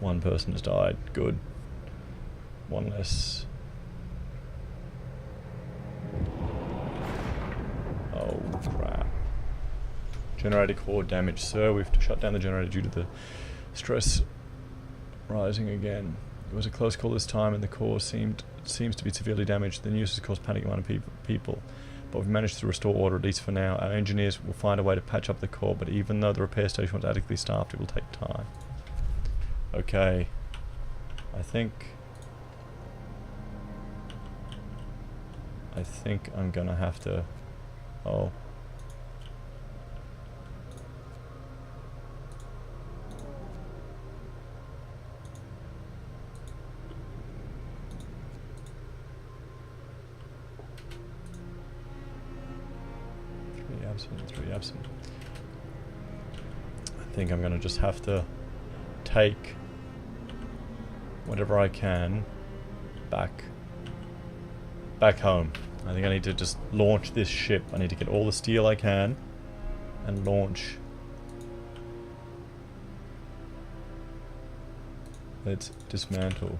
One person has died. Good. One less. Oh, crap. Generator core damage. Sir, we have to shut down the generator due to the stress rising again. It was a close call this time and the core seems to be severely damaged. The news has caused panic among people. But we've managed to restore order, at least for now. Our engineers will find a way to patch up the core, but even though the repair station was adequately staffed, it will take time. Okay. I think I'm gonna have to... Oh. Three absent. I think I'm gonna just have to take whatever I can back home. I think I need to just launch this ship. I need to get all the steel I can and launch. Let's dismantle.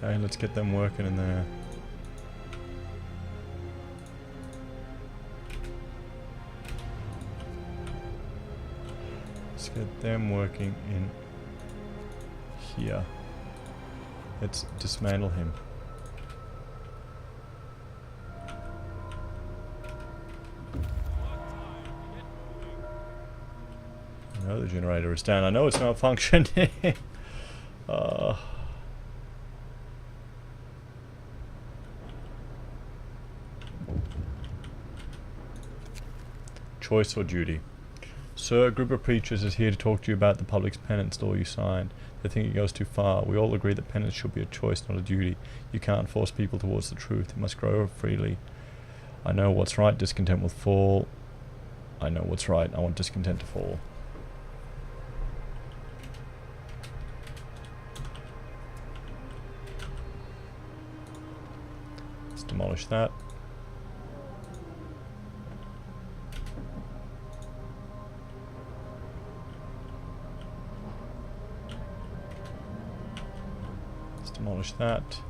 Okay, let's get them working in there. Let's get them working in here. Let's dismantle him. I know the generator is down. I know it's not functioning. Choice or duty? Sir, a group of preachers is here to talk to you about the public's penance law you signed. They think it goes too far. We all agree that penance should be a choice, not a duty. You can't force people towards the truth. It must grow freely. I know what's right. Discontent will fall. I know what's right. I want discontent to fall. Let's demolish that. Demolish that.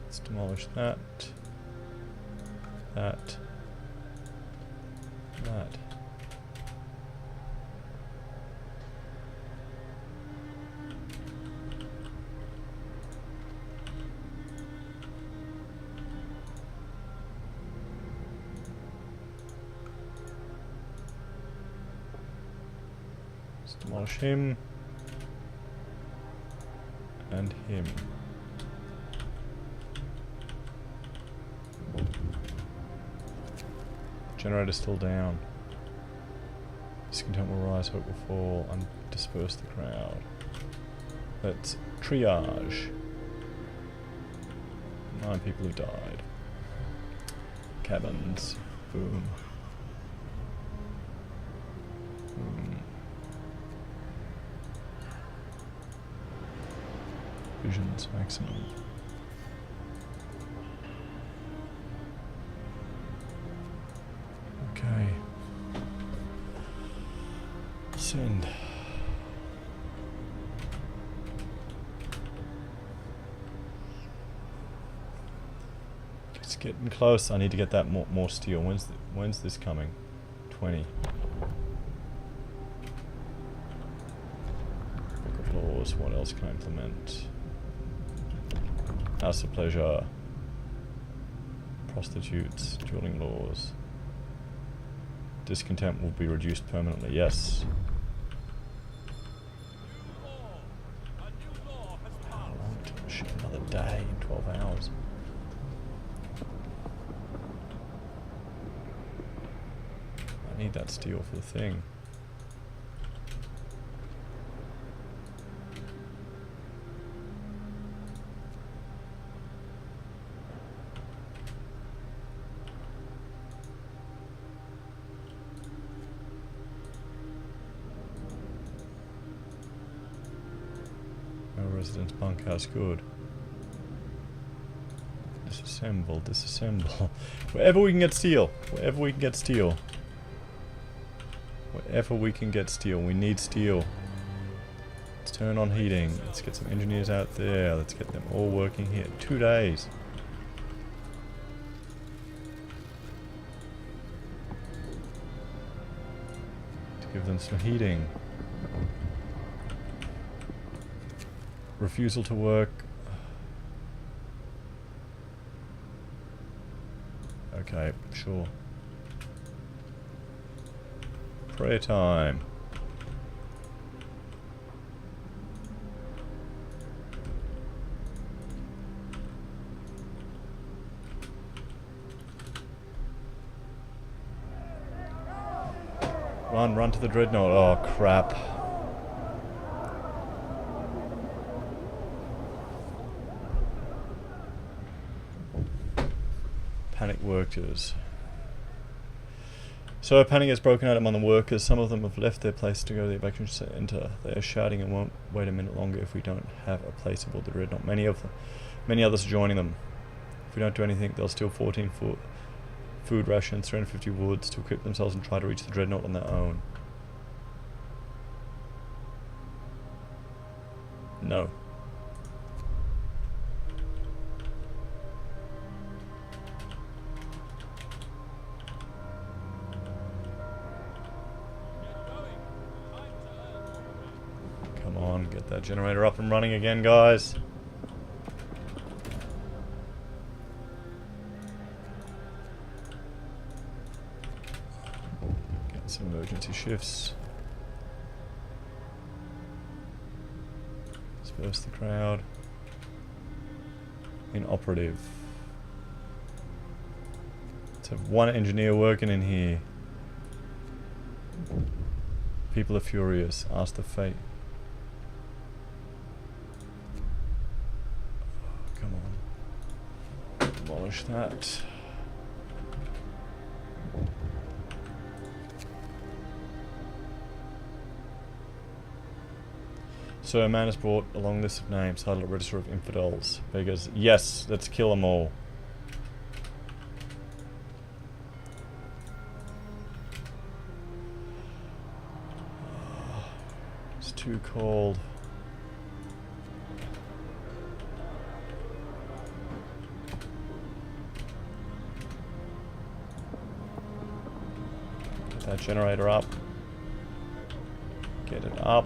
Let's demolish that. That. Demolish him and him. Generator still down. Discontent will rise, hope will fall, and disperse the crowd. Let's triage. 9 people who died. Cabins. Boom. Visions maximum. Send. It's getting close. I need to get that more steel. When's this coming? 20. Book of Laws. What else can I implement? House of Pleasure. Prostitutes. Dueling laws. Discontent will be reduced permanently. Yes. How long to ship another day in 12 hours? I need that steel for the thing. No residence bunkhouse, good. Disassemble, disassemble. Wherever we can get steel. Wherever we can get steel. Wherever we can get steel. We need steel. Let's turn on heating. Let's get some engineers out there. Let's get them all working here. 2 days. To give them some heating. Refusal to work. Okay, sure. Prayer time. Run to the dreadnought. Oh, crap. Panic workers. So a panic has broken out among the workers. Some of them have left their place to go to the evacuation center. They are shouting and won't wait a minute longer if we don't have a place aboard the dreadnought. Many others are joining them. If we don't do anything, they'll steal 14 food rations, 350 woods to equip themselves and try to reach the dreadnought on their own. No. Come on, get that generator up and running again, guys. Get some emergency shifts. Disperse the crowd. Inoperative. Let's have one engineer working in here. People are furious. Ask the fate. Come on. Demolish that. So a man has brought a long list of names, titled a register of infidels, beggars. Yes, let's kill them all. It's too cold. Get that generator up. Get it up.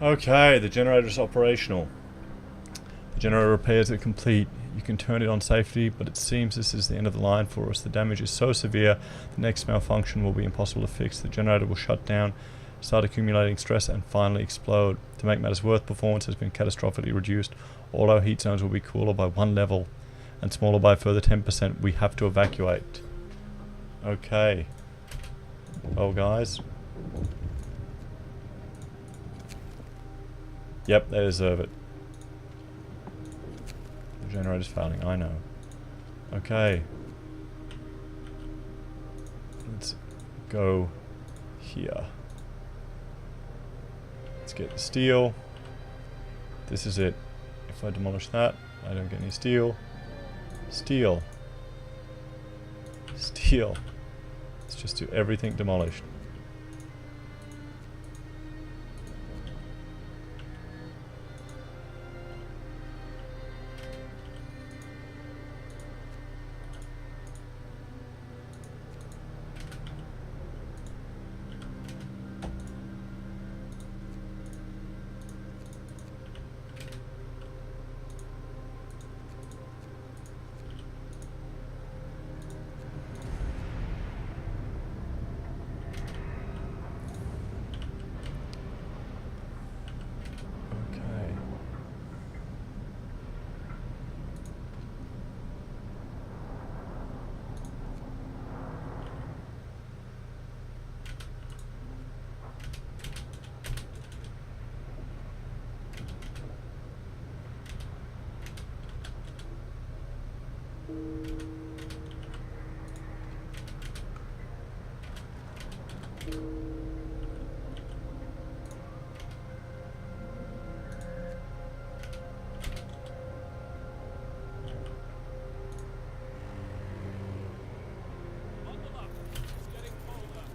Okay, the generator is operational. The generator repairs are complete. You can turn it on safely, but it seems this is the end of the line for us. The damage is so severe, the next malfunction will be impossible to fix. The generator will shut down, start accumulating stress, and finally explode. To make matters worse, performance has been catastrophically reduced. All our heat zones will be cooler by 1 level and smaller by a further 10%. We have to evacuate. Okay. Well, guys. Yep, they deserve it. The Generator's failing, I know. Okay. Let's go here. Let's get the steel. This is it. If I demolish that, I don't get any steel. Steel. Steel. Let's just do everything demolished. Bundle up. It's getting colder.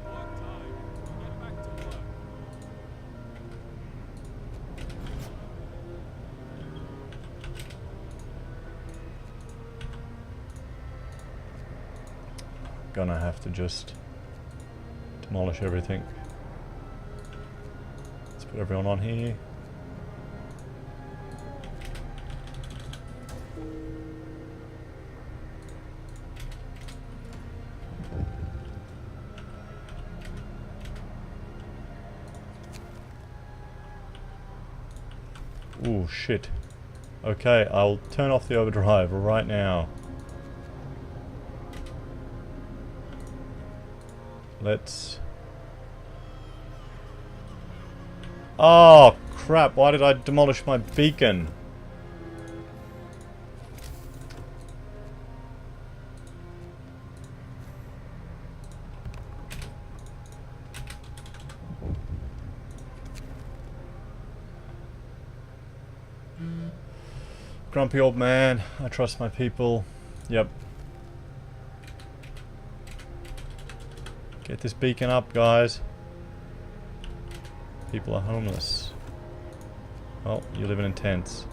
Work time. Get back to work. Gonna have to just demolish everything. Let's put everyone on here. Ooh, shit. Okay, I'll turn off the overdrive right now. Let's... Oh, crap. Why did I demolish my beacon? Grumpy old man. I trust my people. Yep. Get this beacon up, guys. People are homeless. Oh, you're living in tents.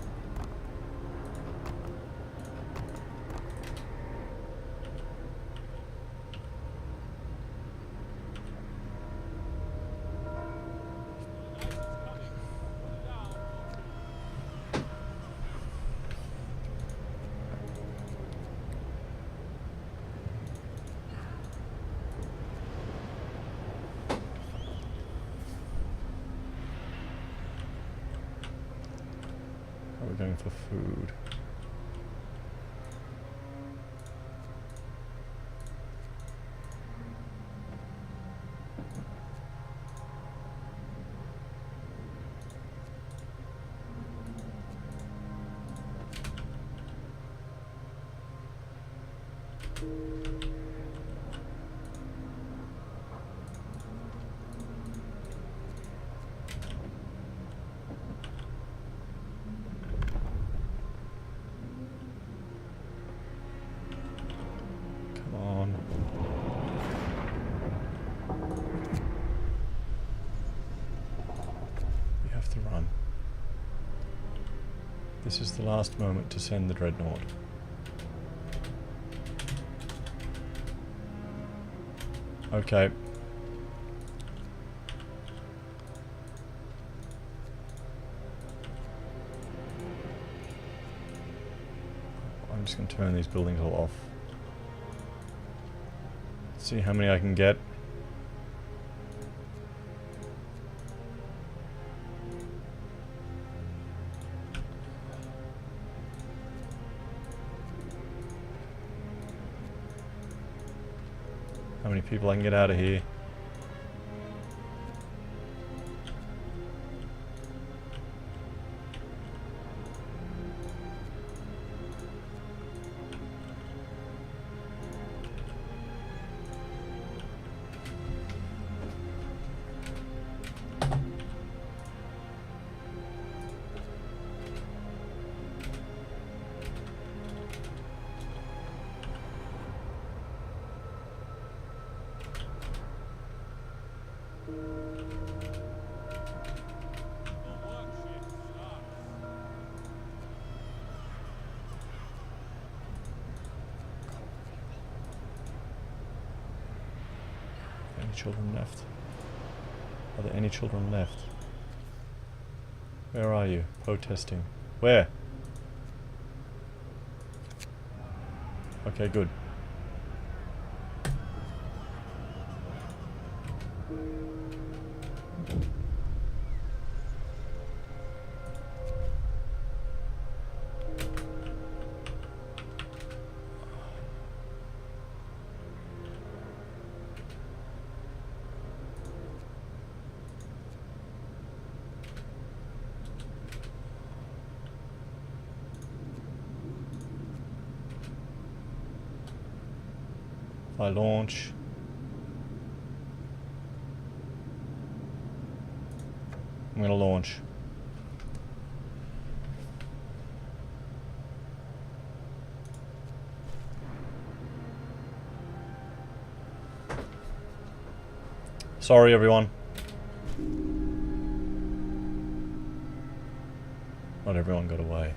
We're going for food. Run. This is the last moment to send the dreadnought. Okay. I'm just going to turn these buildings all off. See how many I can get. many people I can get out of here. Any children left? Are there any children left? Where are you? Protesting. Where? Okay, good. If I launch. I'm gonna launch. Sorry, everyone. Not everyone got away.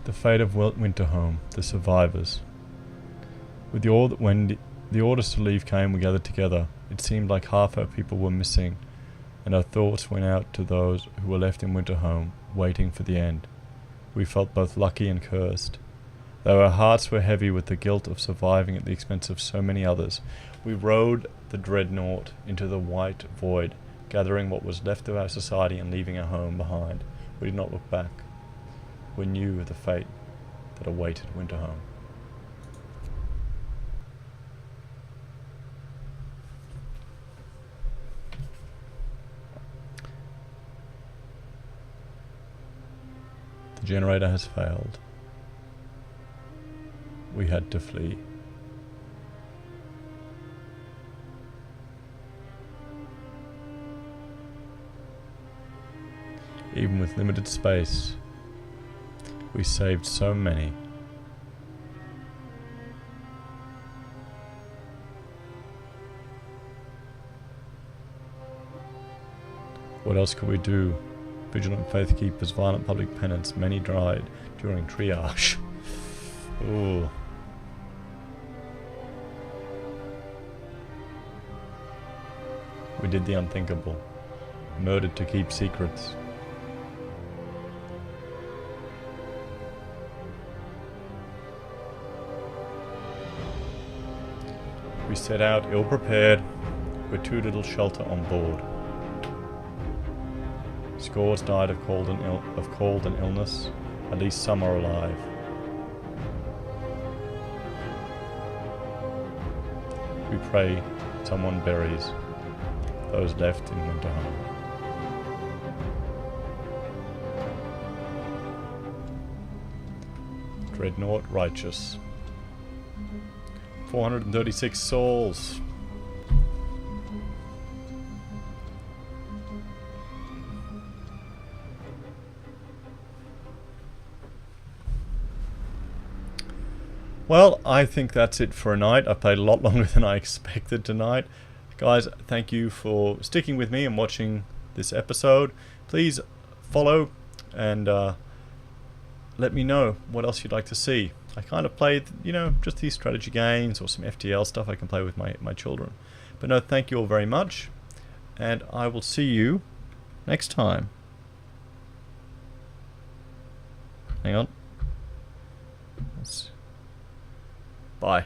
The fate of Winterhome, the survivors. When the orders to leave came, we gathered together. It seemed like half our people were missing, and our thoughts went out to those who were left in Winterhome, waiting for the end. We felt both lucky and cursed. Though our hearts were heavy with the guilt of surviving at the expense of so many others, we rode the dreadnought into the white void, gathering what was left of our society and leaving our home behind. We did not look back. We knew the fate that awaited Winterhome. The generator has failed. We had to flee. Even with limited space, we saved so many. What else could we do? Vigilant faith keepers, violent public penance, many died during triage. Ooh. We did the unthinkable. Murdered to keep secrets. We set out ill-prepared, with too little shelter on board. Scores died of cold and illness. At least some are alive. We pray someone buries those left in Winterhome. Dreadnought righteous. 436 souls. Well, I think that's it for a night. I played a lot longer than I expected tonight. Guys, thank you for sticking with me and watching this episode. Please follow and let me know what else you'd like to see. I kind of played, you know, just these strategy games or some FTL stuff I can play with my children. But no, thank you all very much, and I will see you next time. Hang on. Bye.